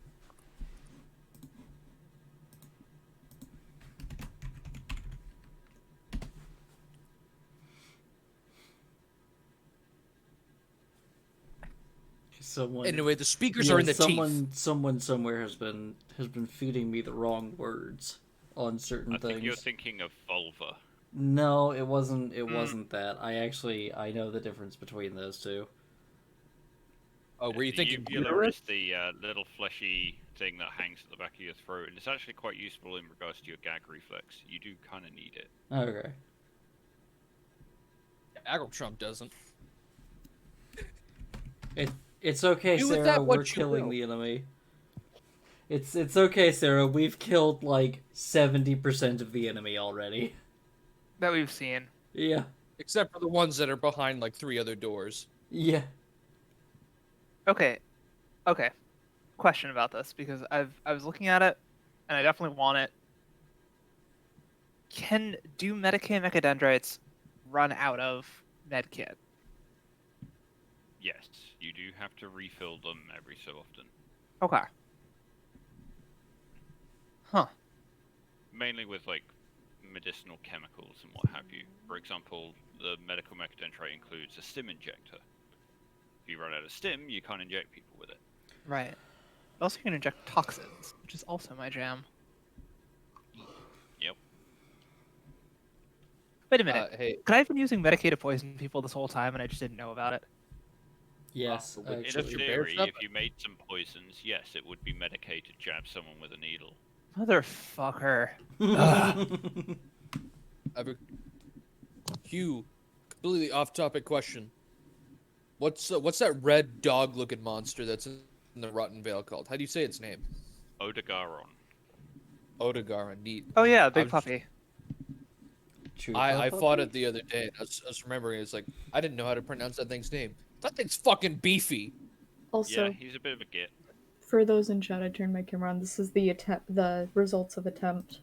Someone Anyway, the speakers are in the teeth. Someone somewhere has been feeding me the wrong words on certain I think things. you're thinking of vulva. No, it wasn't. It wasn't that. I know the difference between those two. Oh, were you thinking Uvula is the little fleshy thing that hangs at the back of your throat, and it's actually quite useful in regards to your gag reflex. You do kind of need it. Okay. Agile Trump doesn't? It's okay, Do with Sarah. that what We're you killing will. the enemy. It's okay, Sarah. We've killed like 70% of the enemy already. That we've seen. Yeah. Except for the ones that are behind like 3 other doors. Yeah. Okay. Question about this, because I was looking at it, and I definitely want it. Do Medicaid mechadendrites run out of medkit? Yes, you do have to refill them every so often. Okay. Huh. Mainly with like medicinal chemicals and what have you. For example, the medical mechadendrite includes a stim injector. If you run out of stim, you can't inject people with it. Right. Also, you can inject toxins, which is also my jam. Yep. Wait a minute. Hey, Could I have been using Medicaid to poison people this whole time and I just didn't know about it? Yes. In In Actually. your bear theory, stuff? if you made some poisons, yes, it would be Medicaid to jab someone with a needle. Motherfucker. Hugh, completely off-topic question. What's that red dog-looking monster that's in the Rotten Vale called? How do you say its name? Odegaron. Odegaron. Neat. Oh yeah, big I'm- puppy. I fought it the other day. And I was remembering. It's like I didn't know how to pronounce that thing's name. That thing's fucking beefy. Also, Yeah, he's a bit of a git. for those in chat, I turned my camera on. This is the results of attempt.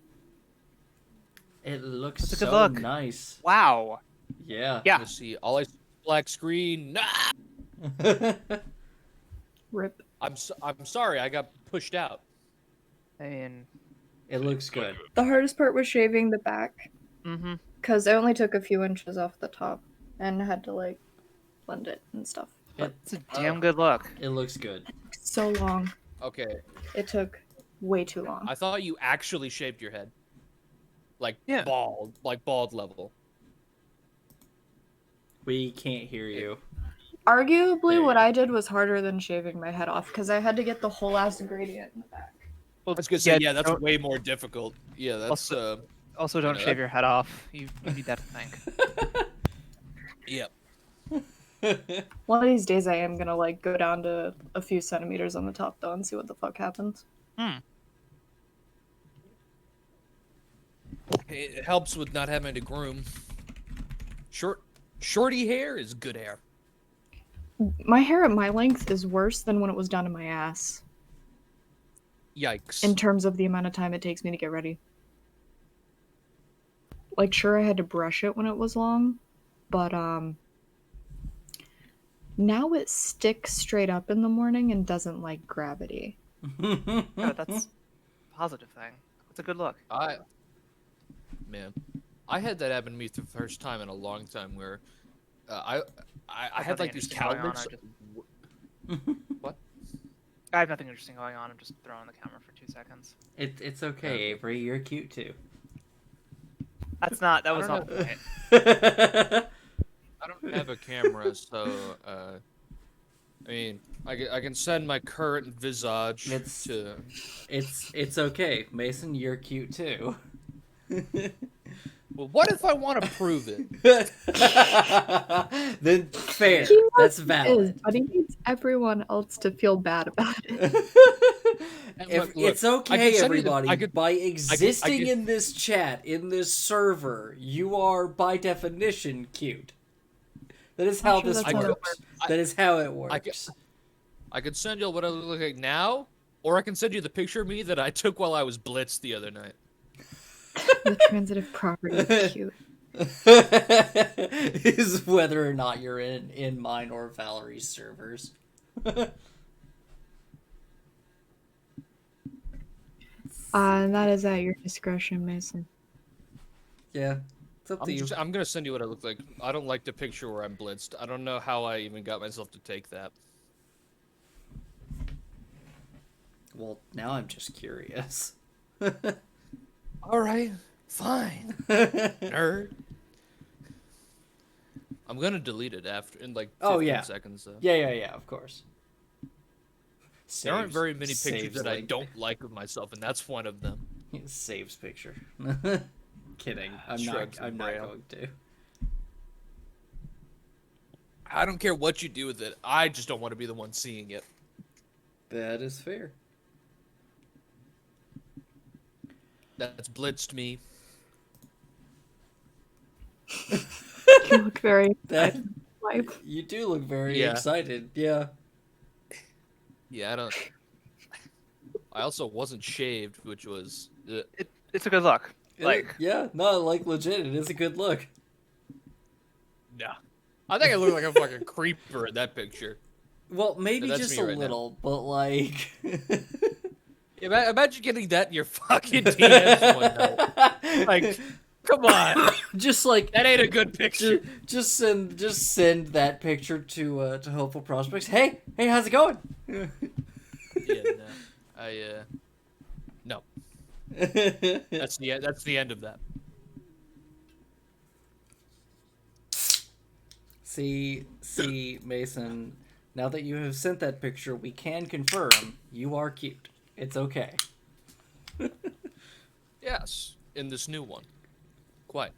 It looks That's a good so look. nice. Wow. Yeah. Yeah. Let's see. All I see is black screen. Nah! Rip. I'm sorry. I got pushed out. I mean, It looks good. The hardest part was shaving the back, mm-hmm. because I only took a few inches off the top and had to like blend it and stuff. It's a damn good look. It looks good. So long. Okay. It took way too long. I thought you actually shaved your head. Like Yeah. bald level. We can't hear you. Arguably, There what you I did was harder than shaving my head off because I had to get the whole ass gradient in the back. I was gonna say, yeah, that's don't- way more difficult. Yeah, that's Also, don't know, shave your head off. You need that to think. yep. One of these days, I am gonna like go down to a few centimeters on the top though and see what the fuck happens. It helps with not having to groom. Shorty hair is good hair. My hair at my length is worse than when it was done to my ass Yikes. in terms of the amount of time it takes me to get ready. Like, sure, I had to brush it when it was long, but now it sticks straight up in the morning and doesn't like gravity. Yeah, that's a positive thing. It's a good look. I had that happen to me for the first time in a long time where I had nothing like these interesting going on, cowlicks. What? I have nothing interesting going on. I'm just throwing the camera for 2 seconds. It's okay, Avery. You're cute too. That's not. That was don't not the point. I don't have a camera, so I mean, I can send my current visage It's- to. It's okay, Mason. You're cute too. Well, what if I want to prove it? Then fair. He That's He is, valid. but he needs everyone else to feel bad about it. And If look, it's I okay, could send you the- everybody. I could- by existing could- in this chat, in this server, you are by definition cute. That is how sure this that's how it works. That is how it I works. could send you what I look like now, or I can send you the picture of me that I took while I was blitzed the other night. The transitive property is cute. Is whether or not you're in mine or Valerie's servers. That is at your discretion, Mason. Yeah, it's up to you. I'm gonna send you what I look like. I don't like the picture where I'm blitzed. I don't know how I even got myself to take that. Well, now I'm just curious. All right, fine, nerd. I'm gonna delete it after in like 15 Oh, yeah. seconds though. Yeah, of course. There aren't Saves- very many pictures saves that I link. don't like of myself, and that's one of them. Saves picture. Kidding. I'm Shrugs not and going braille. to. I don't care what you do with it. I just don't want to be the one seeing it. That is fair. That's blitzed me. You look very That wipe. you do look very Yeah. excited. Yeah. Yeah, I don't. I also wasn't shaved, which was. It's a good look. Like, yeah, no, like legit, it is a good look. No. I think I look like a fucking creeper in that picture. Well, maybe That's just me a right now. little, but like. Imagine getting that in your fucking DMs one night. Like, come on. just like That ain't a good picture. just send that picture to Hopeful Prospects. Hey, how's it going? Yeah, no. No. That's the end of that. See, Mason. Now that you have sent that picture, we can confirm you are cute. It's okay. Yes, in this new one. Quite.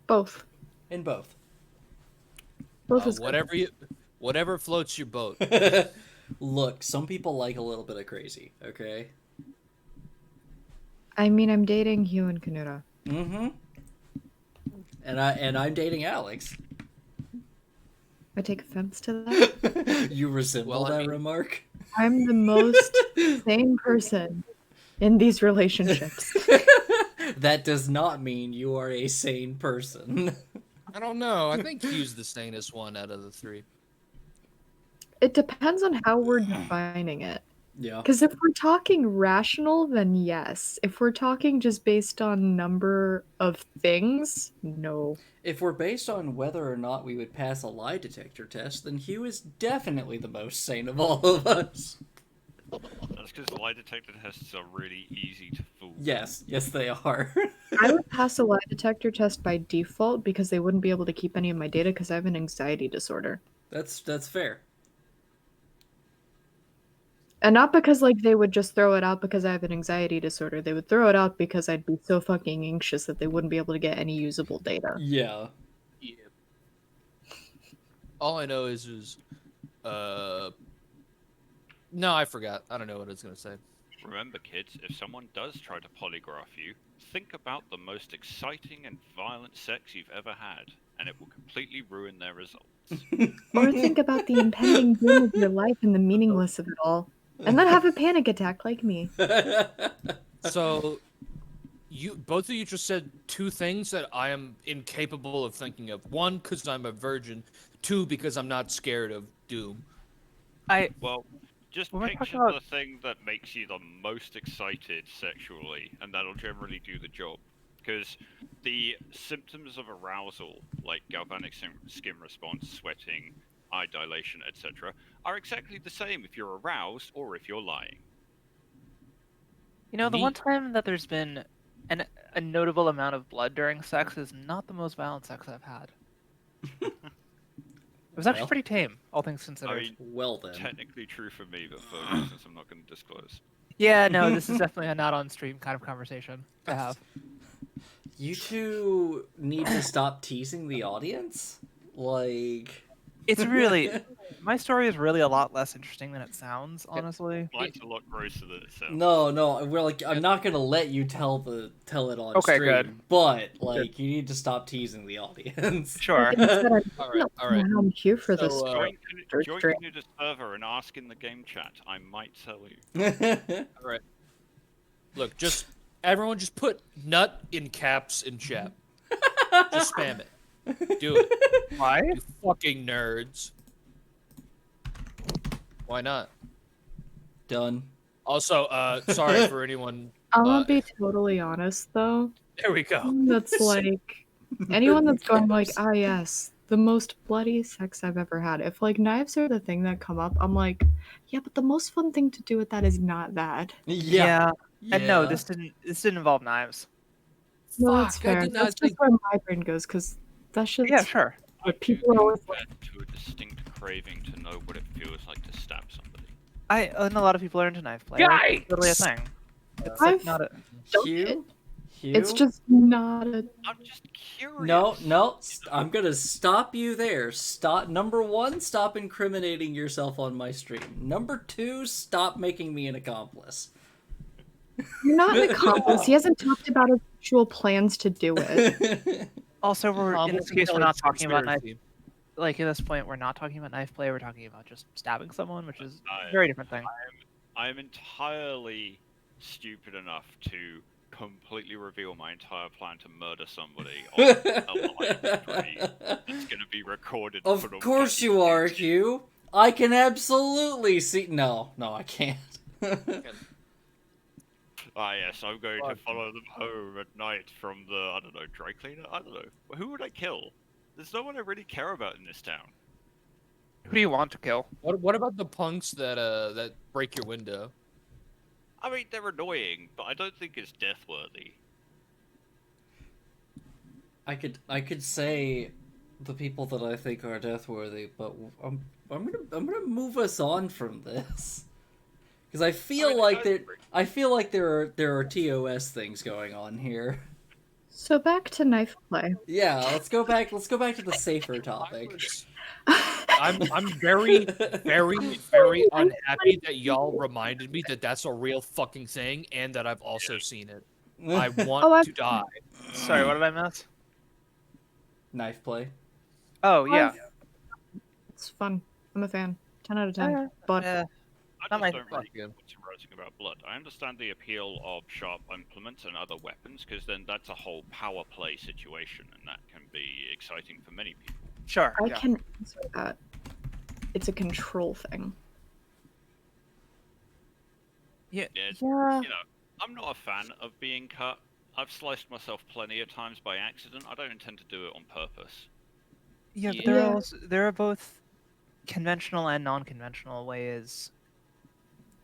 Both. In both. Both is good. Whatever floats your boat. Look, some people like a little bit of crazy. Okay. I mean, I'm dating Hugh and Kanuta. Mm-hmm. And I'm dating Alex. I take offense to that. You resemble Well, I that mean- remark? I'm the most sane person in these relationships. That does not mean you are a sane person. I don't know. I think Hugh's the sanest one out of the three. It depends on how we're defining it. Yeah. Because if we're talking rational, then yes. If we're talking just based on number of things, no. If we're based on whether or not we would pass a lie detector test, then Hugh is definitely the most sane of all of us. That's because lie detector tests are really easy to fool. Yes, they are. I would pass a lie detector test by default because they wouldn't be able to keep any of my data because I have an anxiety disorder. That's fair. And not because like they would just throw it out because I have an anxiety disorder. They would throw it out because I'd be so fucking anxious that they wouldn't be able to get any usable data. Yeah. Yeah. All I know is no, I forgot. I don't know what I was gonna say. Remember, kids, if someone does try to polygraph you, think about the most exciting and violent sex you've ever had, and it will completely ruin their results. Or think about the impending doom of your life and the meaningless of it all. And then have a panic attack like me. So, you both of you just said two things that I am incapable of thinking of. One, because I'm a virgin. Two, because I'm not scared of doom. Well, just When we're picture talking about- the thing that makes you the most excited sexually, and that'll generally do the job. Because the symptoms of arousal, like galvanic skin response, sweating, eye dilation, etc., are exactly the same if you're aroused or if you're lying. You know, the Me- one time that there's been a notable amount of blood during sex is not the most violent sex I've had. It was actually Well. pretty tame, all things considered. I mean, Well then. technically true for me, but for reasons I'm not going to disclose. Yeah, no, this is definitely a not on stream kind of conversation to have. You two need to stop teasing the audience? Like... It's really my story is really a lot less interesting than it sounds, honestly. Mine's a lot grosser than it sounds. No, we're like, I'm not gonna let you tell it on Okay, stream, good. but like, you need to stop teasing the audience. Sure. Like I said, All right, all right. I'm here for So, this. Join George Canuta server and ask in the game chat. I might tell you. All right. Look, just everyone, just put nut in caps in chat. Just spam it. Do it. Why? You fucking nerds. Why not? Done. Also, sorry for anyone. I'm gonna be totally honest though. There we go. That's like anyone that's going like, ah yes, the most bloody sex I've ever had. If like knives are the thing that come up, I'm like, yeah, but the most fun thing to do with that is not that. Yeah. And no, Yeah. this didn't involve knives. No, that's Fuck, I fair. did not That's think. just where my brain goes because that shit's Yeah, sure. I But people are always led to a distinct craving to know what it feels like to stab somebody. And a lot of people are into knife play. Like, it's totally a Yikes! thing. It's like I've not a. done Hugh? it. Hugh? It's just not a. I'm just curious. No, I'm gonna stop you there. Stop. Number one, stop incriminating yourself on my stream. Number two, stop making me an accomplice. You're not an accomplice. He hasn't talked about his actual plans to do it. Also, we're in this case, we're not talking about knife. Conspiracy. Like at this point, we're not talking about knife play. We're talking about just stabbing someone, which is I- a very different thing. I am entirely stupid enough to completely reveal my entire plan to murder somebody on a live stream. It's gonna be recorded. and Of put on course fucking you are, YouTube. Hugh. I can absolutely see. No, I can't. Ah, yes, I'm going to Fuck. follow them home at night from the, I don't know, dry cleaner? I don't know. Who would I kill? There's no one I really care about in this town. Who do you want to kill? What about the punks that break your window? I mean, they're annoying, but I don't think it's death worthy. I could say the people that I think are death worthy, but I'm gonna move us on from this because I feel like there are TOS things going on here. So back to knife play. Yeah, let's go back to the safer topic. I'm very, very, very unhappy that y'all reminded me that that's a real fucking thing and that I've also seen it. I want Oh, I've- to die. Sorry, what did I miss? Knife play. Oh yeah. It's fun. I'm a fan. 10 out of 10. But Yeah. I Not my just don't really fucking- get what's writing about blood. I understand the appeal of sharp implements and other weapons, because then that's a whole power play situation, and that can be exciting for many people. Sure. I yeah. can answer that. It's a control thing. Yeah. It's, Yeah. You know, I'm not a fan of being cut. I've sliced myself plenty of times by accident. I don't intend to do it on purpose. Yeah, Yeah. there are both conventional and non-conventional ways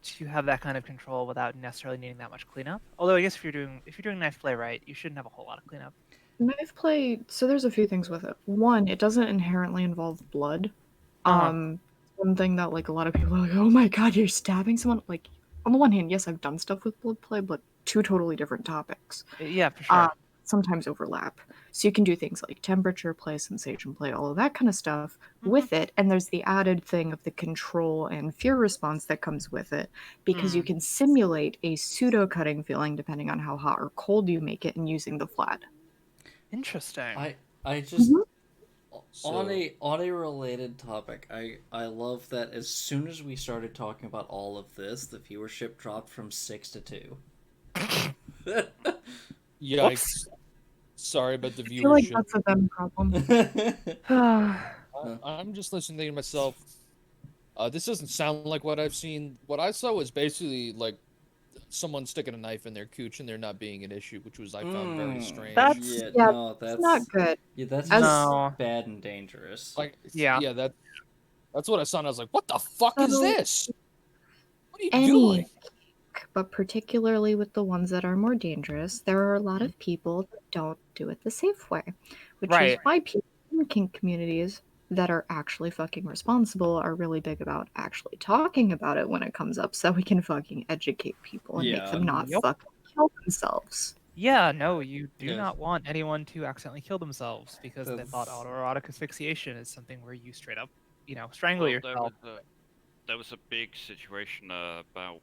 to have that kind of control without necessarily needing that much cleanup. Although I guess if you're doing knife play right, you shouldn't have a whole lot of cleanup. Knife play, so there's a few things with it. One, it doesn't inherently involve blood. Uh-huh. One thing that like a lot of people are like, oh my god, you're stabbing someone. Like, on the one hand, yes, I've done stuff with blood play, but two totally different topics. Yeah, for sure. Sometimes overlap. So you can do things like temperature play, sensation play, all of that kind of stuff with it. And there's the added thing of the control and fear response that comes with it because you can simulate a pseudo cutting feeling depending on how hot or cold you make it and using the flat. Interesting. I just So- on a related topic, I love that as soon as we started talking about all of this, the viewership dropped from 6 to 2. Yikes. Sorry about the I feel like viewership. that's a them problem. I'm just listening to myself. This doesn't sound like what I've seen. What I saw was basically like someone sticking a knife in their cooch and there not being an issue, which was I found very strange. That's- yeah, yeah, no, It's not good. Yeah, that's As- just No. bad and dangerous. Like, Yeah. that's what I saw. And I was like, what the fuck is So- this? What are you Any doing? kink, but particularly with the ones that are more dangerous, there are a lot of people that don't do it the safe way, which is Right. why people in kink communities that are actually fucking responsible are really big about actually talking about it when it comes up so we can fucking educate people and Yeah. make them not Yep. fucking kill themselves. Yeah, no, you do Yes. not want anyone to accidentally kill themselves because they thought That's- autoerotic asphyxiation is something where you straight up strangle Well, yourself. there was a big situation about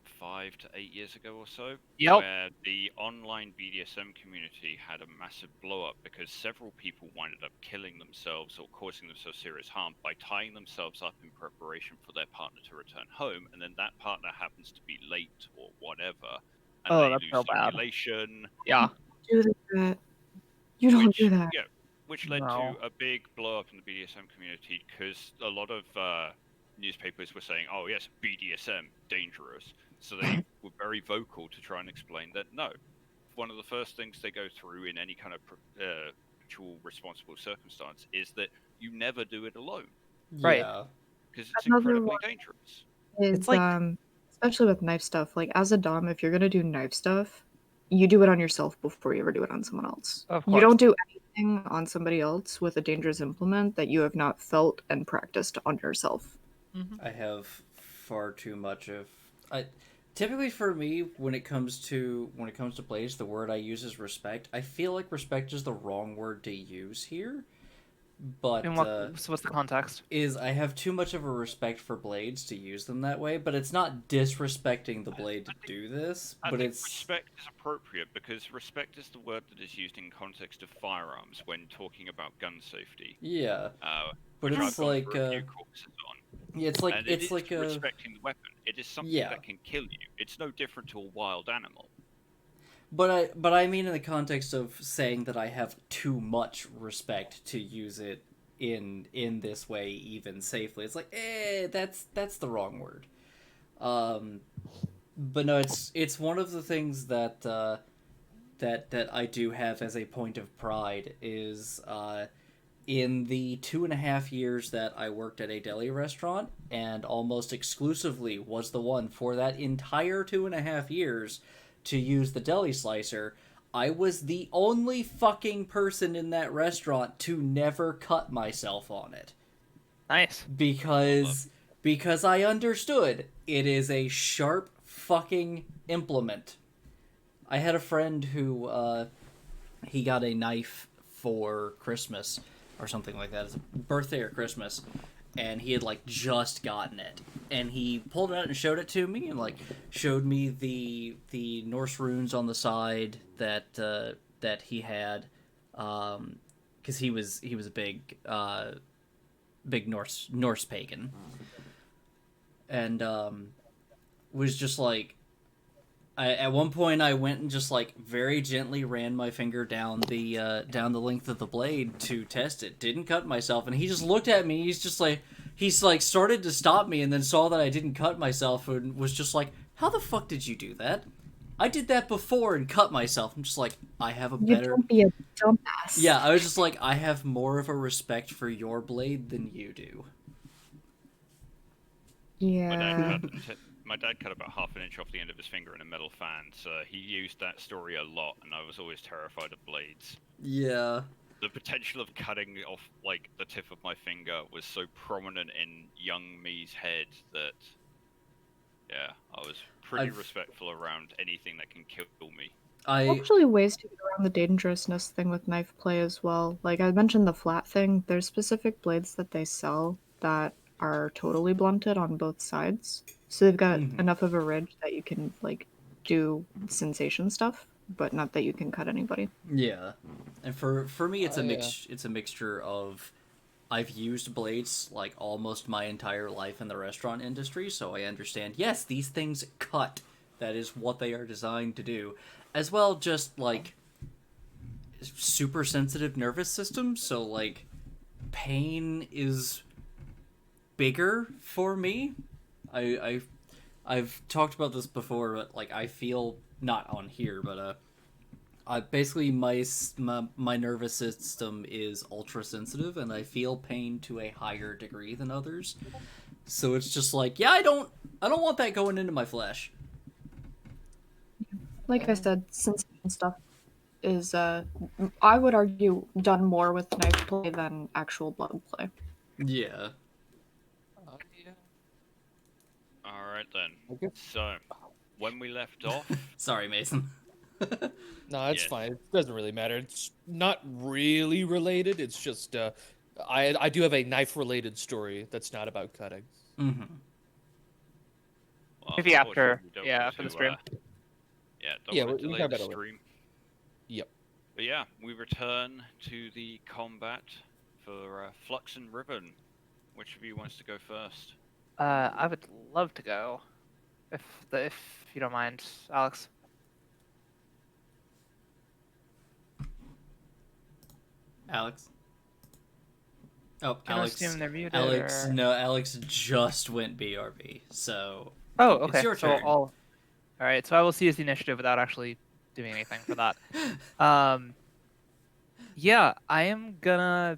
5 to 8 years ago or so, Yep. where the online BDSM community had a massive blow up because several people winded up killing themselves or causing themselves serious harm by tying themselves up in preparation for their partner to return home, and then that partner happens to be late or whatever, and Oh, they that's lose so bad. circulation, Yeah. Do that. You don't which do that. yeah, which led No. to a big blow up in the BDSM community because a lot of newspapers were saying, "Oh yes, BDSM dangerous," so they were very vocal to try and explain that no. One of the first things they go through in any kind of actual responsible circumstance is that you never do it alone Right. Yeah. because it's Another incredibly one dangerous. Is It's like- especially with knife stuff. Like as a dom, if you're gonna do knife stuff, you do it on yourself before you ever do it on someone else. Of You course. don't do anything on somebody else with a dangerous implement that you have not felt and practiced on yourself. I have far too much of. Typically for me, when it comes to blades, the word I use is respect. I feel like respect is the wrong word to use here, but And so what's the context? is I have too much of a respect for blades to use them that way. But it's not disrespecting the blade to do this. I But think it's respect is appropriate because respect is the word that is used in context of firearms when talking about gun safety. yeah. But Which it's I've gone like through a few courses on. yeah, it's like And it's it is like a respecting the weapon. It is something Yeah. that can kill you. It's no different to a wild animal. But I mean in the context of saying that I have too much respect to use it in this way even safely. It's like that's the wrong word. But no, it's one of the things that that I do have as a point of pride is in the 2.5 years that I worked at a deli restaurant, and almost exclusively was the one for that entire 2.5 years to use the deli slicer, I was the only fucking person in that restaurant to never cut myself on it. Nice. Because I understood it is a sharp fucking implement. I had a friend who he got a knife for Christmas or something like that. It's a birthday or Christmas, and he had like just gotten it, and he pulled it out and showed it to me, and like showed me the Norse runes on the side that that he had, because he was a big Norse pagan, and was just like. At one point, I went and just like very gently ran my finger down the length of the blade to test it. Didn't cut myself, and he just looked at me. He's like started to stop me, and then saw that I didn't cut myself, and was just like, "How the fuck did you do that?" I did that before and cut myself. I'm just like, I have a You better. don't be a dumbass. Yeah, I was just like, I have more of a respect for your blade than you do. Yeah. My dad cut about half an inch off the end of his finger in a metal fan, so he used that story a lot, and I was always terrified of blades. Yeah. The potential of cutting off like the tip of my finger was so prominent in young me's head that, yeah, I was pretty I've- respectful around anything that can kill me. Actually, ways to get around the dangerousness thing with knife play as well. Like I mentioned, the flat thing. There's specific blades that they sell that are totally blunted on both sides, so they've got Mhm. enough of a ridge that you can like do sensation stuff, but not that you can cut anybody. Yeah, and for me, it's a Yeah. It's a mixture of I've used blades like almost my entire life in the restaurant industry, so I understand. Yes, these things cut. That is what they are designed to do, as well. Just like super sensitive nervous system, so like pain is bigger for me. I've talked about this before, but like I feel not on here, but basically my nervous system is ultra sensitive, and I feel pain to a higher degree than others. So it's just like, yeah, I don't want that going into my flesh. Like I said, sensation stuff is I would argue done more with knife play than actual blood play. Yeah. Yeah. All right then. Okay. So, when we left off, Sorry, Mason. No, it's Yeah. fine. It doesn't really matter. It's not really related. It's just I do have a knife-related story that's not about cutting. Mm-hmm. Well, Maybe after, unfortunately, we don't yeah, want after the to, stream. Don't Yeah, want to we delay can the talk about it later. stream. Yep. But yeah, we return to the combat for Flux and Ribbon. Which of you wants to go first? I would love to go, if you don't mind, Alex. Alex. Oh, Can I Alex. assume they're muted? Alex, or... no, Alex just went BRB, so Oh, it's okay. your So turn. all right. So I will seize the initiative without actually doing anything for that. Yeah, I am gonna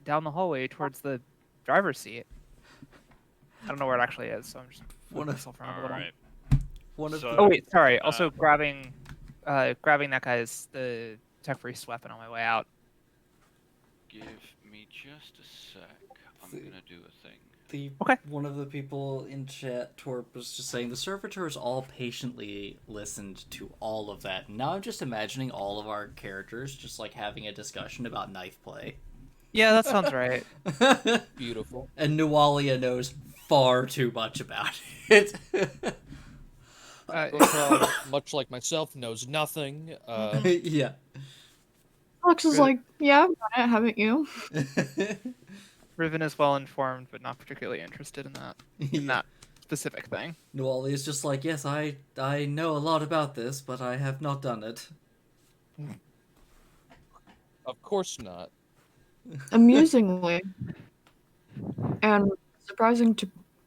down the hallway towards the driver's seat. I don't know where it actually is, so I'm just One moving of- myself around a All little. right. One of So- Oh wait, sorry. Uh, Also grabbing that guy's the tech priest weapon on my way out. Give me just a sec. I'm See. gonna do a thing. Okay. One of the people in chat, Torp, was just saying the servitors all patiently listened to all of that. Now I'm just imagining all of our characters just like having a discussion about knife play. Yeah, that sounds right. Beautiful. And Nualia knows far too much about it. Uh, Much like myself, knows nothing. Yeah. Alex is Really? like, yeah, I've done it, haven't you? Riven is well informed, but not particularly interested in Yeah. that specific thing. Nualia is just like, yes, I know a lot about this, but I have not done it. Of course not. Amusingly, and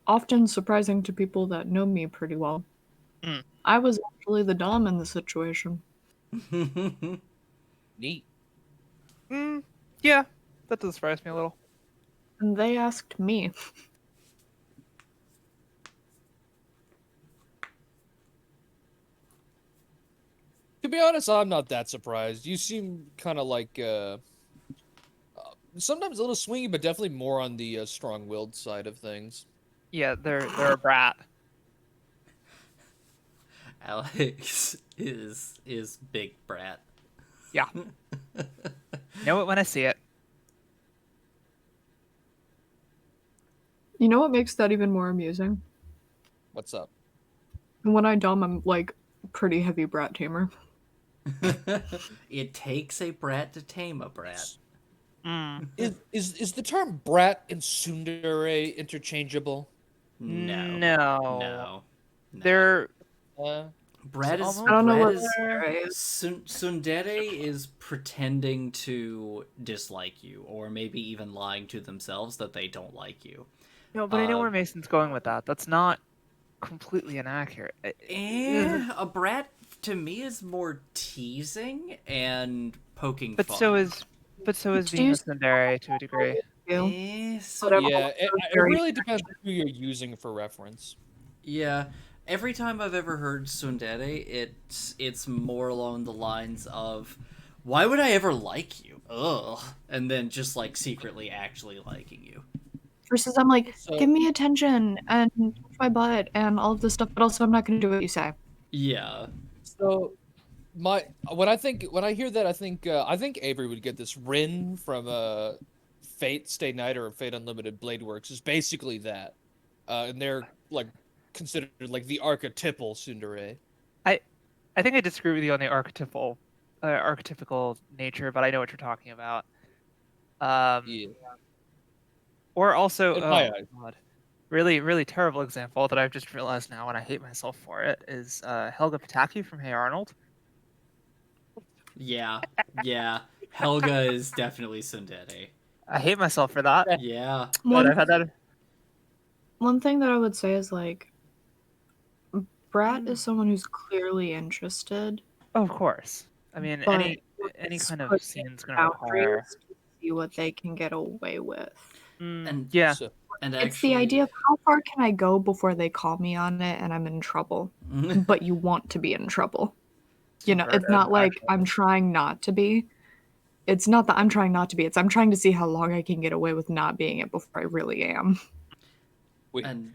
often surprising to people that know me pretty well. Mm. I was actually the dom in the situation. Neat. Yeah, that does surprise me a little. And they asked me. To be honest, I'm not that surprised. You seem kind of like sometimes a little swingy, but definitely more on the strong-willed side of things. Yeah, they're a brat. Alex is big brat. Yeah. Know it when I see it. You know what makes that even more amusing? What's up? When I dom, I'm like pretty heavy brat tamer. It takes a brat to tame a brat. Mm. Is the term brat and tsundere interchangeable? No. No. No. They're Brat is almost I don't know brat what is tsundere is. Tsundere is pretending to dislike you, or maybe even lying to themselves that they don't like you. no, but I know Uh, where Mason's going with that. That's not completely inaccurate. A brat to me is more teasing and poking But fun. so is being a Jeez. tsundere to a degree. You. So Yeah, it really depends on who you're using for reference. yeah. Every time I've ever heard tsundere, it's more along the lines of, why would I ever like you? Ugh. And then just like secretly actually liking you. Versus I'm like, So- give me attention and touch my butt and all of this stuff, but also I'm not going to do what you say. Yeah. So, when I hear that, I think Avery would get this. Rin from Fate Stay Night or Fate Unlimited Blade Works is basically that, and they're like considered like the archetypal tsundere. I think I disagree with you on the archetypical nature, but I know what you're talking about. Yeah. Or also, In my eyes. God, really, really terrible example that I've just realized now, and I hate myself for it, is Helga Pataki from Hey Arnold. Yeah. Yeah. Helga is definitely tsundere. I hate myself for that. Yeah. But I've had that. One thing that I would say is like, Brat is someone who's clearly interested. Oh, of course. I mean, But any it's kind of putting scene's gonna require. boundaries to see what they can get away with. And Yeah. So, and It's actually, the idea of how far can I go before they call me on it and I'm in trouble. But you want to be in trouble. You know, it's Subverted, not like actually. I'm trying not to be. It's not that I'm trying not to be. It's I'm trying to see how long I can get away with not being it before I really am. and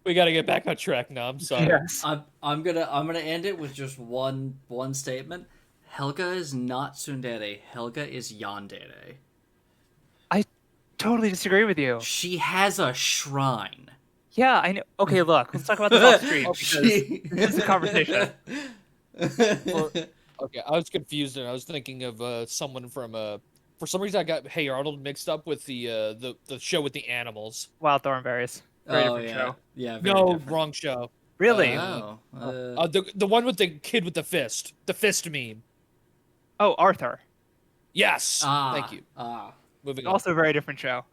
we got to get back on track now. I'm sorry. Yes. I'm gonna end it with just one statement. Helga is not tsundere. Helga is yandere. totally disagree with you. She has a shrine. Yeah, I know. Okay, look, let's talk about this off stream because She- this is a conversation. Okay, I was confused and I was thinking of someone from For some reason, I got Hey Arnold mixed up with the show with the animals. Wild Thornberries. Very Oh, different yeah. show. Yeah, very No, different. wrong show. Really? Oh. The one with the kid with the fist meme. Oh, Arthur. Yes. Thank you. Moving on. Also a very different show.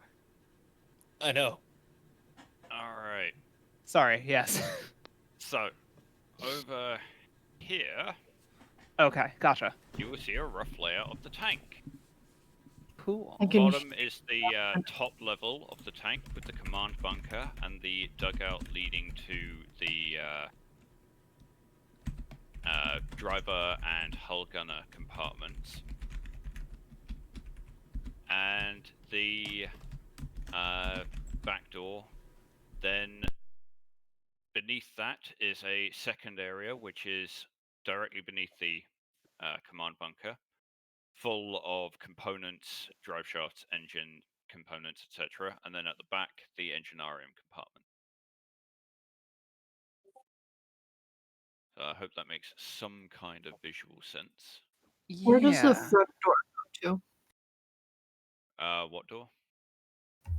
I know. All right. Sorry, yes. So, over here, Okay, gotcha. you will see a rough layout of the tank. Cool. I can Bottom is the top level of the tank with the command bunker and the dugout leading to the driver and hull gunner compartments. And the back door. Then beneath that is a second area, which is directly beneath the command bunker, full of components, drive shafts, engine components, etc. And then at the back, the enginarium compartment. So I hope that makes some kind of visual sense. Where does the Yeah. front door go to? What door?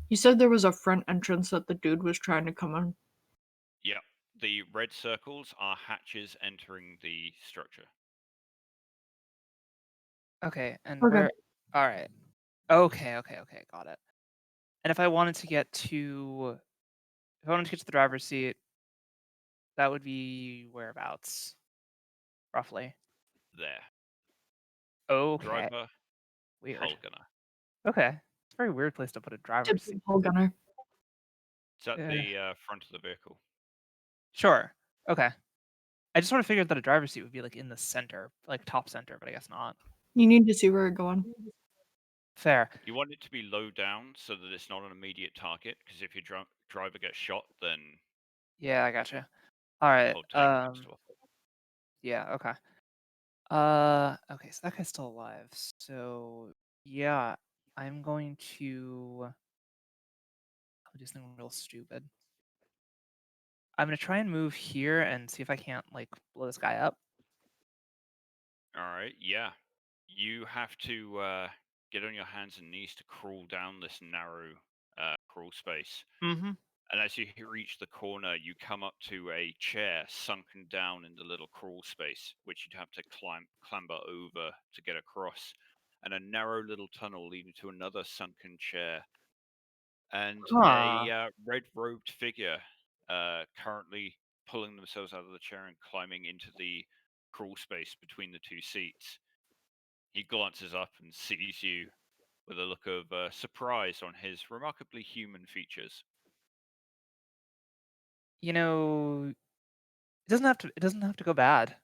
You said there was a front entrance that the dude was trying to come in. Yeah, the red circles are hatches entering the structure. Okay, and Okay. where? All right. Okay, got it. And if I wanted to get to the driver's seat, that would be whereabouts, roughly. There. Okay. Driver, Weird. hull gunner. Okay. It's a very weird place to put a driver's seat. Typical gunner. It's at Yeah. the front of the vehicle. Sure. Okay. I just sort of figured that a driver's seat would be like in the center, like top center, but I guess not. You need to see where you're going. Fair. You want it to be low down so that it's not an immediate target, because if your driver gets shot, then Yeah, I gotcha. All the right. whole tank needs to off. Yeah, okay. Okay, so that guy's still alive. So yeah, I'm going to do something real stupid. I'm gonna try and move here and see if I can't like blow this guy up. All right, yeah. You have to get on your hands and knees to crawl down this narrow crawl space. Mm-hmm. And as you reach the corner, you come up to a chair sunken down in the little crawl space, which you'd have to clamber over to get across, and a narrow little tunnel leading to another sunken chair, and a red-robed figure currently pulling themselves out of the chair and climbing into the crawl space between the two seats. He glances up and sees you with a look of surprise on his remarkably human features. You know, it doesn't have to go bad.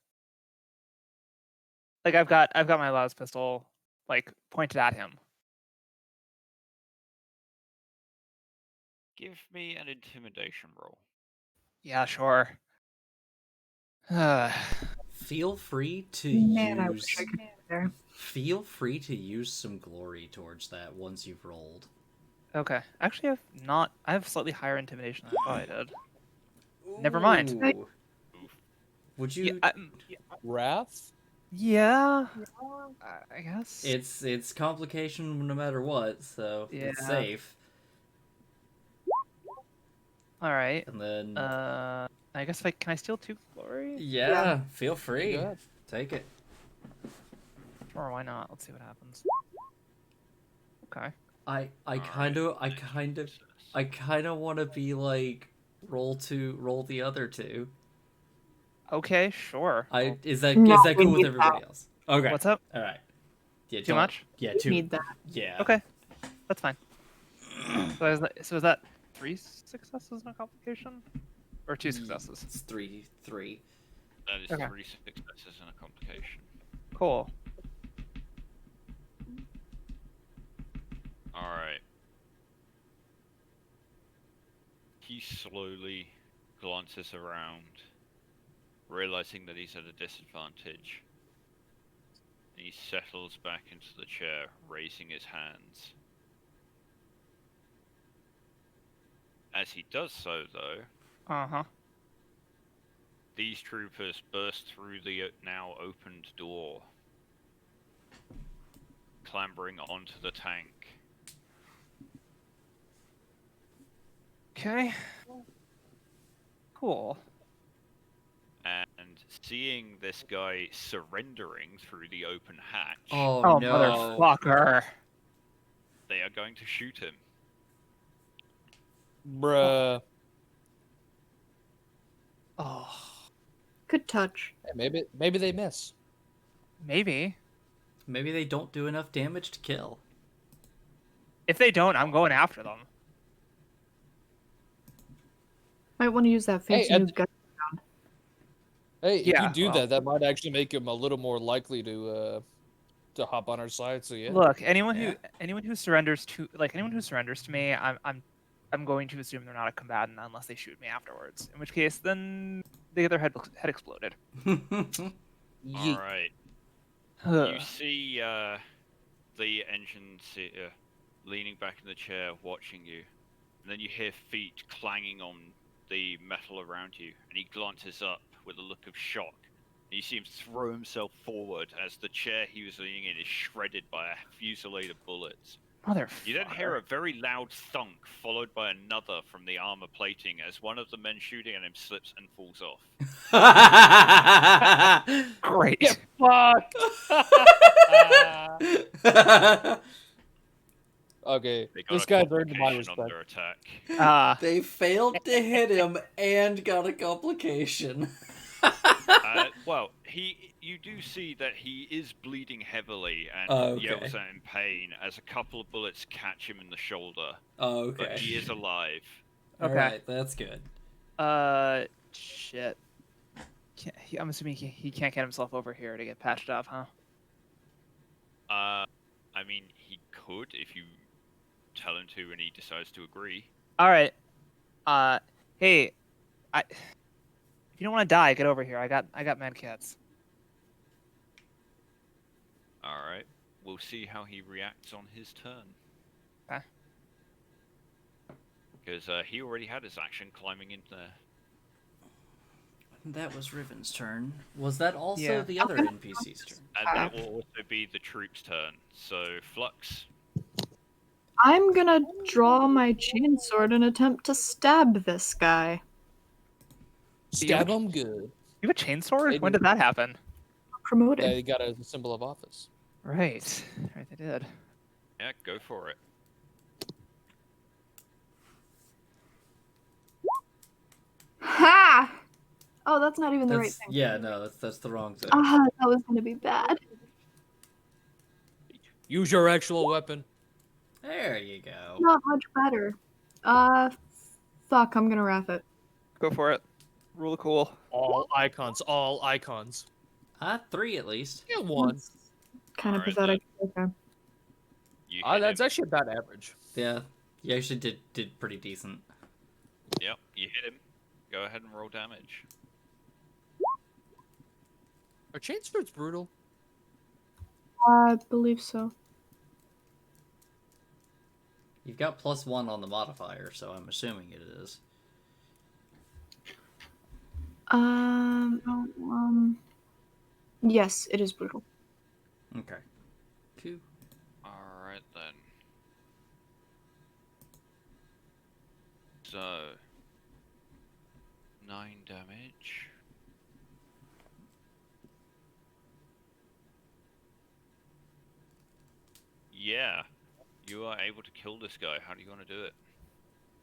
Like I've got my Las pistol like pointed at him. Give me an intimidation roll. Yeah, sure. Feel free to Man, I use. wish I could be there. Feel free to use some glory towards that once you've rolled. Okay. Actually, I have slightly higher intimidation than I thought I did. Never mind. Ooh. Would you? Wrath? Yeah, I guess. It's complication no matter what, so it's Yeah. safe. All right. And then I guess can I steal 2 glory? yeah, feel free. Yeah. Take it. Sure, why not? Let's see what happens. Okay. I Alright, kind of success. want to be like roll the other two. Okay, sure. Well, Is that No, is that we cool with need everybody that. else? Okay. what's up? All right. Yeah. Too don't- much? Yeah. You Too. need that. Yeah. Okay, that's fine. So is that 3 successes and a complication, or 2 successes? It's 3. That is Okay. 3 successes and a complication. Cool. Alright. He slowly glances around, realizing that he's at a disadvantage. He settles back into the chair, raising his hands. As he does so, though, Uh-huh. these troopers burst through the now opened door, clambering onto the tank. Okay. Cool. And seeing this guy surrendering through the open hatch, Oh, no. motherfucker. they are going to shoot him. Bruh. Oh, Good touch. Hey, maybe they miss. maybe. Maybe they don't do enough damage to kill. If they don't, I'm going after them. Might want to use that fancy and- new gun. Hey, if Yeah, you do well- that might actually make him a little more likely to hop on our side. So yeah. Look, anyone Yeah. who surrenders to me, I'm going to assume they're not a combatant unless they shoot me afterwards. In which case, then they get their head exploded. All right. You see the engine leaning back in the chair, watching you, and then you hear feet clanging on the metal around you, and he glances up with a look of shock. And you see him throw himself forward as the chair he was leaning in is shredded by a fusillade of bullets. Motherfucker. You then hear a very loud thunk, followed by another from the armor plating as one of the men shooting at him slips and falls off. Great. Fuck. Okay, They got this a guy's earned my complication respect. on their attack. They failed to hit him and got a complication. Well, you do see that he is bleeding heavily and Oh, okay. yells out in pain as a couple of bullets catch him in the shoulder. Oh, But okay. he is alive. Okay. Alright, that's good. Shit. I'm assuming he can't get himself over here to get patched up, huh? I mean, he could if you tell him to and he decides to agree. All right. Hey, if you don't want to die, get over here. I got med kits. Alright. We'll see how he reacts on his turn. Okay. Because he already had his action climbing in there. That was Riven's turn. Was that also Yeah. the other NPC's turn? And that will also be the troops' turn. So, Flux. I'm gonna draw my chainsword and attempt to stab this guy. Stab him good. You have a chainsword? They When do. did that happen? Promoted. They got a symbol of office. Right. Right, they did. Yeah, go for it. Ha! Oh, that's not even the right That's, thing. yeah, no, that's the wrong thing. Ah, that was gonna be bad. Use your actual weapon. There you go. Not much better. Fuck, I'm gonna wrap it. Go for it. Rule of cool. All icons. All icons. 3 at least. Get one. Kind of Alright, pathetic. Okay. You hit That's him. actually about average. Yeah, you actually did pretty decent. Yep, you hit him. Go ahead and roll damage. Are chainswords brutal? I believe so. You've got +1 on the modifier, so I'm assuming it is. Yes, it is brutal. Okay. 2. Alright then. So, 9 damage. Yeah, you are able to kill this guy. How do you want to do it?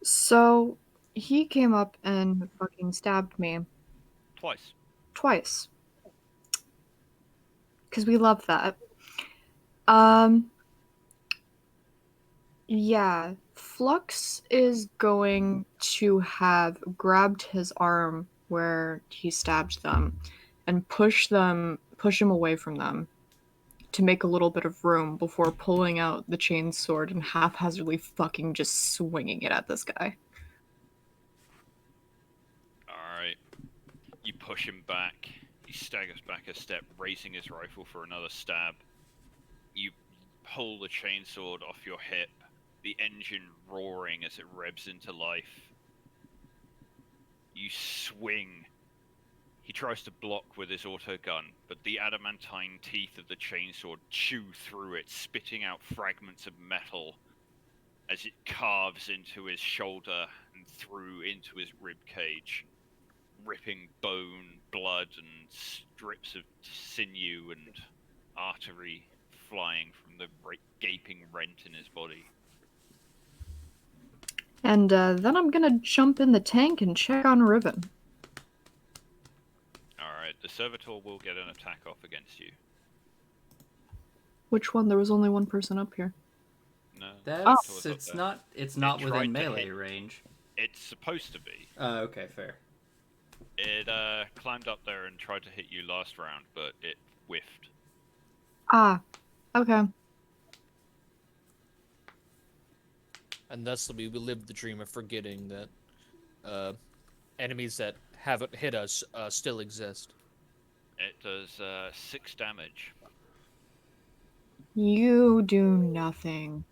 So, he came up and fucking stabbed me Twice. twice. Because we love that. Yeah. Flux is going to have grabbed his arm where he stabbed them and push him away from them to make a little bit of room before pulling out the chain sword and haphazardly fucking just swinging it at this guy. Alright. You push him back. He staggers back a step, raising his rifle for another stab. You pull the chainsword off your hip, the engine roaring as it revs into life. You swing. He tries to block with his autogun, but the adamantine teeth of the chainsword chew through it, spitting out fragments of metal as it carves into his shoulder and through into his rib cage, ripping bone, blood, and strips of sinew and artery flying from the gaping rent in his body. And then I'm gonna jump in the tank and check on Riven. Alright, the servitor will get an attack off against you. Which one? There was only one person up here. No, That's Servitor's up it's there. not it's not It within tried to melee hit. range. It's supposed to be. Okay, fair. It climbed up there and tried to hit you last round, but it whiffed. Ah, okay. And thus we live the dream of forgetting that enemies that haven't hit us still exist. It does 6 damage. You do nothing.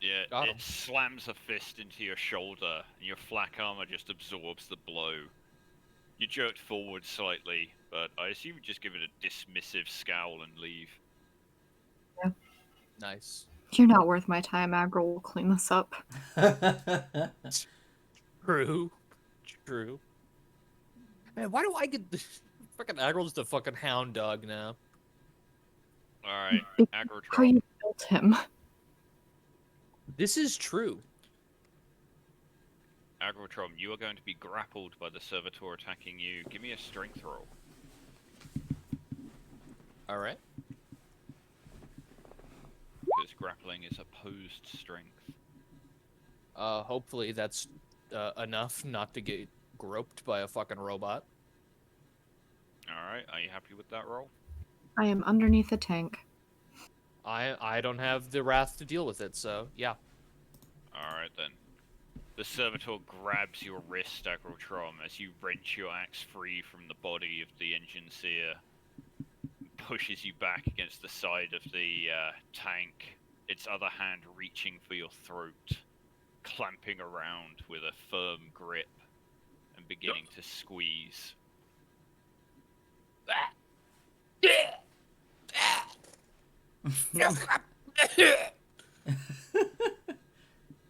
Yeah, Got 'em. it slams a fist into your shoulder, and your flak armor just absorbs the blow. You jerked forward slightly, but I assume you just give it a dismissive scowl and leave. Nice. You're not worth my time. Agro will clean this up. True. True. Man, why do I get the fucking Agral's the fucking hound dog now? Alright, How Agrotron. you built him. This is true. Agrotron, you are going to be grappled by the servitor attacking you. Give me a strength roll. Alright. Because grappling is opposed strength. Hopefully that's enough not to get groped by a fucking robot. Alright, are you happy with that roll? I am underneath a tank. I don't have the wrath to deal with it, so yeah. Alright then. The servitor grabs your wrist, Agrotron, as you wrench your axe free from the body of the engine seer. Pushes you back against the side of the tank, its other hand reaching for your throat, clamping around with a firm grip and beginning to squeeze.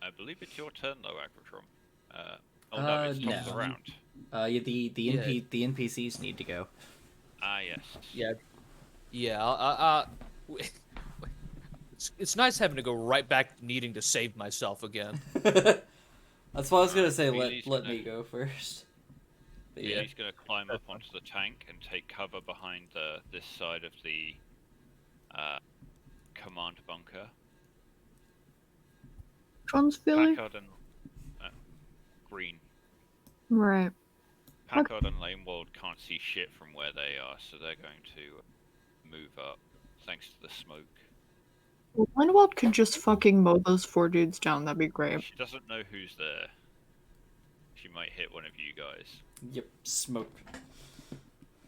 I believe it's your turn though, Agrotron. Oh no, it's top of the no. round. Yeah, the Yeah. the NPCs need to go. Ah yes. Yeah. Yeah, it's nice having to go right back needing to save myself again. That's why I was gonna say Wheelie's let gonna- me go first. But Yeah. He's going to climb up onto the tank and take cover behind this side of the command bunker. Which one's Philly? Packard and Green. Right. Packard and Lanewold can't see shit from where they are, so they're going to move up, thanks to the smoke. Well, Linwald could just fucking mow those 4 dudes down. That'd be great. She doesn't know who's there. She might hit one of you guys. Yep, smoke.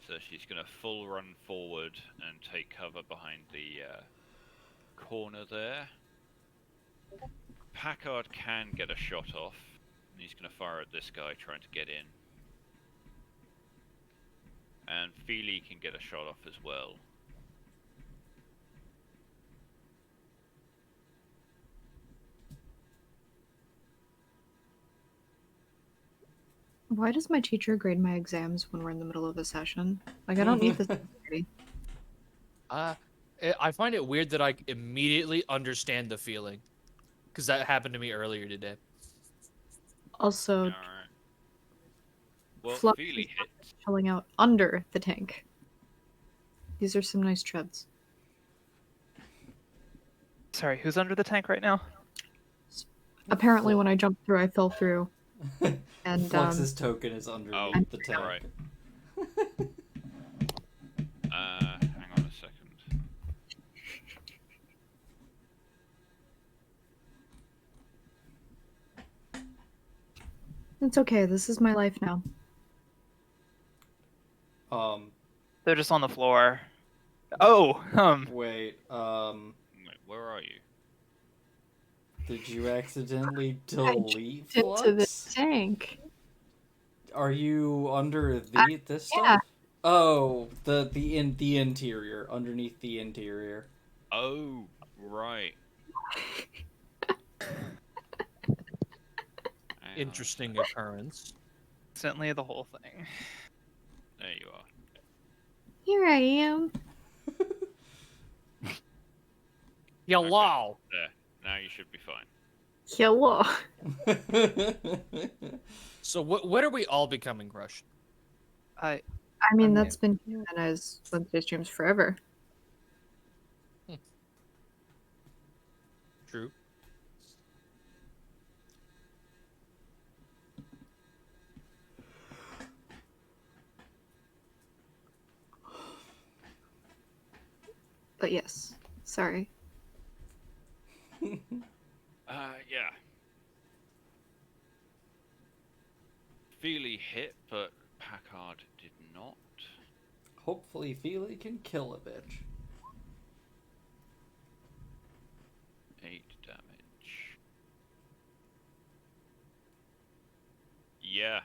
So she's going to full run forward and take cover behind the corner there. Packard can get a shot off, and he's going to fire at this guy trying to get in. And Feely can get a shot off as well. Why does my teacher grade my exams when we're in the middle of a session? Like, I don't need this. I find it weird that I immediately understand the feeling, because that happened to me earlier today. Also, Alright. Well, Fluff Feely is hits. chilling out under the tank. These are some nice treads. Sorry, who's under the tank right now? Apparently, when I jumped through, I fell through. And Flux's token is underneath Oh, the tank. right. Hang on a second. it's okay. This is my life now. They're just on the floor. Oh, Wait, Wait, where are you? did you accidentally delete Into the Flux? tank. Are you under this yeah. stuff? Oh, the interior, underneath the interior. Oh, right. Hang on a Interesting sec. occurrence. Instantly the whole thing. There you are. Here I am. Hello. There. Now you should be fine. Hello. So when are we all becoming Russian? I I mean, Okay. that's been canon as Wednesday streams forever. True. But yes, sorry. Yeah. Feely hit, but Packard did not. Hopefully, Feely can kill a bitch. 8 damage. Yeah,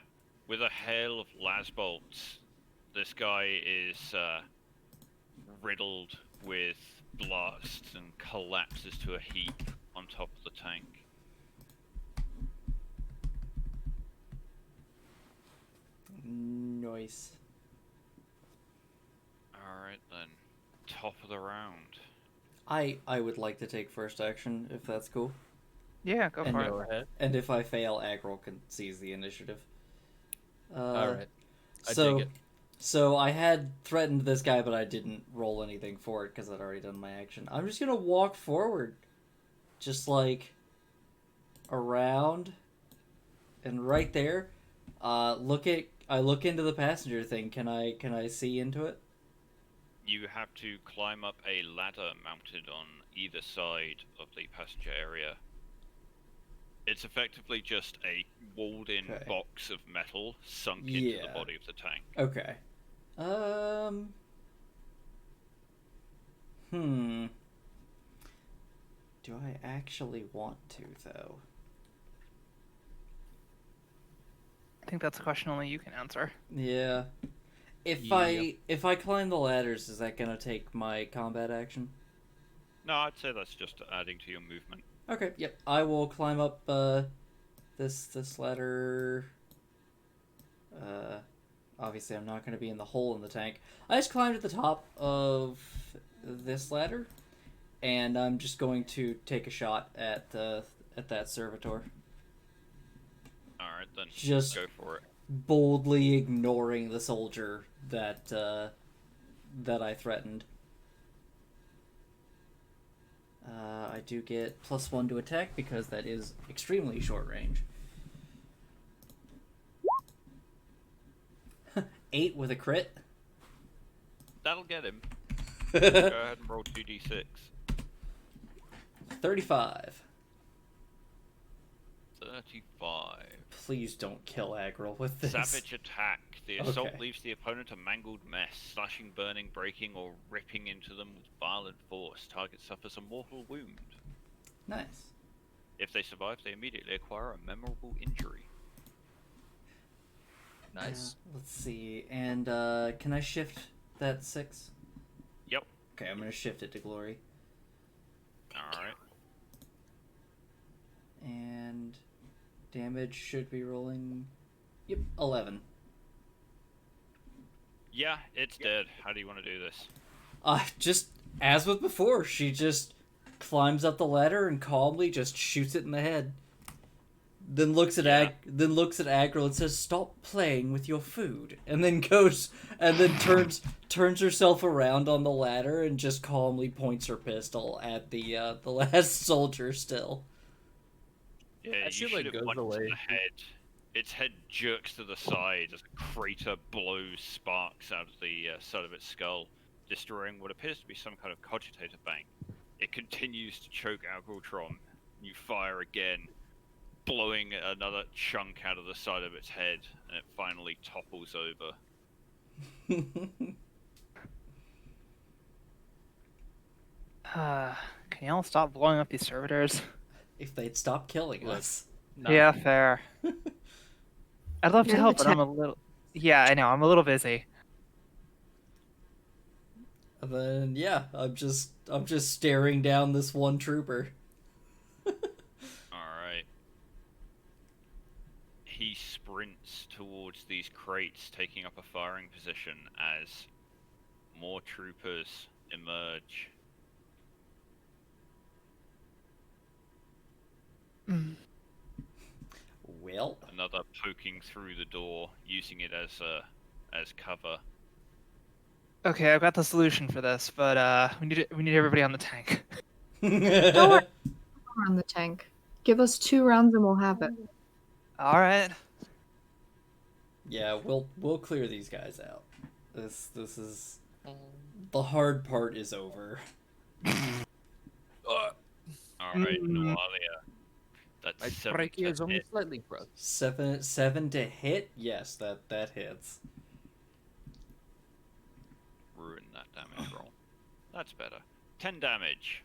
with a hail of las bolts, this guy is riddled with blasts and collapses to a heap on top of the tank. Nice. Alright then, top of the round. I would like to take first action if that's cool. yeah, go And for Go it. ahead. And if I fail, Agril can seize the initiative. All right. I so, dig it. so I had threatened this guy, but I didn't roll anything for it because I'd already done my action. I'm just gonna walk forward, just like around, and right there. I look into the passenger thing. Can I see into it? You have to climb up a ladder mounted on either side of the passenger area. It's effectively just a walled-in Okay. box of metal sunk into the Yeah. body of the tank. Okay. Do I actually want to though? I think that's a question only you can answer. Yeah. If Yep. I climb the ladders, is that gonna take my combat action? No, I'd say that's just adding to your movement. Okay, yep. I will climb up this ladder. Obviously I'm not gonna be in the hole in the tank. I just climbed at the top of this ladder, and I'm just going to take a shot at that servitor. Alright then, Just go for it. boldly ignoring the soldier that I threatened. I do get +1 to attack because that is extremely short range. 8 with a crit. That'll get him. Go ahead and roll 2d6. 35. 35. Please don't kill Agril with this. Savage attack. The assault Okay. leaves the opponent a mangled mess, slashing, burning, breaking, or ripping into them with violent force. Target suffers a mortal wound. Nice. If they survive, they immediately acquire a memorable injury. Nice. Let's see. And can I shift that 6? Yep. Okay, I'm gonna shift it to glory. Alright. And damage should be rolling. Yep, 11. Yeah, it's dead. How do you want to do this? Just as with before, she just climbs up the ladder and calmly just shoots it in the head. Then looks at Yeah. Agril and says, "Stop playing with your food." And then goes and then turns herself around on the ladder and just calmly points her pistol at the last soldier still. Yeah, As she, you like, shoot it goes once in away. the head. Its head jerks to the side as a crater blows sparks out of the side of its skull, destroying what appears to be some kind of cogitator bank. It continues to choke Agrotron. You fire again, blowing another chunk out of the side of its head, and it finally topples over. Can y'all stop blowing up these servitors? If they'd stop killing Look. us. Nah. Yeah, fair. I'd love to You're help, the but I'm a little. Yeah, I know. I'm a little busy. And then yeah, I'm just staring down this one trooper. Alright. He sprints towards these crates, taking up a firing position as more troopers emerge. Well, Another poking through the door, using it as cover. Okay, I've got the solution for this, but we need everybody on the tank. Don't worry. We're on the tank. Give us 2 rounds and we'll have it. All right. yeah, we'll clear these guys out. This is the hard part is over. Alright, Noalia. My That's 7 trachea to is only hit. slightly broken. 7 to hit. Yes, that hits. Ruin that damage roll. That's better. 10 damage.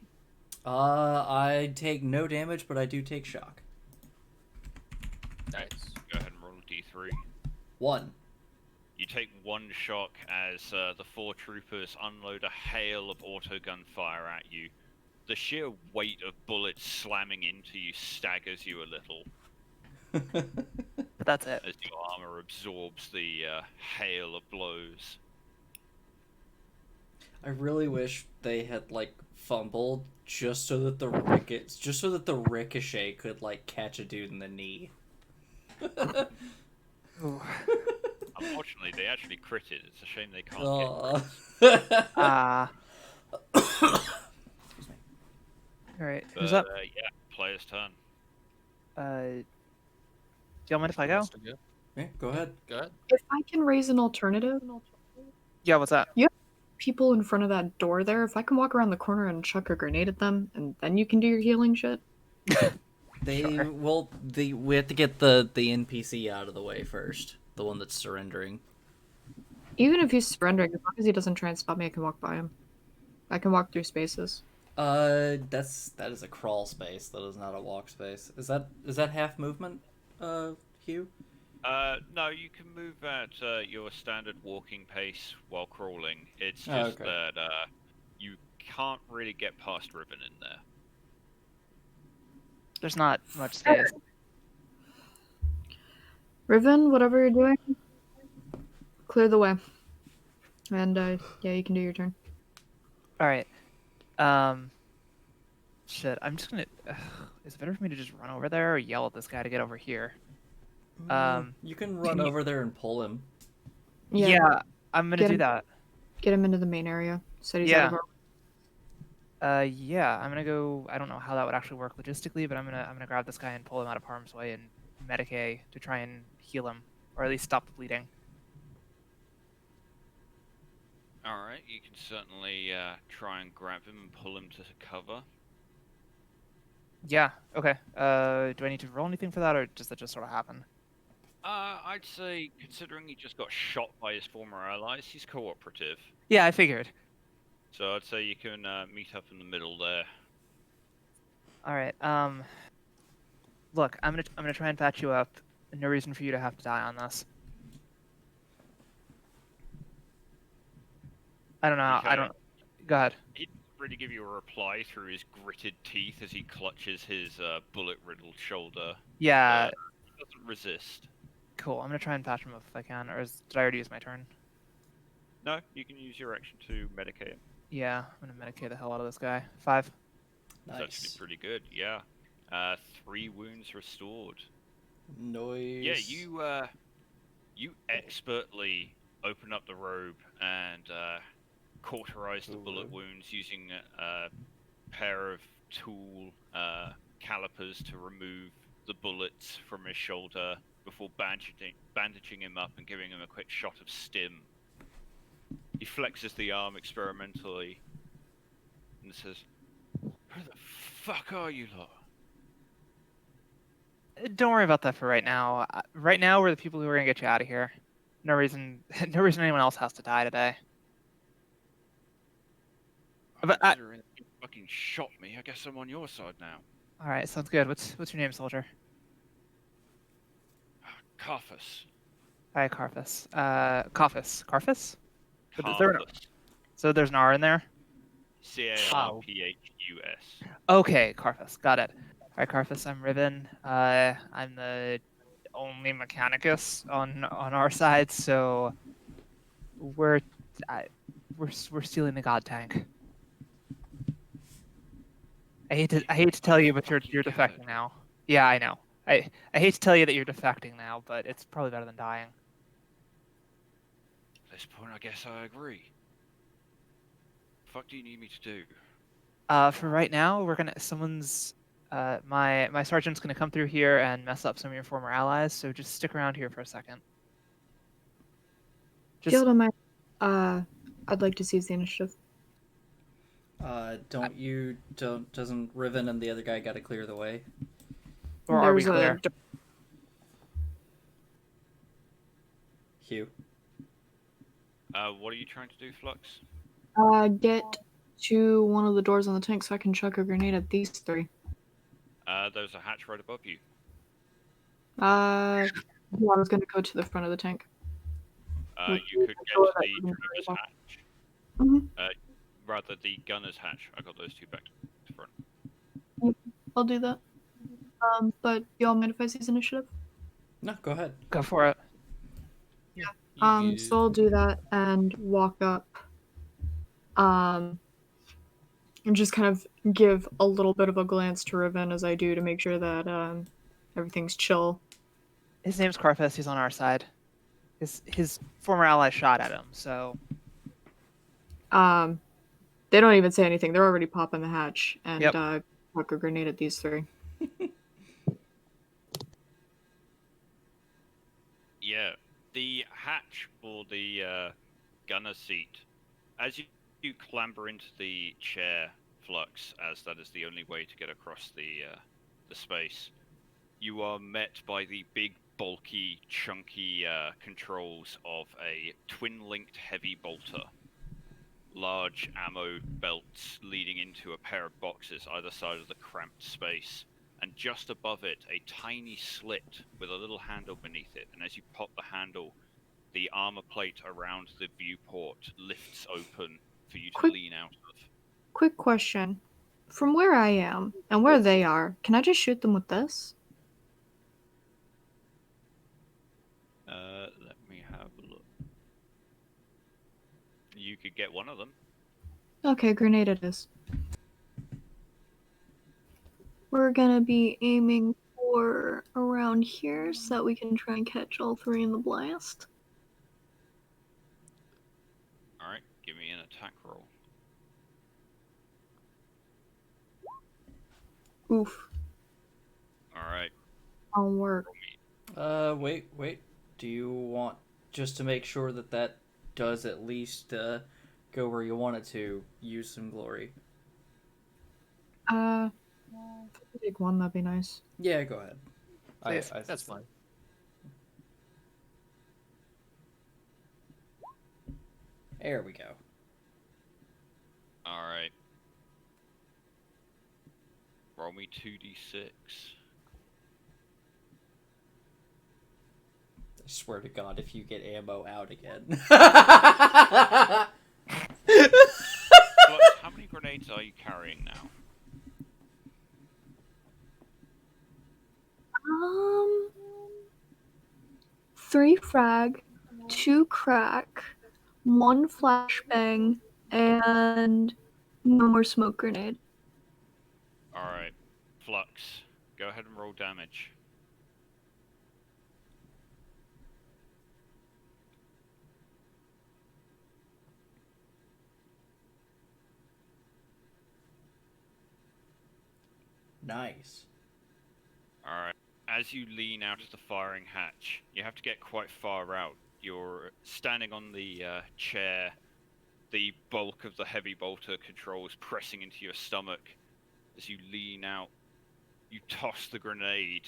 I take no damage, but I do take shock. Nice. Go ahead and roll a d3. 1. You take 1 shock as the 4 troopers unload a hail of autogun fire at you. The sheer weight of bullets slamming into you staggers you a little But that's it. as your armor absorbs the hail of blows. I really wish they had like fumbled just so that the ricochet could like catch a dude in the knee. Ooh. Unfortunately, they actually critted. It's a shame they can't Aw. Ah. All right. get. Who's But, up? yeah, player's turn. Do y'all mind if I go? Wants to go? Yeah, go ahead. Go ahead. If I can raise an alternative, Yeah. What's up? people in front of that door there, if I can walk around the corner and chuck a grenade at them, and then you can do your healing shit. We have to get the NPC out of the way first. The one that's surrendering. Even if he's surrendering, as long as he doesn't try and stop me, I can walk by him. I can walk through spaces. That is a crawl space. That is not a walk space. Is that half movement? Hugh? No, you can move at your standard walking pace while crawling. It's Oh, just okay. that you can't really get past Ribbon in there. There's not much space. Riven, whatever you're doing, clear the way. And yeah, you can do your turn. All right. Shit. I'm just gonna. Is it better for me to just run over there or yell at this guy to get over here? You can run you- over there and pull him. Yeah, I'm gonna Get do him. that. Get him into the main area. So he's out of our... Yeah, I'm gonna go. I don't know how that would actually work logistically, but I'm gonna grab this guy and pull him out of harm's way and Medicae to try and heal him, or at least stop the bleeding. Alright, you can certainly try and grab him and pull him to cover. Yeah. Okay. Do I need to roll anything for that, or does that just sort of happen? I'd say, considering he just got shot by his former allies, he's cooperative. Yeah, I figured. So I'd say you can meet up in the middle there. All right. Look, I'm gonna try and patch you up. No reason for you to have to die on this. I don't know. I Okay. don't. Go ahead. He doesn't really give you a reply through his gritted teeth as he clutches his bullet-riddled shoulder. Yeah. He doesn't resist. Cool. I'm gonna try and patch him up if I can. Or did I already use my turn? No, you can use your action to medicate him. Yeah. I'm gonna Medicae the hell out of this guy. 5. That's actually Nice. pretty good, yeah. 3 wounds restored. Noise. Yeah, you expertly open up the robe and cauterize the bullet wounds using a pair of tool calipers to remove the bullets from his shoulder before bandaging him up and giving him a quick shot of stim. He flexes the arm experimentally and says, "Who the fuck are you lot?" Don't worry about that for right now. Right now, we're the people who are gonna get you out of here. No reason. No reason anyone else has to die today. But I- Considering you fucking shot me, I guess I'm on your side now. All right. Sounds good. What's your name, soldier? Carthus. Hi, Carthus. Carthus. Carthus? But is there an- Carthus. So there's an R in there? Carphus. Okay, Carthus. Got it. All right, Carthus, I'm Riven. I'm the only Mechanicus on our side, so we're we're stealing the God Tank. I hate to tell you, but you're Fucking defecting coward. now. Yeah, I know. I hate to tell you that you're defecting now, but it's probably better than dying. At this point, I guess I agree. Fuck do you need me to do? For right now, my sergeant's gonna come through here and mess up some of your former allies. So just stick around here for a second. If you don't mind, I'd like to seize the initiative. Doesn't Riven and the other guy got to clear the way? Or are we There's a clear? Hugh. What are you trying to do, Flux? Get to one of the doors on the tank so I can chuck a grenade at these three. There's a hatch right above you. Yeah, I was gonna go to the front of the tank. You could get to door that the wouldn't be driver's very hatch. Mhm. Rather, the gunner's hatch. I got those two back to front. I'll do that. But y'all mind if I seize initiative? No, go ahead. Go for it. So I'll do that and walk up. And just kind of give a little bit of a glance to Riven as I do to make sure that everything's chill. His name's Carthus. He's on our side. His former ally shot at him, so They don't even say anything. They're already popping the hatch and Yep. chuck a grenade at these three. Yeah, the hatch for the gunner seat. As you clamber into the chair, Flux, as that is the only way to get across the space, you are met by the big, bulky, chunky controls of a twin-linked heavy bolter. Large ammo belts leading into a pair of boxes either side of the cramped space, and just above it a tiny slit with a little handle beneath it, and as you pop the handle, the armor plate around the viewport lifts open for you to Quick- lean out of. Quick question. From where I am and where they are, can I just shoot them with this? Let me have a look. You could get one of them. Okay, grenade it is. We're gonna be aiming for around here so that we can try and catch all three in the blast. Alright, give me an attack roll. Oof. Alright, I'll work. Wait. Do you want, just to make sure that does at least go where you want it to, use some glory? If I could take one, that'd be nice. Yeah, go ahead. Please. That's fine. There we go. alright. Roll me 2d6. I swear to God, if you get ammo out again. Flux, how many grenades are you carrying now? 3 frag, 2 crack, 1 flashbang, and no more smoke grenade. Alright, Flux, go ahead and roll damage. Nice. Alright, as you lean out of the firing hatch, you have to get quite far out. You're standing on the chair, the bulk of the heavy bolter controls pressing into your stomach. As you lean out, you toss the grenade,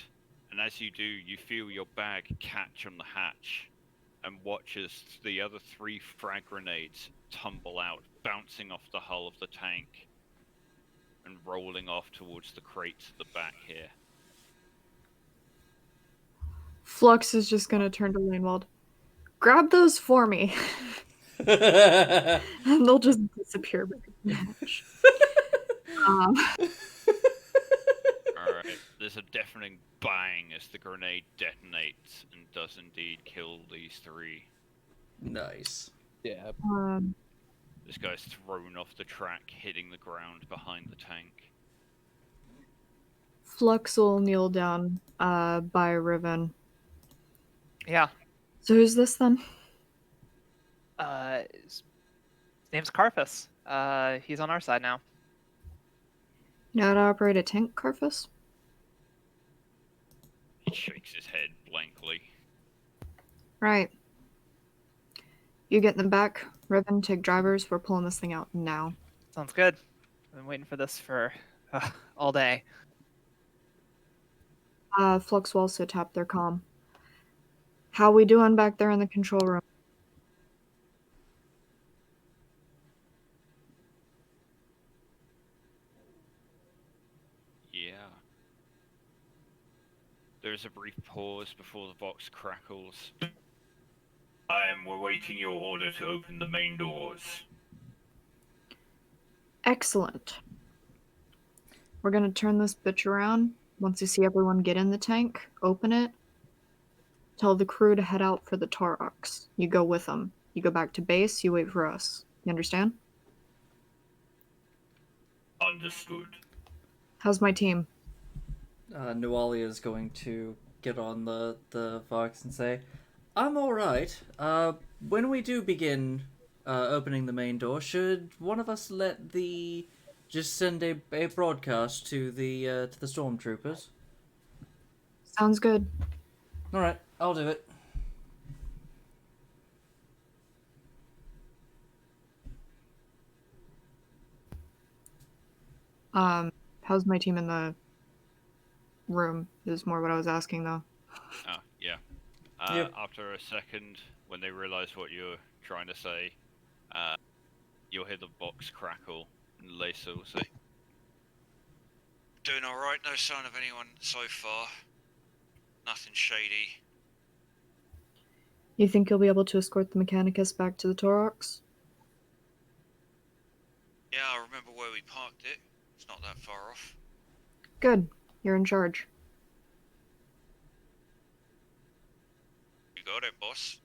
and as you do, you feel your bag catch on the hatch, and watch as the other 3 frag grenades tumble out, bouncing off the hull of the tank, and rolling off towards the crates at the back here. Flux is just gonna turn to Lanewald. Grab those for me. Nice. And they'll just disappear back in the hatch. Um, Alright, there's a deafening bang as the grenade detonates and does indeed kill these three. Yeah. This guy's thrown off the track, hitting the ground behind the tank. Flux will kneel down by Riven. Yeah. So who's this then? His name's Carfus. He's on our side now. You know how to operate a tank, Carfus? He shakes his head blankly. Right. You get in the back. Riven, take drivers. We're pulling this thing out now. Sounds good. I've been waiting for this for all day. Flux will also tap their comm. How we doing back there in the control room? Yeah. There's a brief pause before the box crackles. I am awaiting your order to open the main doors. Excellent. We're gonna turn this bitch around. Once you see everyone get in the tank, open it. Tell the crew to head out for the Taurox. You go with them. You go back to base, you wait for us. You understand? Understood. How's my team? Nualia is going to get on the Vox and say, I'm alright. When we do begin opening the main door, should one of us just send a broadcast to the stormtroopers? Sounds good. Alright, I'll do it. How's my team in the room? Is more what I was asking though. Oh, yeah. Yep. After a second, when they realize what you're trying to say, you'll hear the box crackle, and Lisa will say, "Doing alright, no sign of anyone so far. Nothing shady." You think you'll be able to escort the Mechanicus back to the Taurox? Yeah, I remember where we parked it. It's not that far off. Good. You're in charge. You got it, boss.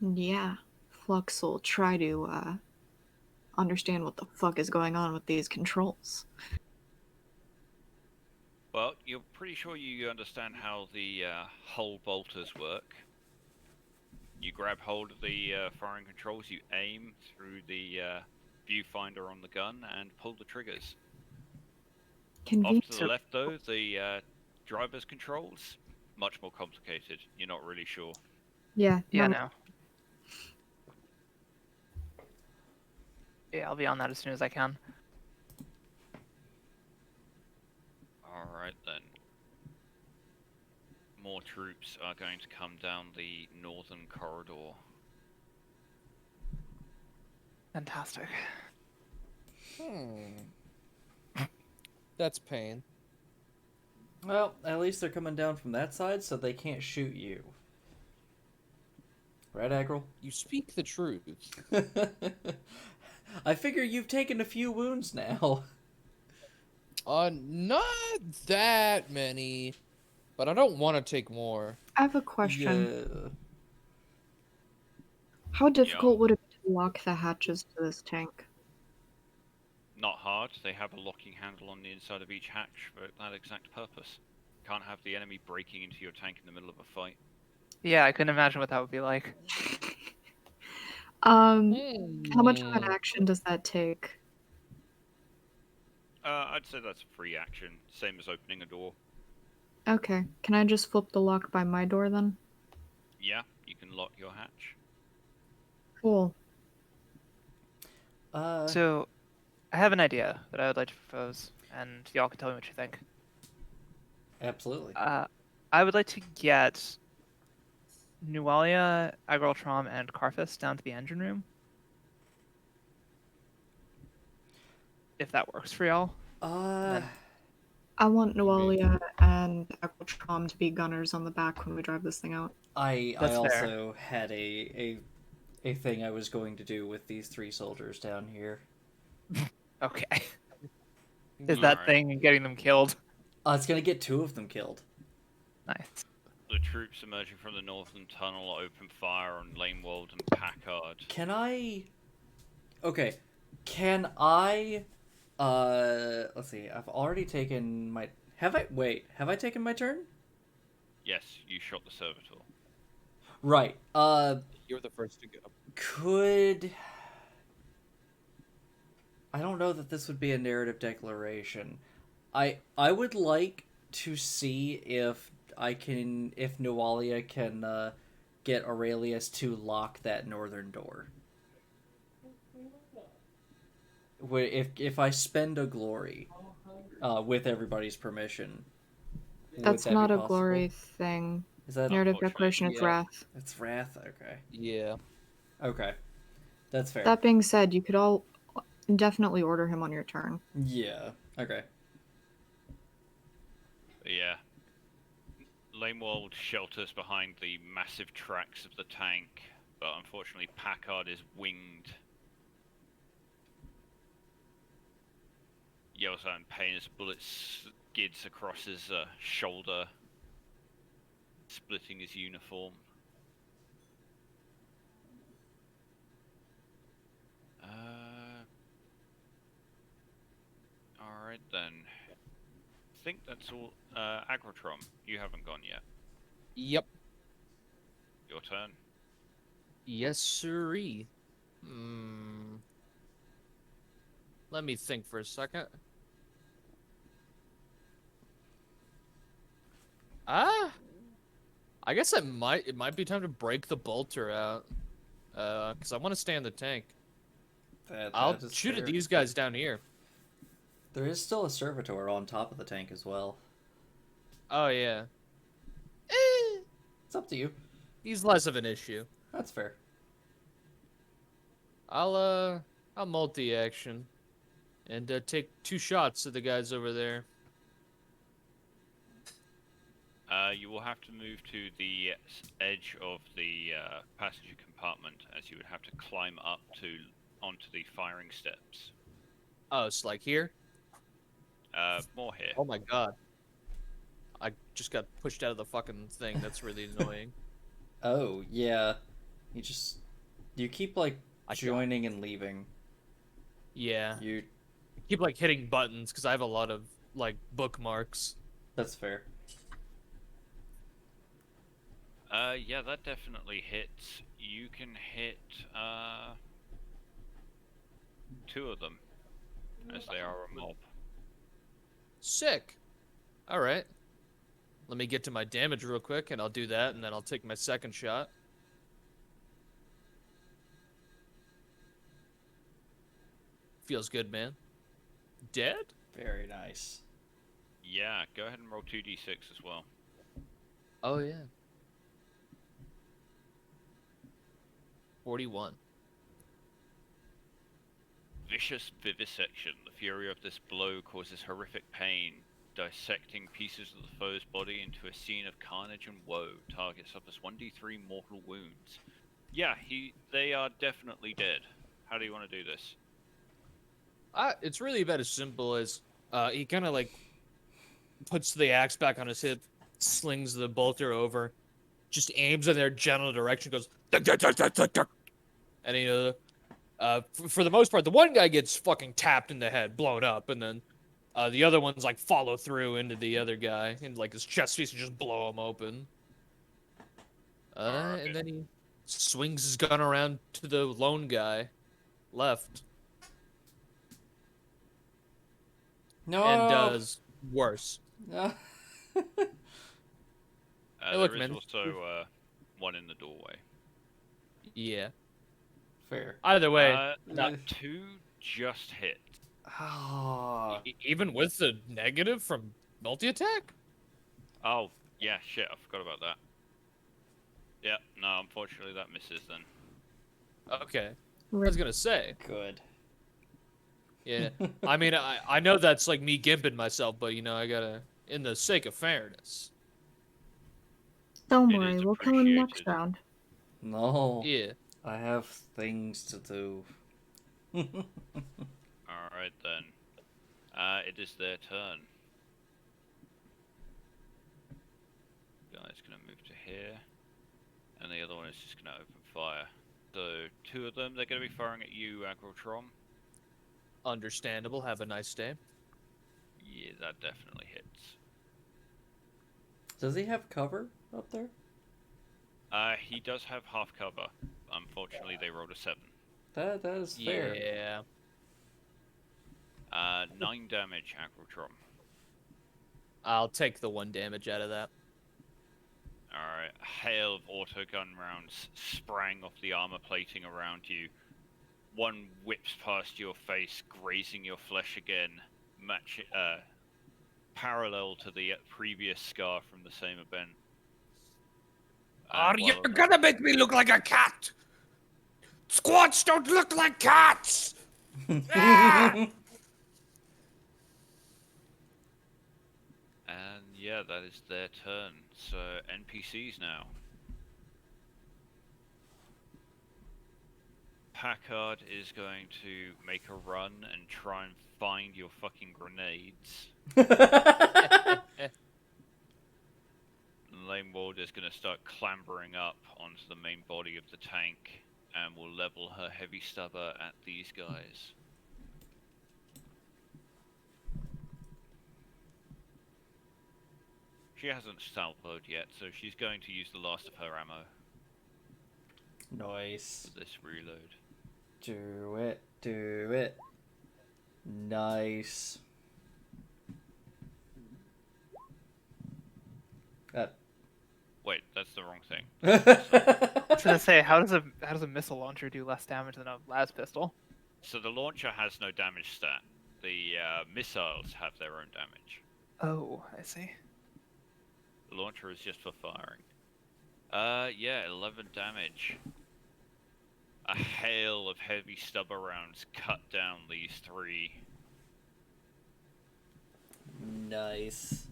Yeah. Flux will try to understand what the fuck is going on with these controls. Well, you're pretty sure you understand how the hull bolters work. You grab hold of the firing controls, you aim through the viewfinder on the gun, and pull the triggers. Off Convenient. to the left, though, the driver's controls, much more complicated. You're not really sure. Yeah. Yeah, no. no. Yeah, I'll be on that as soon as I can. Alright then. More troops are going to come down the northern corridor. Fantastic. That's pain. Well, at least they're coming down from that side, so they can't shoot you. Right, Agril? You speak the truth. I figure you've taken a few wounds now. Not that many, but I don't want to take more. I have a question. Yeah. How difficult would it be to lock the hatches to this tank? Not hard, they have a locking handle on the inside of each hatch for that exact purpose. Can't have the enemy breaking into your tank in the middle of a fight. Yeah, I couldn't imagine what that would be like. How much of an action does that take? I'd say that's a free action, same as opening a door. Okay. Can I just flip the lock by my door then? Yeah, you can lock your hatch. Cool. So, I have an idea that I would like to propose, and y'all can tell me what you think. Absolutely. I would like to get Nualia, Agraltrom, and Carfus down to the engine room. If that works for y'all. Uh, I want Noalia and Equitrom to be gunners on the back when we drive this thing out. I That's fair. also had a thing I was going to do with these 3 soldiers down here. Okay. Is that Alright. thing getting them killed? It's gonna get 2 of them killed. Nice. The troops emerging from the northern tunnel open fire on Lanewold and Packard. Can I? Okay. Can I? Let's see. I've already taken my. Have I? Wait. Have I taken my turn? Yes, you shot the servitor. Right. You're the first to go. Could. I don't know that this would be a narrative declaration. I would like to see if Noalia can get Aurelius to lock that northern door. If I spend a glory, with everybody's permission. would That's that be not a possible? glory thing. Is that Narrative unfortunate? declaration is Yeah. wrath. It's wrath? Okay. Yeah. Okay. That's fair. That being said, you could all indefinitely order him on your turn. Yeah. Okay. But yeah. Lanewold shelters behind the massive tracks of the tank, but unfortunately Packard is winged. Yells out in pain as a bullet skids across his shoulder, splitting his uniform. Alright then. I think that's all. Agrotrom, you haven't gone yet. Yep. Your turn. Yes, sirree. Let me think for a second. I guess it might be time to break the bolter out. Because I want to stay in the tank. I'll That is shoot at fair. these guys down here. There is still a servitor on top of the tank as well. Oh yeah. It's up to you. He's less of an issue. That's fair. I'll multi-action and take 2 shots at the guys over there. You will have to move to the edge of the passenger compartment, as you would have to climb up onto the firing steps. Oh, it's like here? More here. Oh my god. I just got pushed out of the fucking thing. That's really annoying. Oh, yeah. You keep, like, I got- joining and leaving. Yeah. You... Keep like hitting buttons because I have a lot of like bookmarks. That's fair. Yeah, that definitely hits. You can hit 2 of them, as they are a mob. Sick. All right. Let me get to my damage real quick, and I'll do that, and then I'll take my second shot. Feels good, man. Dead? Very nice. Yeah, go ahead and roll 2d6 as well. Oh yeah. 41. Vicious vivisection. The fury of this blow causes horrific pain, dissecting pieces of the foe's body into a scene of carnage and woe. Target suffers 1d3 mortal wounds. Yeah, they are definitely dead. How do you want to do this? It's really about as simple as he kind of like puts the axe back on his hip, slings the bolter over, just aims in their general direction, goes "Duck, duck, duck, duck, duck, duck." And for the most part, the one guy gets fucking tapped in the head, blown up, and then the other ones like follow through into the other guy, and like his chest piece and just blow him open. Alright. And then he swings his gun around to the lone guy, left, No! and does worse. No. Hey, look, There is man. also one in the doorway. Yeah. Fair. Either way, That 2 just hit. Oh. even with the negative from multi-attack? Oh, yeah, shit, I forgot about that. Yeah, no, unfortunately that misses then. Okay. I was gonna say. Good. Yeah. I mean, I know that's like me gimping myself, but you know, I gotta, in the sake of fairness. Don't It worry, is we'll kill him next appreciated. round. No, Yeah. I have things to do. Alright then. It is their turn. Guy's gonna move to here. And the other one is just gonna open fire. So, two of them, they're gonna be firing at you, Agrotron. Understandable. Have a nice day. Yeah, that definitely hits. Does he have cover up there? He does have half cover. Unfortunately, they rolled a 7. That is fair. Yeah. 9 damage, Agrotron. I'll take the 1 damage out of that. Alright, a hail of autogun rounds sprang off the armor plating around you. One whips past your face, grazing your flesh again, parallel to the previous scar from the same event. Are you gonna make me look like a cat? Squats don't look like cats! Ah! And yeah, that is their turn. So, NPCs now. Packard is going to make a run and try and find your fucking grenades. Lane Ward is going to start clambering up onto the main body of the tank and will level her heavy stubber at these guys. She hasn't salvoed yet, so she's going to use the last of her ammo Nice. for this reload. Do it. Do it. Nice. Wait, that's the wrong thing. I was gonna say, how does a missile launcher do less damage than a las pistol? So the launcher has no damage stat. The missiles have their own damage. Oh, I see. The launcher is just for firing. Yeah, 11 damage. A hail of heavy stubber rounds cut down these three. Nice.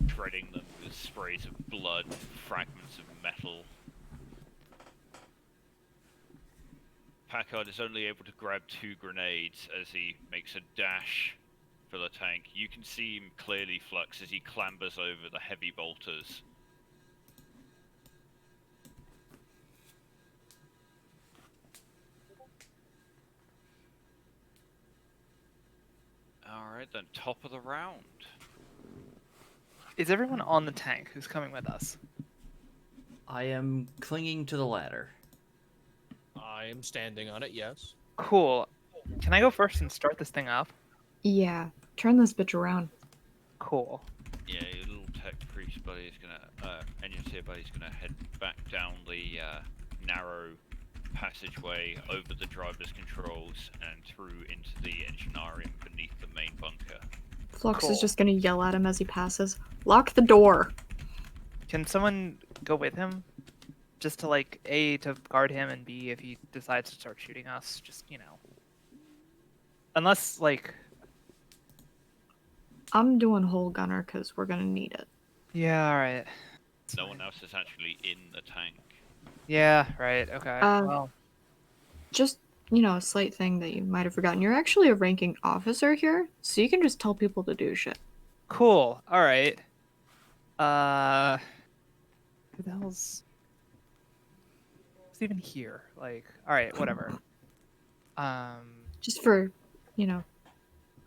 Shredding them with sprays of blood, fragments of metal. Packard is only able to grab 2 grenades as he makes a dash for the tank. You can see him clearly, Flux, as he clambers over the heavy bolters. Alright then, top of the round. Is everyone on the tank who's coming with us? I am clinging to the ladder. I am standing on it, yes. Cool. Can I go first and start this thing up? Yeah, turn this bitch around. Cool. Yeah, your little tech priest buddy is gonna, engineer buddy's gonna head back down the narrow passageway over the driver's controls and through into the enginarium beneath the main bunker. Flux Cool. is just gonna yell at him as he passes. Lock the door! Can someone go with him? Just to, like, A, to guard him, and B, if he decides to start shooting us, just, you know. Unless, like... I'm doing hole gunner because we're gonna need it. Yeah, alright. No one else is actually in the tank. Yeah, right, okay. Well, Just, you know, a slight thing that you might have forgotten. You're actually a ranking officer here, so you can just tell people to do shit. cool, alright. Who the hell's... Who's even here? Like, alright, whatever. Just for, you know.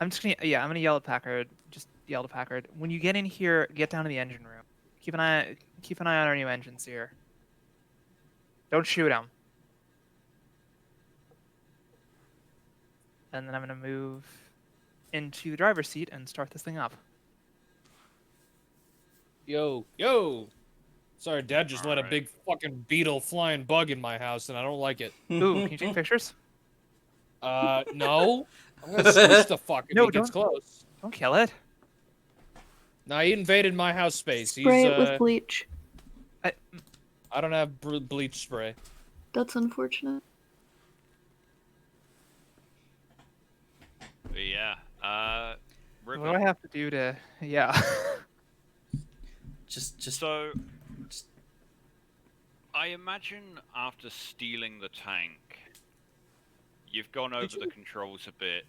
I'm just gonna, yeah, I'm gonna yell at Packard. Just yell to Packard. When you get in here, get down to the engine room. Keep an eye on our new engines here. Don't shoot them. And then I'm gonna move into the driver's seat and start this thing up. Yo! Sorry, Dad just let a Alright. big fucking beetle flying bug in my house, and I don't like it. Ooh, can you take pictures? No. I'm gonna squish the fuck if No, he gets close. Don't kill it. Nah, he invaded my house space. Spray He's, it with bleach. I don't have bleach spray. That's unfortunate. What do Riven. I have to do to? Yeah. Just So, just- I imagine after stealing the tank, you've gone over the controls a bit,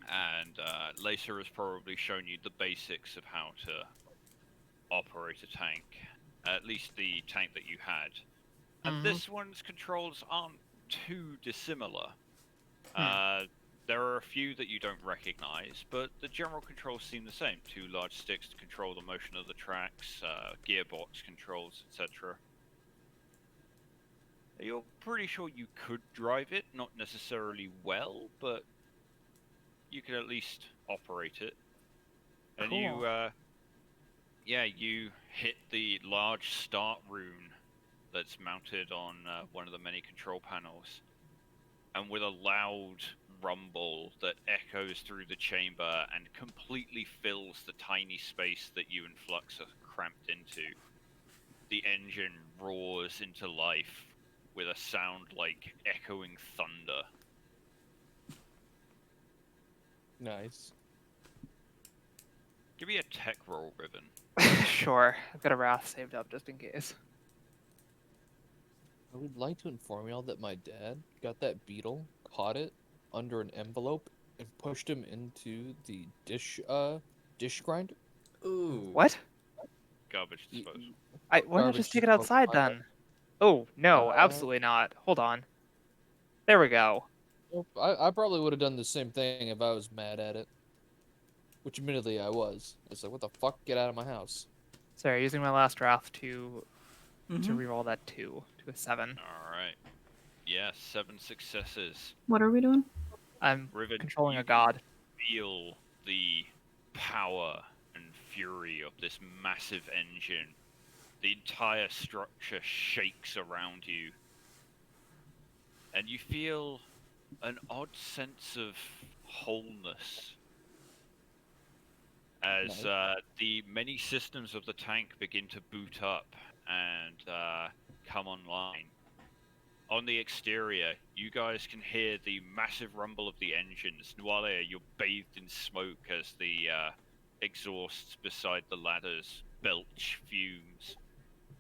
and Lacer has probably shown you the basics of how to operate a tank, at least the tank that you had. And Mhm. this one's controls aren't too dissimilar. Hmm. There are a few that you don't recognize, but the general controls seem the same. 2 large sticks to control the motion of the tracks, gearbox controls, etc. You're pretty sure you could drive it, not necessarily well, but you could at least operate it. And Cool. you hit the large start rune that's mounted on one of the many control panels. And with a loud rumble that echoes through the chamber and completely fills the tiny space that you and Flux are cramped into, the engine roars into life with a sound like echoing thunder. Nice. Give me a tech roll, Riven. Sure. I've got a wrath saved up just in case. I would like to inform y'all that my dad got that beetle, caught it under an envelope, and pushed him into the dish grinder. ooh. What? Garbage Y- disposal. Why don't you Garbage just take it disposal outside pile. then? Oh no, Uh, absolutely not. Hold on. There we go. Nope, I probably would have done the same thing if I was mad at it. Which admittedly I was. It's like, what the fuck? Get out of my house. Sorry, using my last wrath to Mhm. reroll that 2 to a 7. Alright. Yeah, 7 successes. What are we doing? I'm Riven, controlling you a god. feel the power and fury of this massive engine. The entire structure shakes around you. And you feel an odd sense of wholeness as the many systems of the tank begin to boot up and come online. On the exterior, you guys can hear the massive rumble of the engines. Nualia, you're bathed in smoke as the exhausts beside the ladders belch fumes.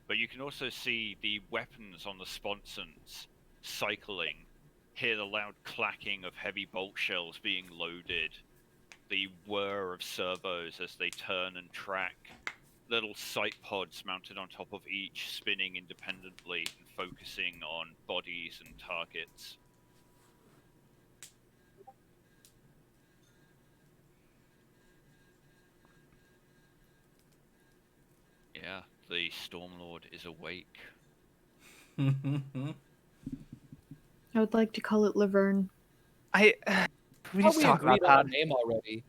But you can also see the weapons on the sponsons cycling, hear the loud clacking of heavy bolt shells being loaded, the whir of servos as they turn and track, little sight pods mounted on top of each spinning independently and focusing on bodies and targets. Yeah, the Stormlord is awake. I would like to call it Laverne. We need Thought to we talk about agreed on that. a name already.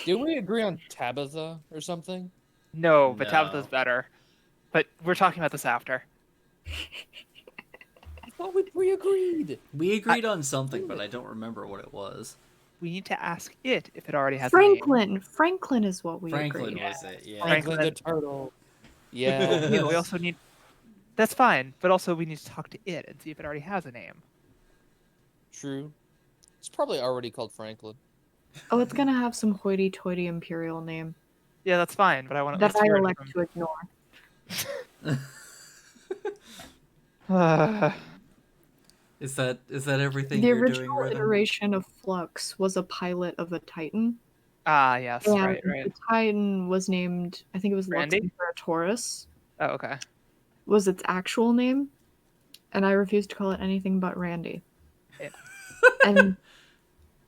Did we agree on Tabitha or something? No, but Tabitha's No. better. But we're talking about this after. I thought we agreed. We agreed on something, but I don't remember what it was. We need to ask it if it already has a name. Franklin. Franklin is what we Franklin agreed. was it? Yeah. Franklin. Franklin the turtle. Yeah. Yeah, we also need. That's fine, but also we need to talk to it and see if it already has a name. True. It's probably already called Franklin. Oh, it's gonna have some hoity-toity imperial name Yeah, that's fine, but I want to that I elect to ignore. Is that everything The you're doing, original Riven? iteration of Flux was a pilot of a Titan, yes, and right. the Titan was named, I think it was Lux Randy? Imperatoris, Oh, okay. was its actual name, and I refused to call it anything but Randy. Yeah. And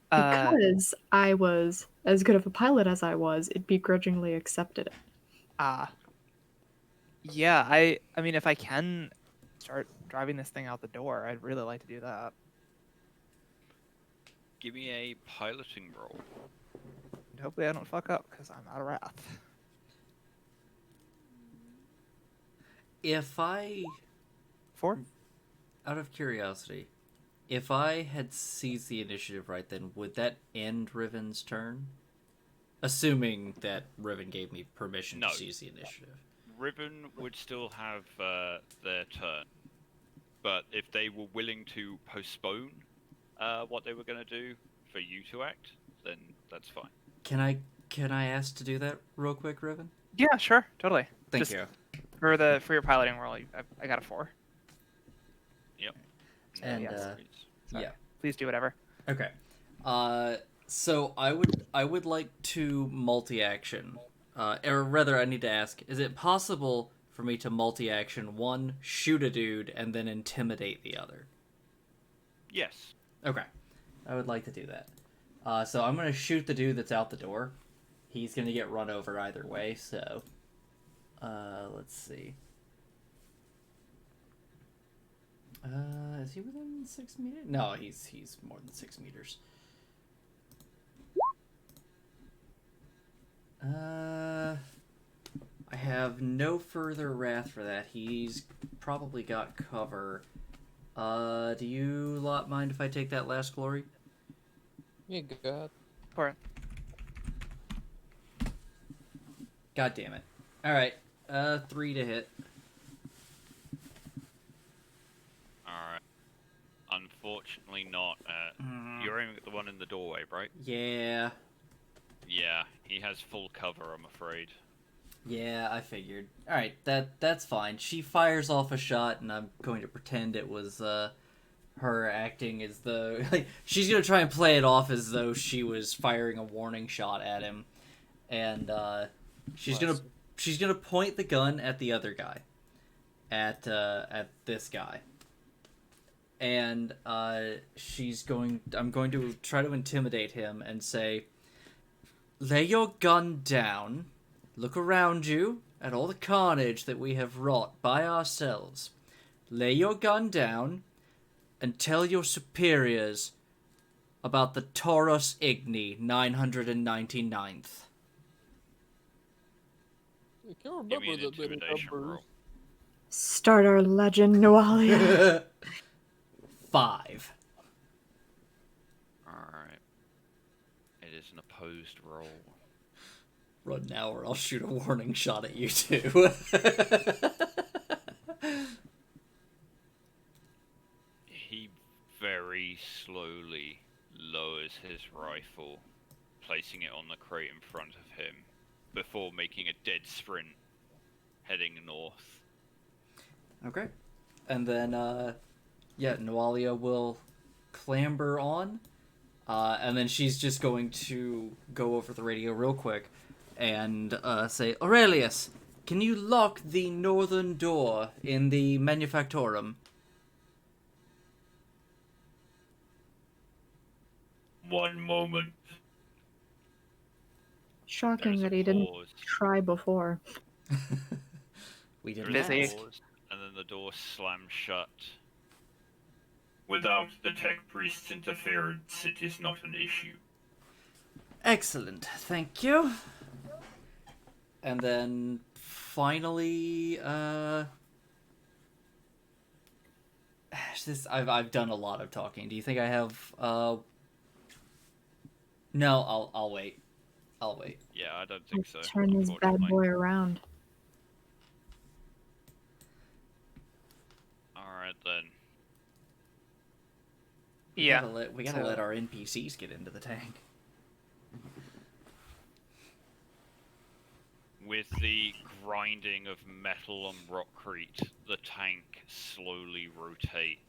Uh, because I was as good of a pilot as I was, it begrudgingly accepted it. yeah, I mean, if I can start driving this thing out the door, I'd really like to do that. Give me a piloting roll. And hopefully I don't fuck up, because I'm out of wrath. If I, 4? out of curiosity, if I had seized the initiative right then, would that end Riven's turn? Assuming that Riven gave me permission No. to seize the initiative. Riven would still have their turn, but if they were willing to postpone what they were going to do for you to act, then that's fine. Can I ask to do that real quick, Riven? Yeah, sure, totally. Thank Just you. For your piloting role, I got a 4. Yep. So, And yes. yeah. Please do whatever. Okay. So I would like to multi-action. Or rather, I need to ask: is it possible for me to multi-action one, shoot a dude, and then intimidate the other? Yes. Okay. I would like to do that. So I'm gonna shoot the dude that's out the door. He's gonna get run over either way. So, let's see. Is he within 6 meters? No, he's more than 6 meters. I have no further wrath for that. He's probably got cover. Do you lot mind if I take that last glory? Yeah, God. For it. God damn it. Alright, 3 to hit. Alright. Unfortunately not. You're aiming at the one in the doorway, right? Yeah. Yeah, he has full cover, I'm afraid. Yeah, I figured. Alright, that's fine. She fires off a shot, and I'm going to pretend it was, her acting as though... Like, she's gonna try and play it off as though she was firing a warning shot at him. And, she's gonna point the gun at the other guy. At this guy. And, I'm going to try to intimidate him and say, lay your gun down, look around you at all the carnage that we have wrought by ourselves. Lay your gun down and tell your superiors about the Taurus Igni 999th. I can't Give me remember an the many intimidation numbers. roll. Start our legend, Noalia. 5. Alright. It is an opposed roll. Run now or I'll shoot a warning shot at you too. He very slowly lowers his rifle, placing it on the crate in front of him, before making a dead sprint, heading north. Okay. And then, Noalia will clamber on, and then she's just going to go over the radio real quick and say, Aurelius, can you lock the northern door in the Manufactorum? One moment. Shocking There's that a he didn't pause. try before. We didn't There's a Busy. pause, and then the door slams shut. Without the tech priest's interference, it is not an issue. Excellent, thank you. And then finally, I've done a lot of talking. Do you think I have No, I'll wait. I'll wait. Yeah, I don't think so. Turn this bad unfortunately. boy around. Alright then. Yeah. We gotta so- let our NPCs get into the tank. With the grinding of metal on rockcrete, the tank slowly rotates.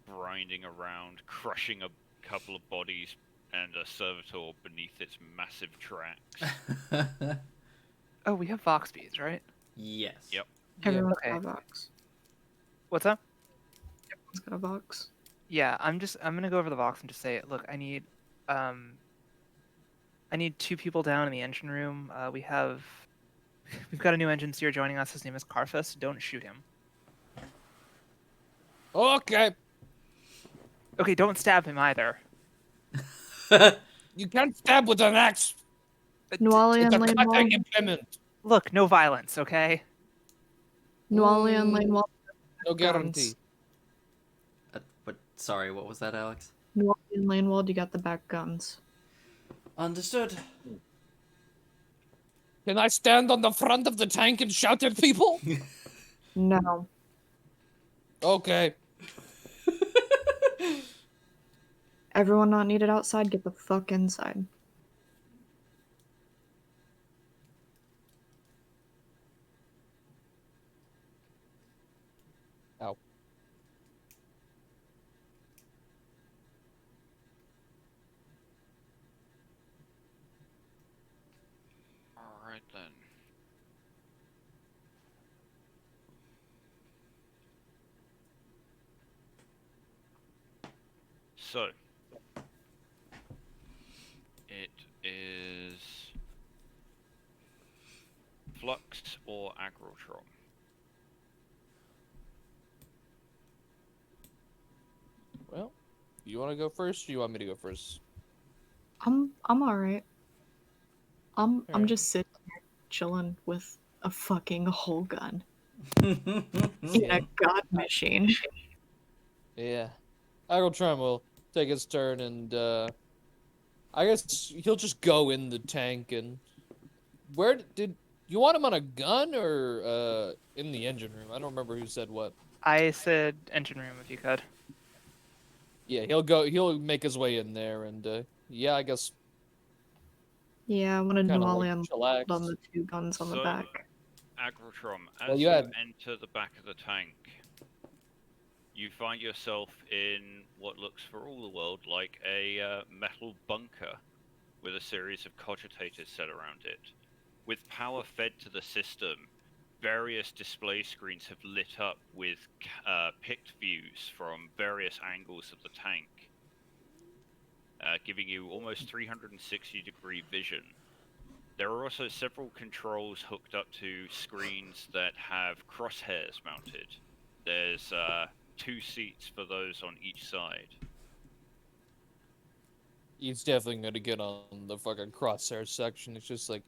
Grinding around, crushing a couple of bodies and a servitor beneath its massive tracks. Oh, we have Vox beads, right? Yes. Yep. Everyone's okay. got a box. What's up? Everyone's got a box. Yeah, I'm gonna go over the Vox and just say, look, I need 2 people down in the engine room. We've got a new engine steer joining us. His name is Carthus. Don't shoot him. Okay. Okay, don't stab him either. You can't stab with an axe. Noalia It's and a cutting Lanewald. implement. Look, no violence, okay? Noalia and Lanewald. No guarantee. But sorry, what was that, Alex? Noalia and Lanewald, you got the back guns. Understood. Can I stand on the front of the tank and shout at people? No. Okay. Everyone not needed outside, get the fuck inside. Ow. Alright then. So, it is Flux or Agrotron. Well, you want to go first, or you want me to go first? I'm alright. I'm Alright. just sitting here chilling with a fucking whole gun in Yeah. a god machine. Yeah. Agrotron will take his turn, and I guess he'll just go in the tank. And where did you want him on a gun or in the engine room? I don't remember who said what. I said engine room if you could. Yeah, he'll go. He'll make his way in there, and yeah, I guess Yeah, I wanted kind of Nuali like unlocked on chillax. the two guns on the So, back. Agrotron, as Well, you you had- enter the back of the tank, you find yourself in what looks for all the world like a metal bunker with a series of cogitators set around it. With power fed to the system, various display screens have lit up with picked views from various angles of the tank, giving you almost 360-degree vision. There are also several controls hooked up to screens that have crosshairs mounted. There's 2 seats for those on each side. He's definitely gonna get on the fucking crosshair section. It's just like,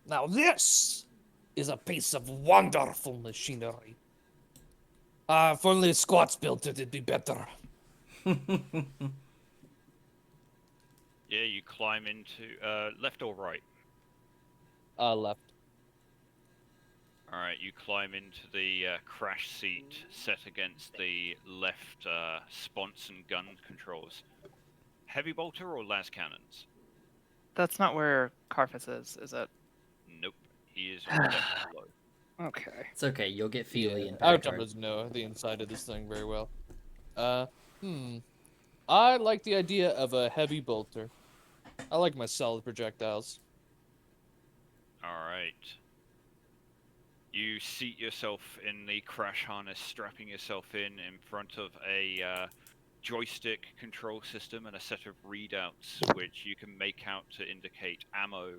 Now this is a piece of wonderful machinery. If only Squats built it, it'd be better. Yeah, you climb into left or right. left. Alright, you climb into the crash seat set against the left sponson gun controls. Heavy bolter or las cannons? That's not where Carfus is it? Nope. He is on deck below. Okay. It's okay, you'll get Feely and Agrotron Packard. doesn't know the inside of this thing very well. I like the idea of a heavy bolter. I like my solid projectiles. Alright. You seat yourself in the crash harness, strapping yourself in front of a joystick control system and a set of readouts which you can make out to indicate ammo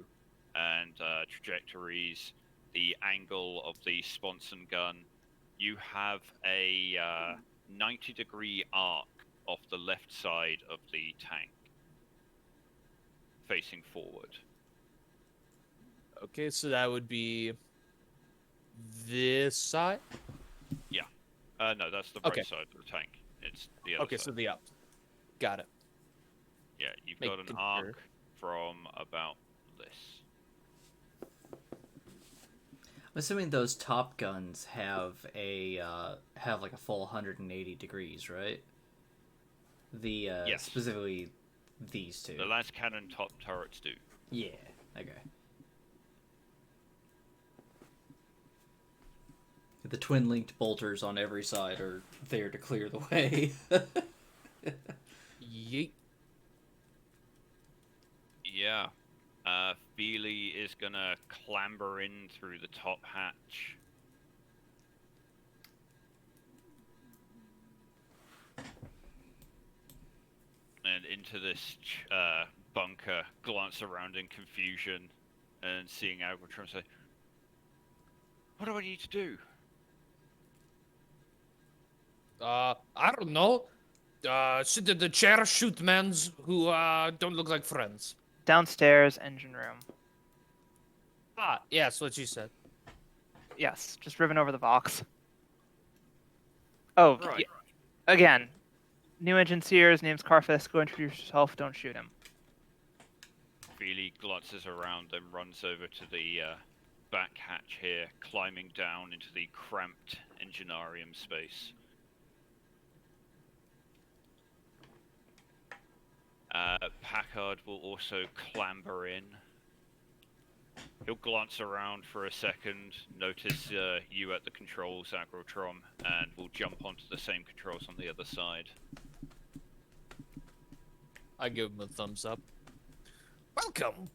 and trajectories, the angle of the sponson gun. You have a 90-degree arc off the left side of the tank, facing forward. Okay, so that would be this side. No, that's the right Okay. side of the tank. It's the other Okay, side. so the up. Got it. Yeah, you've Make got an good arc sure. from about this. I'm assuming those top guns have have like a full 180 degrees, right? The Yes. specifically these two. The las cannon top turrets do. Yeah. Okay. The twin linked bolters on every side are there to clear the way. Yeet. Yeah. Feely is gonna clamber in through the top hatch. And into this bunker, glance around in confusion, and seeing Agrotron say, "What do I need to do?" I don't know. Sit in the chair, shoot mans who don't look like friends. Downstairs, engine room. Ah, yeah, that's what you said. Yes, just driven over the Vox. Oh, Right. again, new engine seer, his name's Carfus. Go introduce yourself. Don't shoot him. Feely glances around and runs over to the back hatch here, climbing down into the cramped enginarium space. Packard will also clamber in. He'll glance around for a second, notice you at the controls, Agrotrom, and will jump onto the same controls on the other side. I give him a thumbs up. Welcome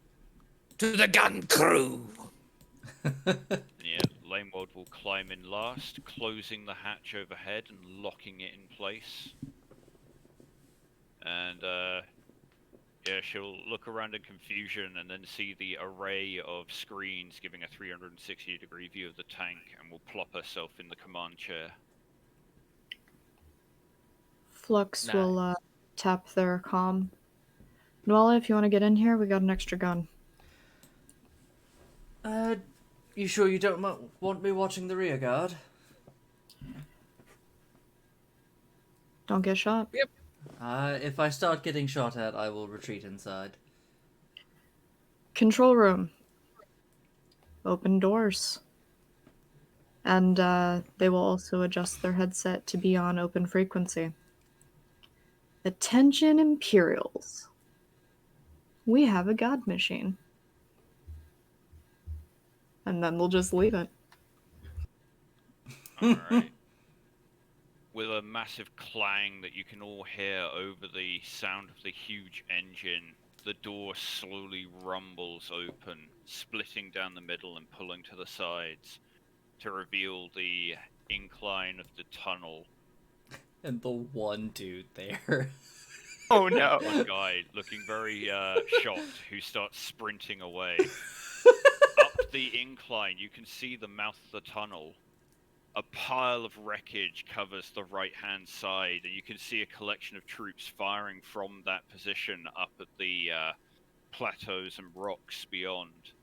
to the gun crew. Yeah, Lamewold will climb in last, closing the hatch overhead and locking it in place. And yeah, she'll look around in confusion and then see the array of screens giving a 360-degree view of the tank, and will plop herself in the command chair. Flux will tap their comm. Nuala, if you want to get in here, we got an extra gun. You sure you don't want me watching the rear guard? Don't get shot. Yep. If I start getting shot at, I will retreat inside. Control room. Open doors. And they will also adjust their headset to be on open frequency. Attention Imperials. We have a god machine. And then they'll just leave it. Alright. With a massive clang that you can all hear over the sound of the huge engine, the door slowly rumbles open, splitting down the middle and pulling to the sides to reveal the incline of the tunnel. And the one dude there. Oh no. One guy looking very shocked who starts sprinting away. Up the incline, you can see the mouth of the tunnel. A pile of wreckage covers the right-hand side, and you can see a collection of troops firing from that position up at the plateaus and rocks beyond.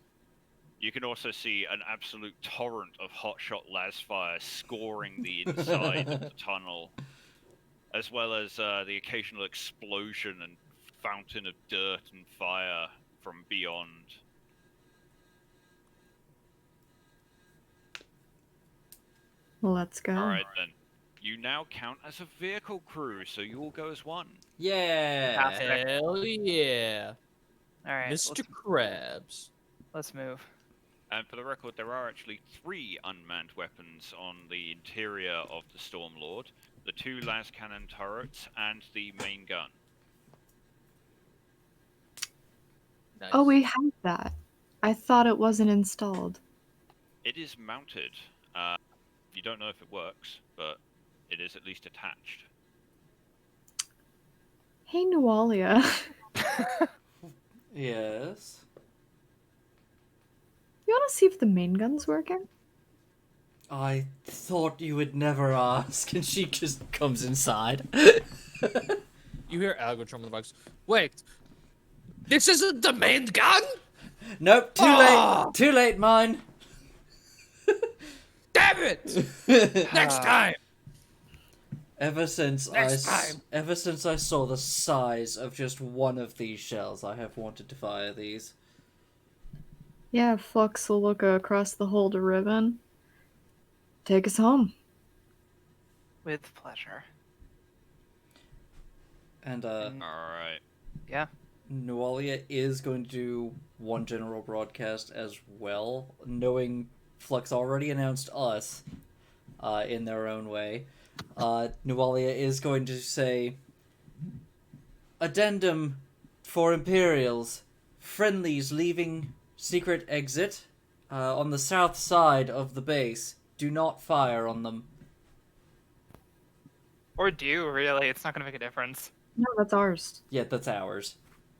You can also see an absolute torrent of hotshot lasfire scoring the inside of the tunnel, as well as the occasional explosion and fountain of dirt and fire from beyond. Let's go. Alright then. You now count as a vehicle crew, so you all go as one. Yeah. Hell yeah. Alright, Mr. Krabs. let's move. And for the record, there are actually 3 unmanned weapons on the interior of the Stormlord. The 2 las cannon turrets and the main gun. Nice. Oh, we have that. I thought it wasn't installed. It is mounted. You don't know if it works, but it is at least attached. Hey, Nualia. Yes. You want to see if the main gun's working? I thought you would never ask, and she just comes inside. You hear Algotron in the box. Wait. This isn't the main gun? Nope, too Ah! late. Too late, mine. Damn it! Next time. Ever since Next time. ever since I saw the size of just one of these shells, I have wanted to fire these. Yeah, Flux will look across the hole to Riven. Take us home. With pleasure. And Alright. Yeah. Nualia is going to do one general broadcast as well, knowing Flux already announced us in their own way. Nualia is going to say, Addendum for Imperials. Friendlies leaving secret exit on the south side of the base. Do not fire on them. Or do, really. It's not going to make a difference. No, that's ours. Yeah, that's ours.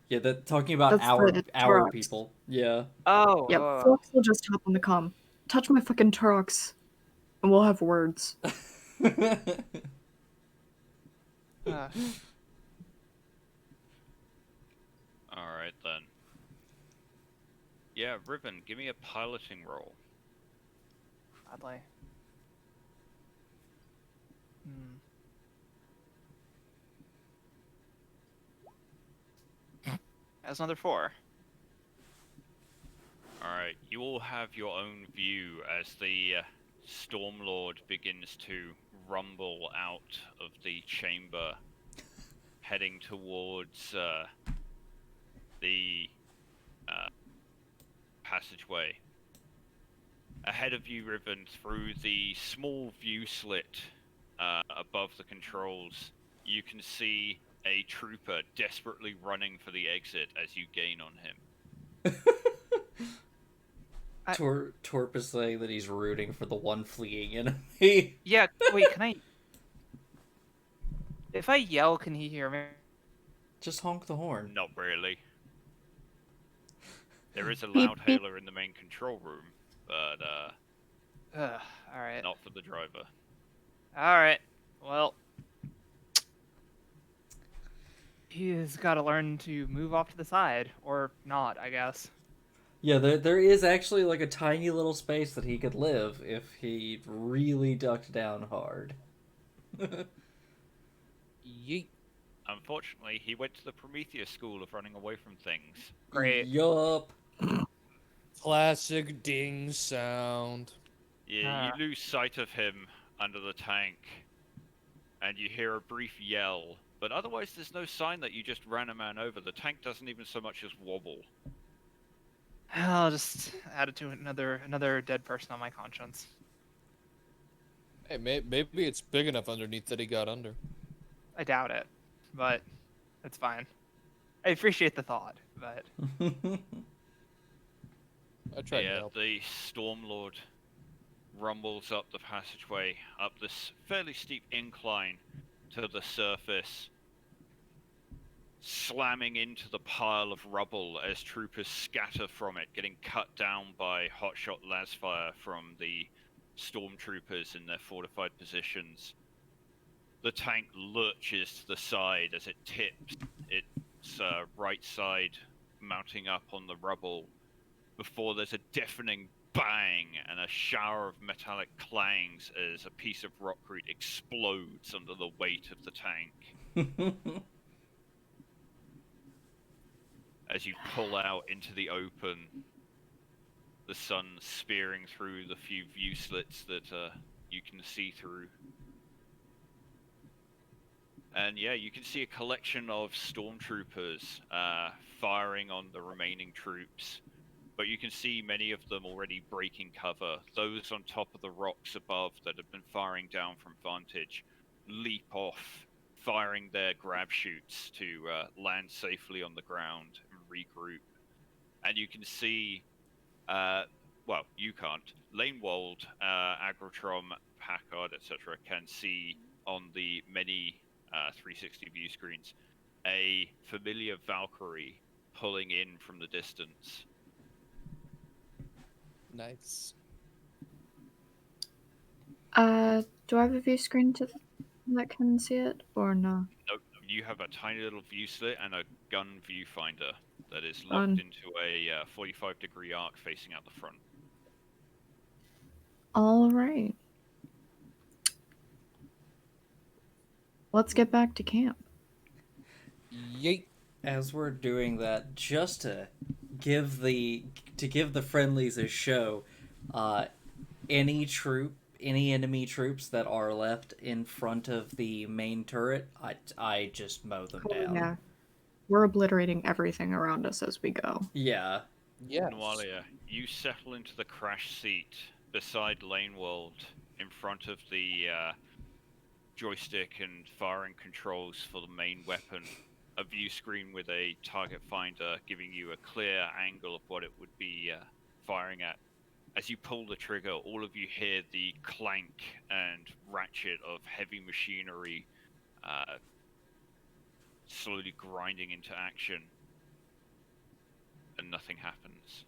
Yeah, that talking about That's our the our Turoks. people. Yeah. Oh. Yep, Flux will just hop on the comm. Touch my fucking Turoks, and we'll have words. Alright then. Yeah, Riven, give me a piloting roll. Oddly. That's another 4. Alright, you all have your own view as the Stormlord begins to rumble out of the chamber, heading towards the passageway. Ahead of you, Riven, through the small view slit above the controls, you can see a trooper desperately running for the exit as you gain on him. Torp is saying that he's rooting for the one fleeing enemy. Yeah, wait, can I... If I yell, can he hear me? Just honk the horn. Not really. There is a loud hailer in the main control room, but Alright. not for the driver. Alright. Well... He's gotta learn to move off to the side. Or not, I guess. Yeah, there is actually like a tiny little space that he could live if he really ducked down hard. Yeet. Unfortunately, he went to the Prometheus school of running away from things. Great. Yup. Classic ding sound. Yeah, you lose sight of him under the tank, and you hear a brief yell, but otherwise there's no sign that you just ran a man over. The tank doesn't even so much as wobble. I'll just add it to another dead person on my conscience. Hey, maybe it's big enough underneath that he got under. I doubt it, but it's fine. I appreciate the thought, but I tried to Yeah, help. the Stormlord rumbles up the passageway, up this fairly steep incline to the surface, slamming into the pile of rubble as troopers scatter from it, getting cut down by hotshot lasfire from the stormtroopers in their fortified positions. The tank lurches to the side as it tips, its right side mounting up on the rubble, before there's a deafening bang and a shower of metallic clangs as a piece of rockroot explodes under the weight of the tank. As you pull out into the open, the sun spearing through the few view slits that you can see through. And yeah, you can see a collection of stormtroopers firing on the remaining troops. But you can see many of them already breaking cover. Those on top of the rocks above that have been firing down from vantage leap off, firing their grab chutes to land safely on the ground and regroup. And you can see, well, you can't. Lanewold, Agrotrom, Packard, etc. can see on the many 360 view screens a familiar Valkyrie pulling in from the distance. Nice. Do I have a view screen that can see it, or no? Nope, you have a tiny little view slit and a gun viewfinder that is On- locked into a 45-degree arc facing out the front. All right. Let's get back to camp. Yeet. As we're doing that, just to give the friendlies a show, any enemy troops that are left in front of the main turret, I just mow them down. Yeah. We're obliterating everything around us as we go. Yeah. Yes. Nualia, you settle into the crash seat beside Lanewold in front of the joystick and firing controls for the main weapon. A view screen with a target finder giving you a clear angle of what it would be firing at. As you pull the trigger, all of you hear the clank and ratchet of heavy machinery slowly grinding into action, and nothing happens.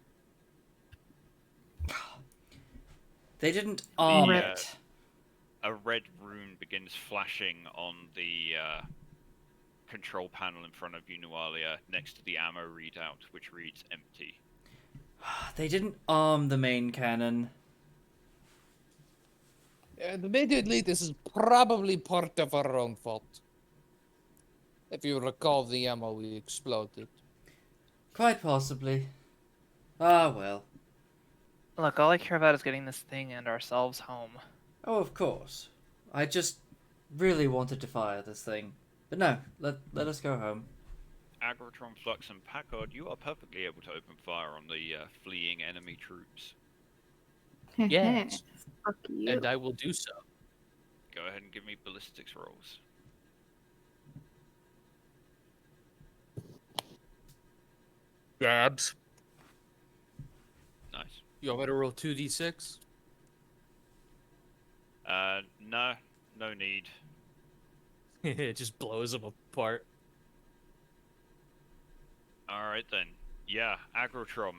They didn't Yeah. it. A red rune begins flashing on the control panel in front of you, Nualia, next to the ammo readout, which reads empty. They didn't the main cannon. Admittedly, this is probably part of our own fault. If you recall, the ammo exploded. Quite possibly. Ah, well. Look, all I care about is getting this thing and ourselves home. Oh, of course. I just really wanted to fire this thing. But no, let us go home. Agrotron, Flux, and Packard, you are perfectly able to open fire on the fleeing enemy troops. Yes. Fuck you. And I will do so. Go ahead and give me ballistics rolls. Gabs. Nice. You want me to roll 2d6? No need. It just blows them apart. Alright then. Yeah, Agrotron.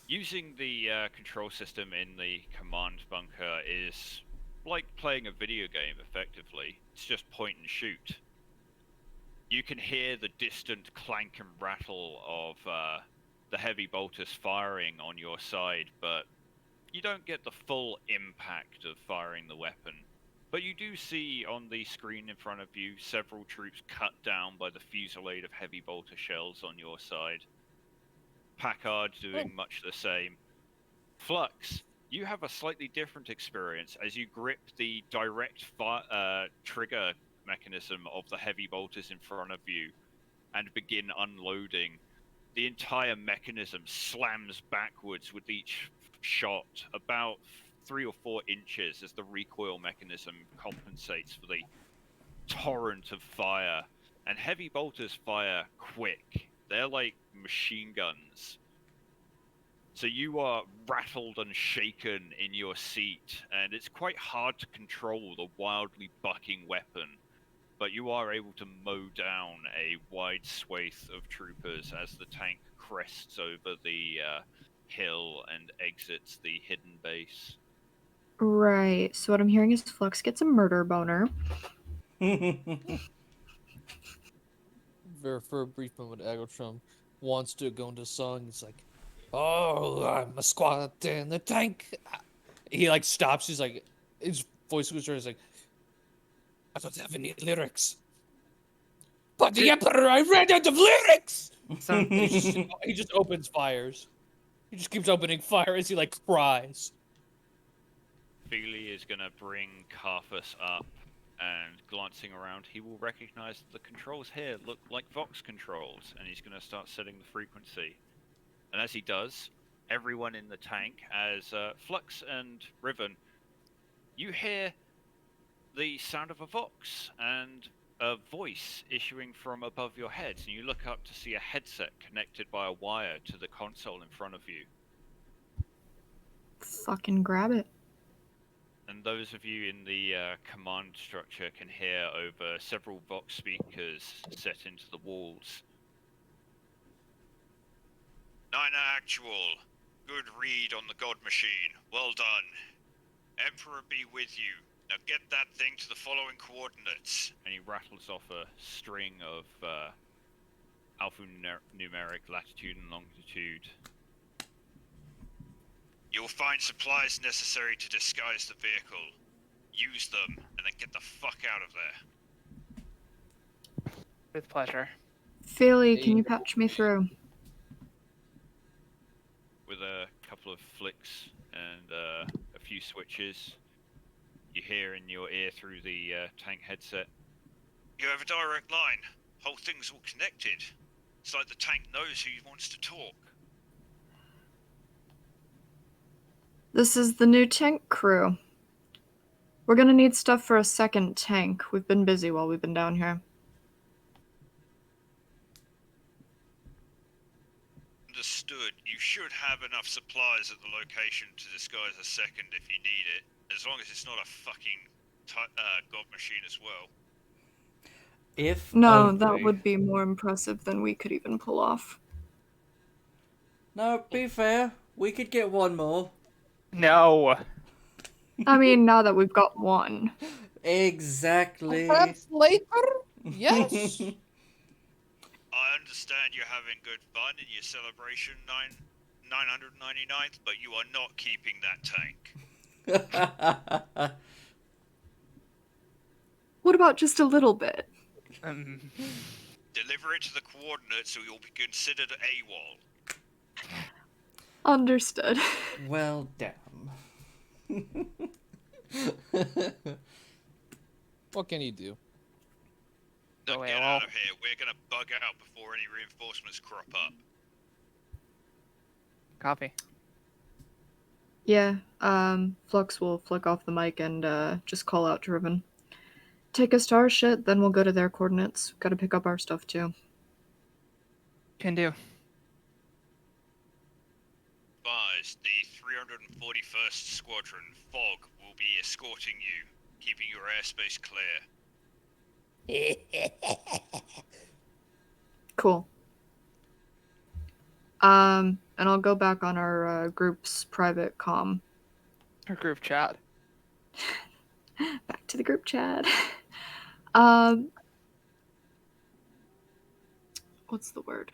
Using the control system in the command bunker is like playing a video game, effectively. It's just point and shoot. You can hear the distant clank and rattle of the heavy bolters firing on your side, but you don't get the full impact of firing the weapon. But you do see on the screen in front of you several troops cut down by the fusillade of heavy bolter shells on your side. Packard doing much the same. Flux, you have a slightly different experience as you grip the direct trigger mechanism of the heavy bolters in front of you and begin unloading. The entire mechanism slams backwards with each shot about 3 or 4 inches as the recoil mechanism compensates for the torrent of fire. And heavy bolters fire quick. They're like machine guns. So you are rattled and shaken in your seat, and it's quite hard to control the wildly bucking weapon. But you are able to mow down a wide swathe of troopers as the tank crests over the hill and exits the hidden base. Right. So what I'm hearing is Flux gets a murder boner. For a brief moment, Agrotron wants to go into song. He's like, "Oh, I'm a squad in the tank." He like stops. He's like, his voice goes. He's like, "I don't have any lyrics." But the Emperor, I ran out of lyrics. So He just opens fires. He just keeps opening fire as he like cries. Feely is going to bring Carthus up, and glancing around, he will recognize that the controls here look like Vox controls, and he's going to start setting the frequency. And as he does, everyone in the tank, as Flux and Riven, you hear the sound of a Vox and a voice issuing from above your heads, and you look up to see a headset connected by a wire to the console in front of you. Fucking grab it. And those of you in the command structure can hear over several Vox speakers set into the walls. 9 actual. Good read on the God Machine. Well done. Emperor be with you. Now get that thing to the following coordinates. And he rattles off a string of alphanumeric latitude and longitude. You'll find supplies necessary to disguise the vehicle. Use them, and then get the fuck out of there. with pleasure. Philly, can you patch me through? With a couple of flicks and a few switches, you hear in your ear through the tank headset. You have a direct line. Whole thing's all connected. It's like the tank knows who wants to talk. This is the new tank crew. We're gonna need stuff for a second tank. We've been busy while we've been down here. Understood. You should have enough supplies at the location to disguise a second if you need it. As long as it's not a fucking God Machine as well. If No, that only. would be more impressive than we could even pull off. No, be fair. We could get one more. No. I mean, now that we've got one. Exactly. Perhaps later? Yes. I understand you're having good fun in your celebration 999th, but you are not keeping that tank. What about just a little bit? Deliver it to the coordinates or you'll be considered AWOL. Understood. Well, damn. What can you do? Go Now away, get well- out of here. We're gonna bug out before any reinforcements crop up. Copy. Yeah, Flux will flick off the mic and just call out to Riven. Take us to our shit, then we'll go to their coordinates. Gotta pick up our stuff too. Can do. Advised, the 341st Squadron, Fog, will be escorting you, keeping your airspace clear. Cool. And I'll go back on our group's private comm. Or group chat. Back to the group chat. What's the word?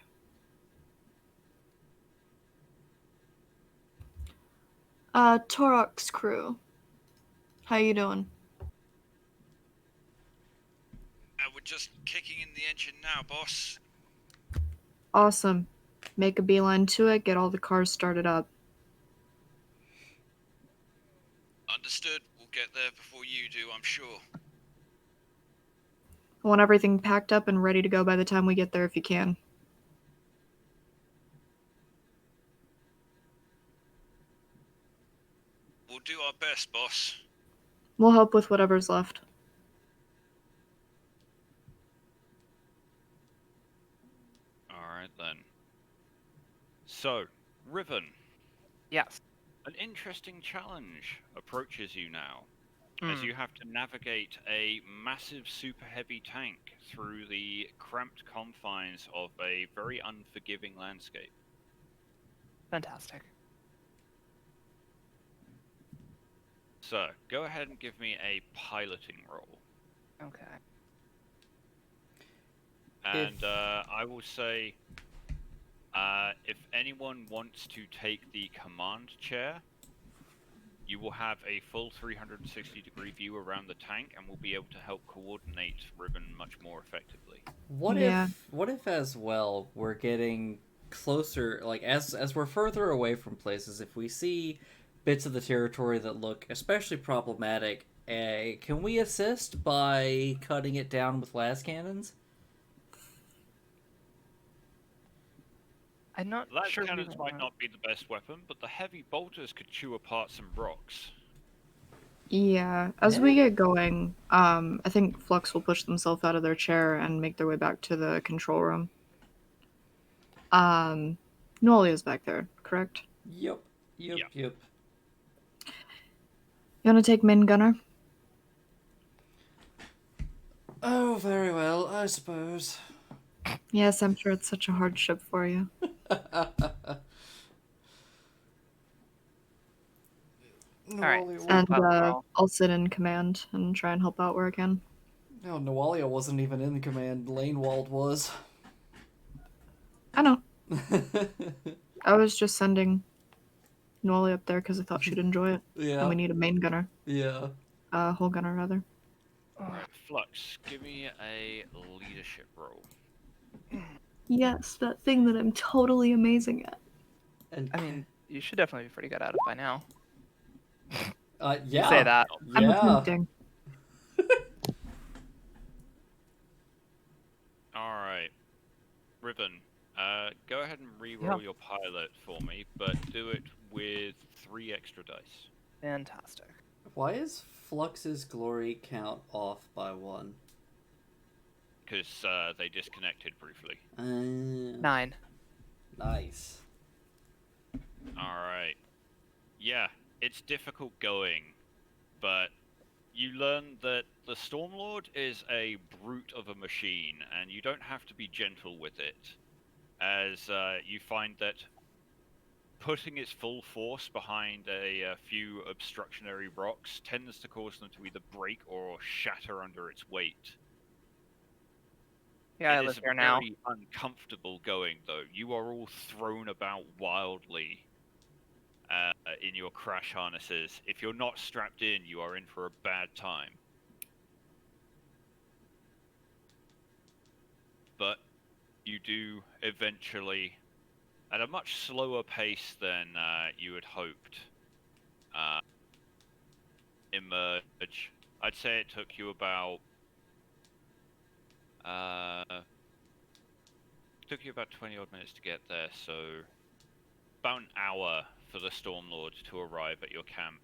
Torox crew. How you doing? We're just kicking in the engine now, boss. Awesome. Make a beeline to it, get all the cars started up. Understood. We'll get there before you do, I'm sure. I want everything packed up and ready to go by the time we get there if you can. We'll do our best, boss. We'll help with whatever's left. Alright then. So, Riven, Yes. an interesting challenge approaches you now, as Hmm. you have to navigate a massive super heavy tank through the cramped confines of a very unforgiving landscape. Fantastic. So, go ahead and give me a piloting roll. Okay. And I will say, if anyone wants to take the command chair, you will have a full 360-degree view around the tank and will be able to help coordinate Riven much more effectively. What Yeah. if as well we're getting closer, like as we're further away from places, if we see bits of the territory that look especially problematic, can we assist by cutting it down with las cannons? I'm not Las sure. we cannons might want- not be the best weapon, but the heavy bolters could chew apart some rocks. Yeah, as we get going, I think Flux will push themselves out of their chair and make their way back to the control room. Nolia's back there, correct? Yep. Yeah. You wanna take main gunner? Oh, very well, I suppose. Yes, I'm sure it's such a hardship for you. Alright, Nawalia, And Pilot roll. I'll sit in command and try and help out where I can. no, Nawalia wasn't even in command. Lanewald was. I know. I was just sending Nolia up there because I thought she'd enjoy it. And Yeah. we need a main gunner. Yeah. Whole gunner, rather. Alright, Flux, give me a leadership roll. Yes, that thing that I'm totally amazing at. And I mean, you should definitely be pretty good at it by now. yeah. You say that. I'm Yeah. attempting. Alright. Riven, go ahead and re-roll your pilot for me, but do it with 3 extra dice. Fantastic. Why is Flux's glory count off by 1? Because they disconnected briefly. 9. Nice. Alright. Yeah, it's difficult going, but you learn that the Stormlord is a brute of a machine, and you don't have to be gentle with it, as you find that putting its full force behind a few obstructionary rocks tends to cause them to either break or shatter under its weight. Yeah, I It live is here now. very uncomfortable going, though. You are all thrown about wildly in your crash harnesses. If you're not strapped in, you are in for a bad time. But you do eventually at a much slower pace than you had hoped, emerge. I'd say it took you about 20 odd minutes to get there, so about an hour for the Stormlord to arrive at your camp.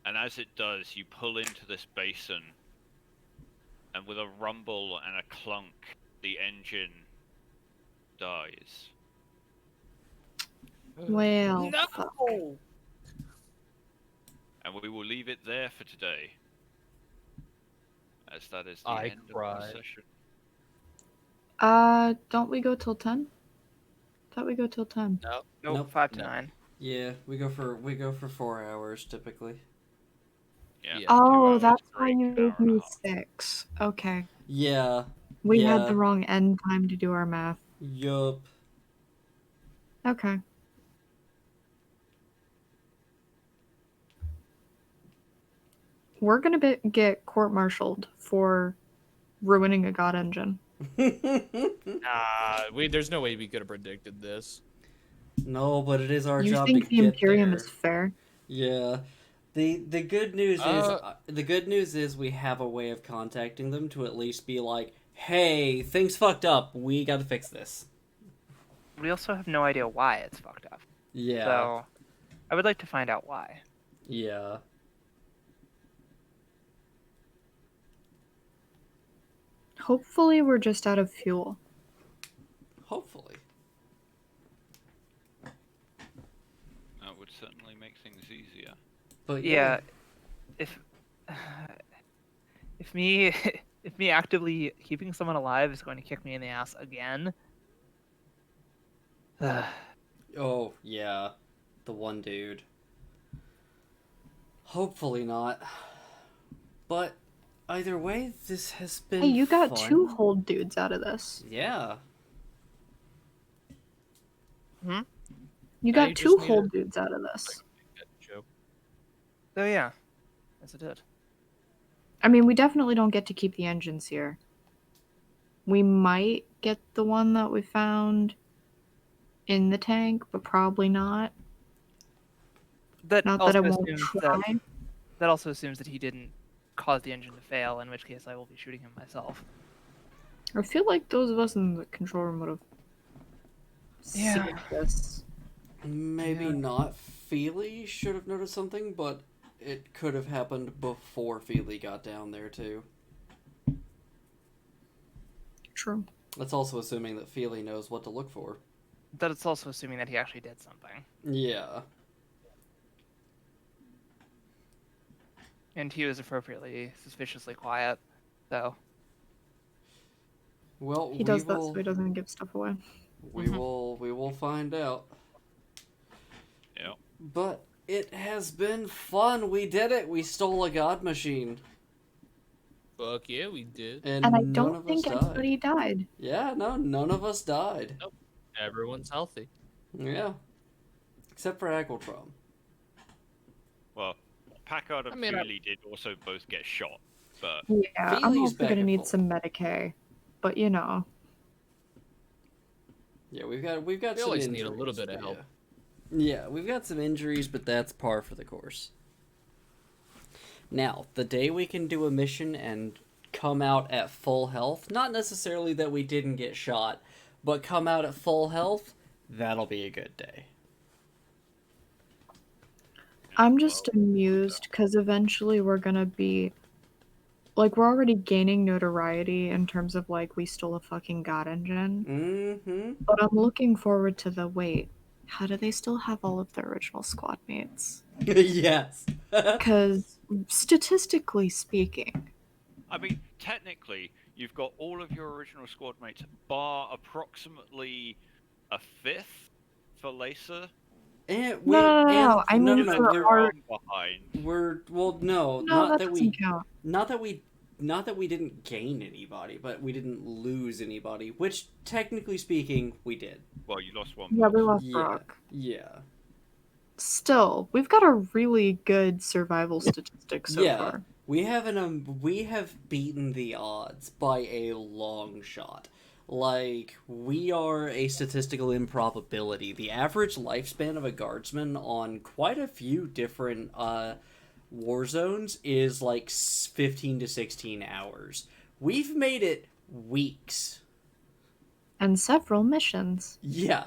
And as it does, you pull into this basin, and with a rumble and a clunk, the engine dies. Well, No! fuck. And we will leave it there for today, as that is the I end of cried. the session. Don't we go till 10? Thought we go till 10. Nope, Nope. 5 to No. 9. Yeah, we go for 4 hours typically. Yeah. Yeah. 2 Oh, hours that's why break, you an gave hour and a me half. 6. Okay. Yeah. We Yeah. had the wrong end time to do our math. Yup. Okay. We're gonna get court-martialed for ruining a god engine. There's no way we could have predicted this. No, but it is our You job think to the get Imperium there. is fair? Yeah. The good news is Uh, the good news is we have a way of contacting them to at least be like, "Hey, things fucked up. We got to fix this." We also have no idea why it's fucked up. Yeah. So, I would like to find out why. Yeah. Hopefully we're just out of fuel. Hopefully. That would certainly make things easier. But Yeah, if me if me actively keeping someone alive is going to kick me in the ass again, Oh, yeah. The one dude. Hopefully not. But either way, this has been Hey, you got fun. 2 hold dudes out of this. Yeah. You Yeah, got you 2 just need hold a- dudes out of this. Joe. so yeah, yes it did. I mean, we definitely don't get to keep the engines here. We might get the one that we found in the tank, but probably not. That Not also that I won't assumes try. that also assumes that he didn't cause the engine to fail, in which case I will be shooting him myself. I feel like those of us in the control room would have Yeah. seen this. Maybe Yeah. not. Feely should have noticed something, but it could have happened before Feely got down there, too. True. That's also assuming that Feely knows what to look for. That it's also assuming that he actually did something, Yeah. and he was appropriately suspiciously quiet. So Well, He does that so he doesn't give stuff away. we will find out. Yeah. But it has been fun. We did it. We stole a god machine. Fuck yeah, we did. And And I none don't of think us died. anybody died. Yeah, no, none of us died. Everyone's healthy. Yeah. Except for Aquatron. Well, Packard and I mean, I- Feely did also both get shot, but Yeah, I'm Feely's also back gonna at need full. some Medicae. But you know. Yeah, we've got We some always injuries. need a little bit of but help. Yeah, we've got some injuries, but that's par for the course. Now, the day we can do a mission and come out at full health, not necessarily that we didn't get shot, but come out at full health, that'll be a good day. I'm just amused because eventually we're gonna be like we're already gaining notoriety in terms of like we stole a fucking god engine. Mm-hmm. But I'm looking forward to the wait. How do they still have all of their original squad mates? Yes. Because statistically speaking, I mean, technically, you've got all of your original squad mates, bar approximately a fifth for Lacer. And No, I mean no, for we're, our- behind. we're well, no, no, not that that doesn't we, count. not that we didn't gain anybody, but we didn't lose anybody, which technically speaking, we did. Well, you lost one. Yeah, we lost Yeah. Brock. Yeah. Still, we've got a really good survival statistic so Yeah. far. We have beaten the odds by a long shot. Like, we are a statistical improbability. The average lifespan of a guardsman on quite a few different war zones is like 15 to 16 hours. We've made it weeks. And several missions. Yeah.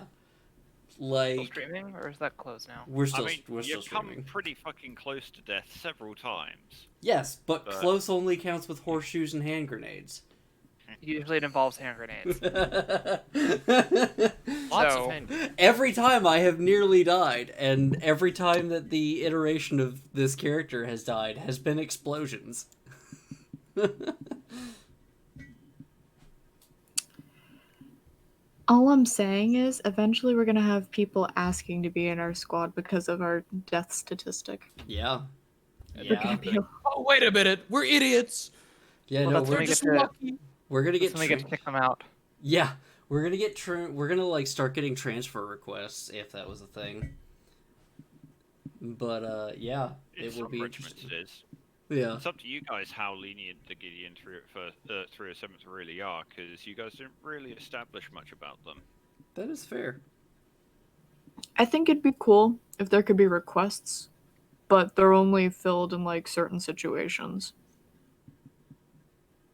Still Like, streaming, or is that closed now? we're still, I mean, we're still you've come streaming. pretty fucking close to death several times. Yes, but But- close only counts with horseshoes and hand grenades. Usually it involves hand grenades. Lots So- of hand. Every time I have nearly died, and every time that the iteration of this character has died has been explosions. All I'm saying is, eventually we're gonna have people asking to be in our squad because of our death statistic. Yeah. We're Yeah. gonna be Oh, wait a minute. We're idiots. Yeah, Well, no, that's we're when we just get to- lucky. we're gonna That's get when we get to kick them out. yeah, we're gonna get we're gonna like start getting transfer requests if that was a thing. But yeah, In it will some be regiments interesting. it is. Yeah. It's up to you guys how lenient the Gideon 307s really are, because you guys didn't really establish much about them. That is fair. I think it'd be cool if there could be requests, but they're only filled in like certain situations.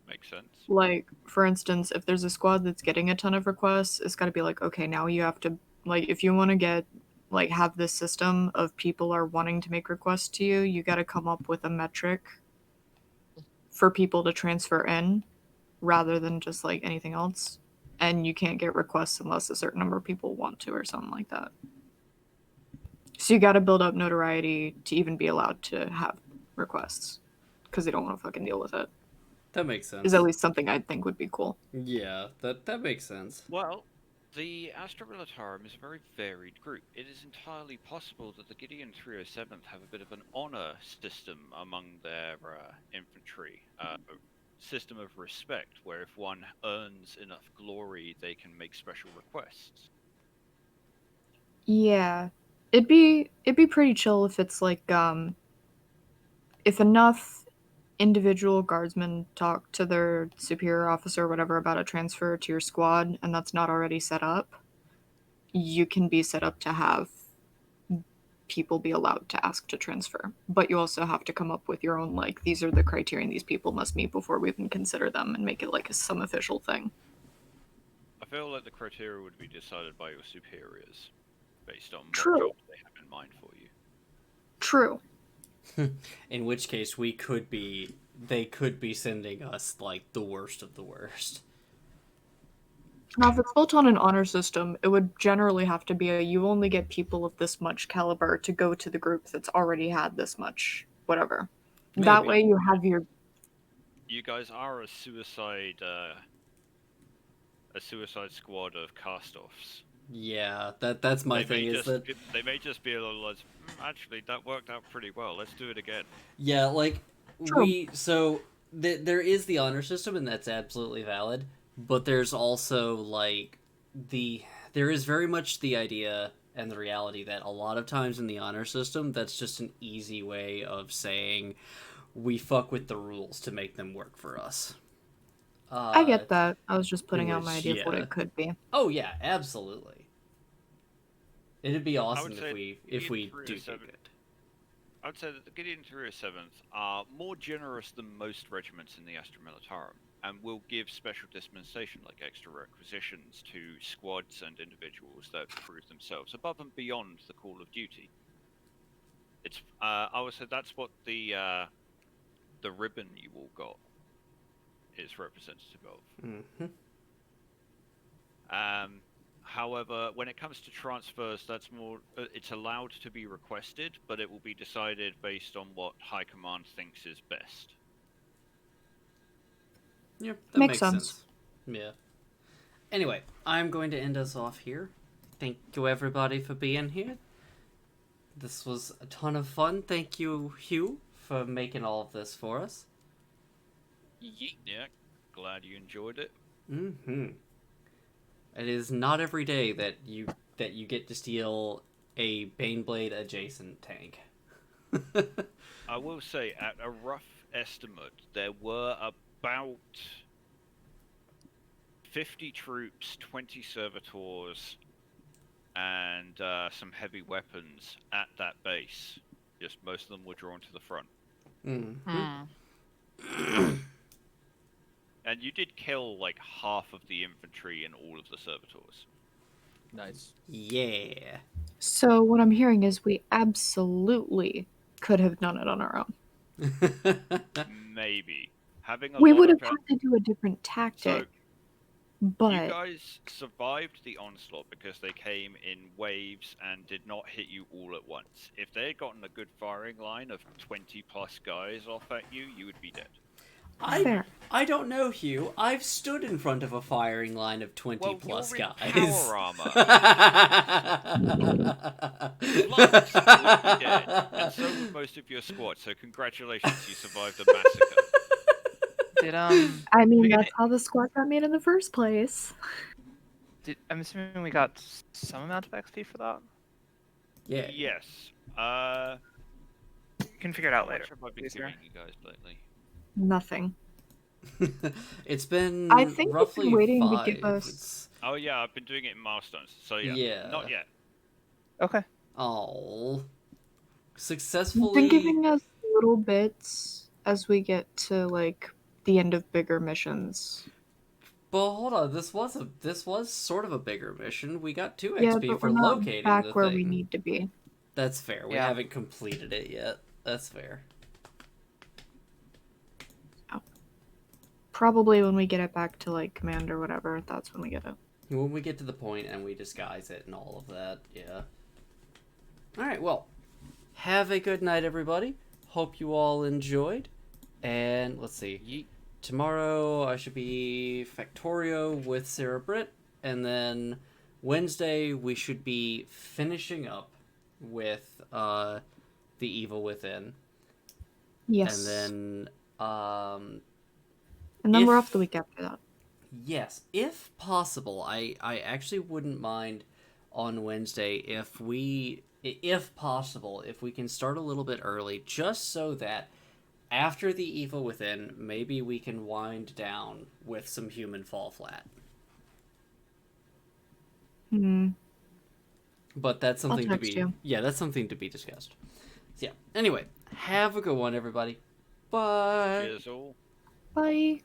Makes sense. Like, for instance, if there's a squad that's getting a ton of requests, it's got to be like, okay, now you have to, like, if you want to get, like, have this system of people are wanting to make requests to you, you got to come up with a metric for people to transfer in rather than just, like, anything else. And you can't get requests unless a certain number of people want to or something like that. So you got to build up notoriety to even be allowed to have requests because they don't want to fucking deal with it. That makes sense. Is at least something I think would be cool. Yeah, that makes sense. Well, the Astra Militarum is a very varied group. It is entirely possible that the Gideon 307th have a bit of an honor system among their infantry. System of respect, where if one earns enough glory, they can make special requests. Yeah. It'd be pretty chill if it's like if enough individual guardsmen talk to their superior officer or whatever about a transfer to your squad and that's not already set up, you can be set up to have people be allowed to ask to transfer. But you also have to come up with your own, like, these are the criteria these people must meet before we can consider them and make it like some official thing. I feel like the criteria would be decided by your superiors, based on what True. job they have in mind for you. True. In which case, they could be sending us like the worst of the worst. Now, if it's built on an honor system, it would generally have to be you only get people of this much caliber to go to the group that's already had this much, whatever. That Maybe. way you have your... You guys are a suicide squad of cast-offs. Yeah, that's my They may thing. Is just that they may just be a little like, actually, that worked out pretty well. Let's do it again. yeah, like True. there is the honor system, and that's absolutely valid. But there's also like there is very much the idea and the reality that a lot of times in the honor system, that's just an easy way of saying we fuck with the rules to make them work for us. I get that. I was just putting out my which, idea of what yeah. it could be. Oh yeah, absolutely. It'd be awesome say if we Gideon do 307 get good. I would say that the Gideon 307th are more generous than most regiments in the Astra Militarum, and will give special dispensation like extra requisitions to squads and individuals that prove themselves above and beyond the call of duty. It's I would say that's what the ribbon you all got is representative of. Mm-hmm. However, when it comes to transfers, that's more. It's allowed to be requested, but it will be decided based on what High Command thinks is best. Yeah, that Makes makes sense. sense. Yeah. Anyway, I'm going to end us off here. Thank you everybody for being here. This was a ton of fun. Thank you, Hugh, for making all of this for us. Yeah, glad you enjoyed it. Mm-hmm. It is not every day that you get to steal a Baneblade adjacent tank. I will say, at a rough estimate, there were about 50 troops, 20 servitors, and some heavy weapons at that base. Just most of them were drawn to the front. And you did kill like half of the infantry and all of the servitors. Nice. Yeah. So what I'm hearing is we absolutely could have done it on our own. Maybe. Having a We lot would of have had to do a different tactic, You but guys survived the onslaught because they came in waves and did not hit you all at once. If they had gotten a good firing line of 20 plus guys off at you, you would be dead. fair. I don't know, Hugh. I've stood in front of a firing line of 20 Well, plus you're in guys. power armor. Lux would be dead, and so would most of your squad. So congratulations, you survived a massacre. Did I mean, we get that's how the squad got made in the first place. I'm assuming we got some amount of XP for that. Yeah. Yes. You can figure it out How later. much have I been Easier. giving you guys lately? Nothing. It's been I think you've been roughly waiting to 5. give us- It's- Oh yeah, I've been doing it in milestones. So yeah, Yeah. not yet. Okay. Oh. You've Successfully. been giving us little bits as we get to like the end of bigger missions. But hold on, this was sort of a bigger mission. We got 2 Yeah, XP but for we're not locating back the where thing. we need to be. That's fair. We Yeah. haven't completed it yet. That's fair. Probably when we get it back to like command or whatever, that's when we get it. When we get to the point and we disguise it and all of that, yeah. Alright, well, have a good night, everybody. Hope you all enjoyed. And let's see. Tomorrow I should be Factorio with Sarah Britt. And then Wednesday we should be finishing up with The Evil Within. Yes. And then, And then we're if- off the week after that. yes, if possible, I actually wouldn't mind on Wednesday if possible, if we can start a little bit early, just so that after The Evil Within, maybe we can wind down with some Human Fall Flat. But that's something to text be you. yeah, that's something to be discussed. So yeah. Anyway, have a good one, everybody. Bye. Cheers all. Bye.